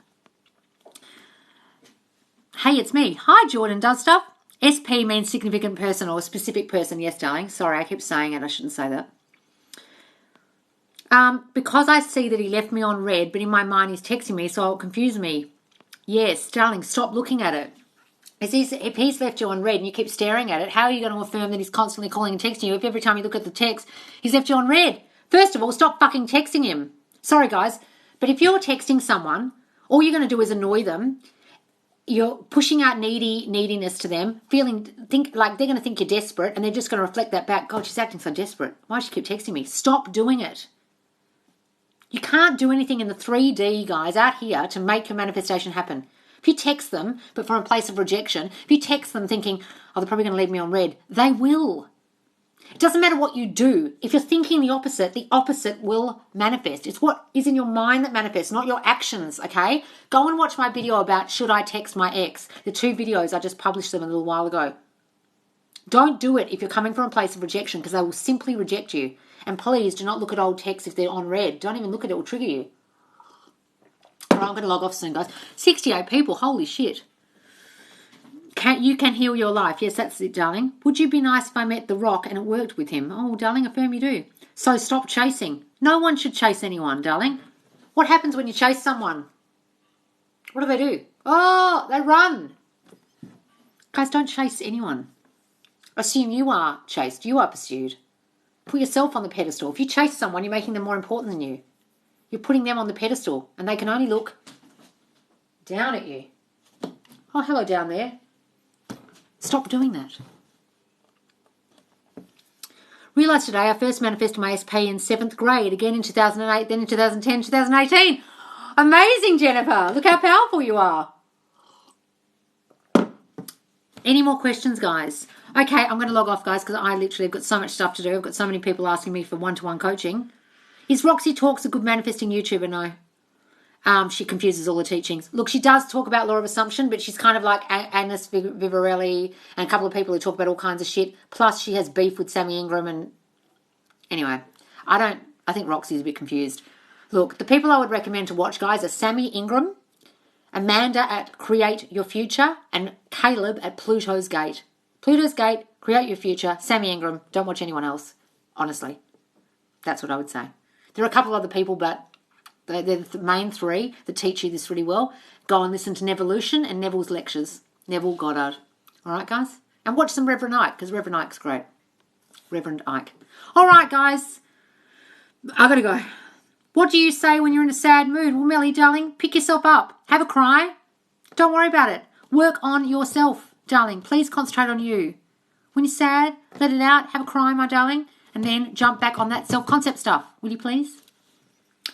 Hey, it's me. Hi, Jordan Does Stuff. SP means significant person or a specific person. Yes, darling. Sorry, I keep saying it. I shouldn't say that. Because I see that he left me on red, but in my mind he's texting me, so it'll confuse me. Yes, darling, stop looking at it. If he's left you on red and you keep staring at it, how are you going to affirm that he's constantly calling and texting you if every time you look at the text, he's left you on red? First of all, stop fucking texting him. Sorry, guys, but if you're texting someone, all you're going to do is annoy them. You're pushing out neediness to them, think like they're going to think you're desperate, and they're just going to reflect that back. God, she's acting so desperate. Why does she keep texting me? Stop doing it. You can't do anything in the 3D, guys, out here to make your manifestation happen. If you text them, but from a place of rejection, if you text them thinking, oh, they're probably going to leave me on red, they will. It doesn't matter what you do. If you're thinking the opposite will manifest. It's what is in your mind that manifests, not your actions, okay? Go and watch my video about should I text my ex. The 2 videos, I just published them a little while ago. Don't do it if you're coming from a place of rejection because they will simply reject you. And please do not look at old texts if they're on red. Don't even look at it. It will trigger you. All right, I'm going to log off soon, guys. 68 people. Holy shit. You can heal your life. Yes, that's it, darling. Would you be nice if I met The Rock and it worked with him? Oh, darling, affirm you do. So stop chasing. No one should chase anyone, darling. What happens when you chase someone? What do? Oh, they run. Guys, don't chase anyone. Assume you are chased. You are pursued. Put yourself on the pedestal. If you chase someone, you're making them more important than you. You're putting them on the pedestal, and they can only look down at you. Oh, hello down there. Stop doing that. Realised today I first manifested my SP in 7th grade, again in 2008, then in 2010, 2018. Amazing, Jennifer. Look how powerful you are. Any more questions, guys? Okay, I'm going to log off, guys, because I literally have got so much stuff to do. I've got so many people asking me for one-to-one coaching. Is Roxy Talks a good manifesting YouTuber? No. She confuses all the teachings. Look, she does talk about law of assumption, but she's kind of like Agnes Vivarelli and a couple of people who talk about all kinds of shit. Plus, she has beef with Sammy Ingram. And anyway, I think Roxy's a bit confused. Look, the people I would recommend to watch, guys, are Sammy Ingram, Amanda at Create Your Future, and Caleb at Pluto's Gate. Pluto's Gate, Create Your Future, Sammy Ingram. Don't watch anyone else, honestly. That's what I would say. There are a couple other people, but they're the main three that teach you this really well. Go and listen to Nevolution and Neville's lectures. Neville Goddard. All right, guys? And watch some Reverend Ike, because Reverend Ike's great. Reverend Ike. All right, guys. I got to go. What do you say when you're in a sad mood? Well, Melly, darling, pick yourself up. Have a cry. Don't worry about it. Work on yourself, darling. Please concentrate on you. When you're sad, let it out. Have a cry, my darling. And then jump back on that self-concept stuff. Will you please?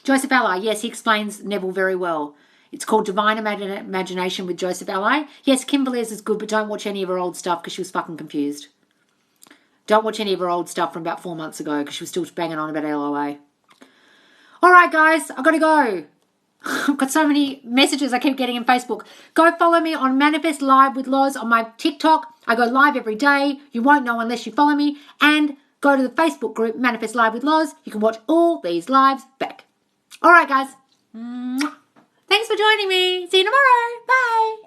Joseph Ally, yes, he explains Neville very well. It's called Divine Imagination with Joseph Ally. Yes, Kimberly's is good, but don't watch any of her old stuff because she was fucking confused. Don't watch any of her old stuff from about 4 months ago because she was still banging on about LOA. All right, guys, I've got to go. I've got so many messages I keep getting in Facebook. Go follow me on Manifest Live with Loz on my TikTok. I go live every day. You won't know unless you follow me. And go to the Facebook group Manifest Live with Loz. You can watch all these lives back. All right, guys. Thanks for joining me. See you tomorrow. Bye.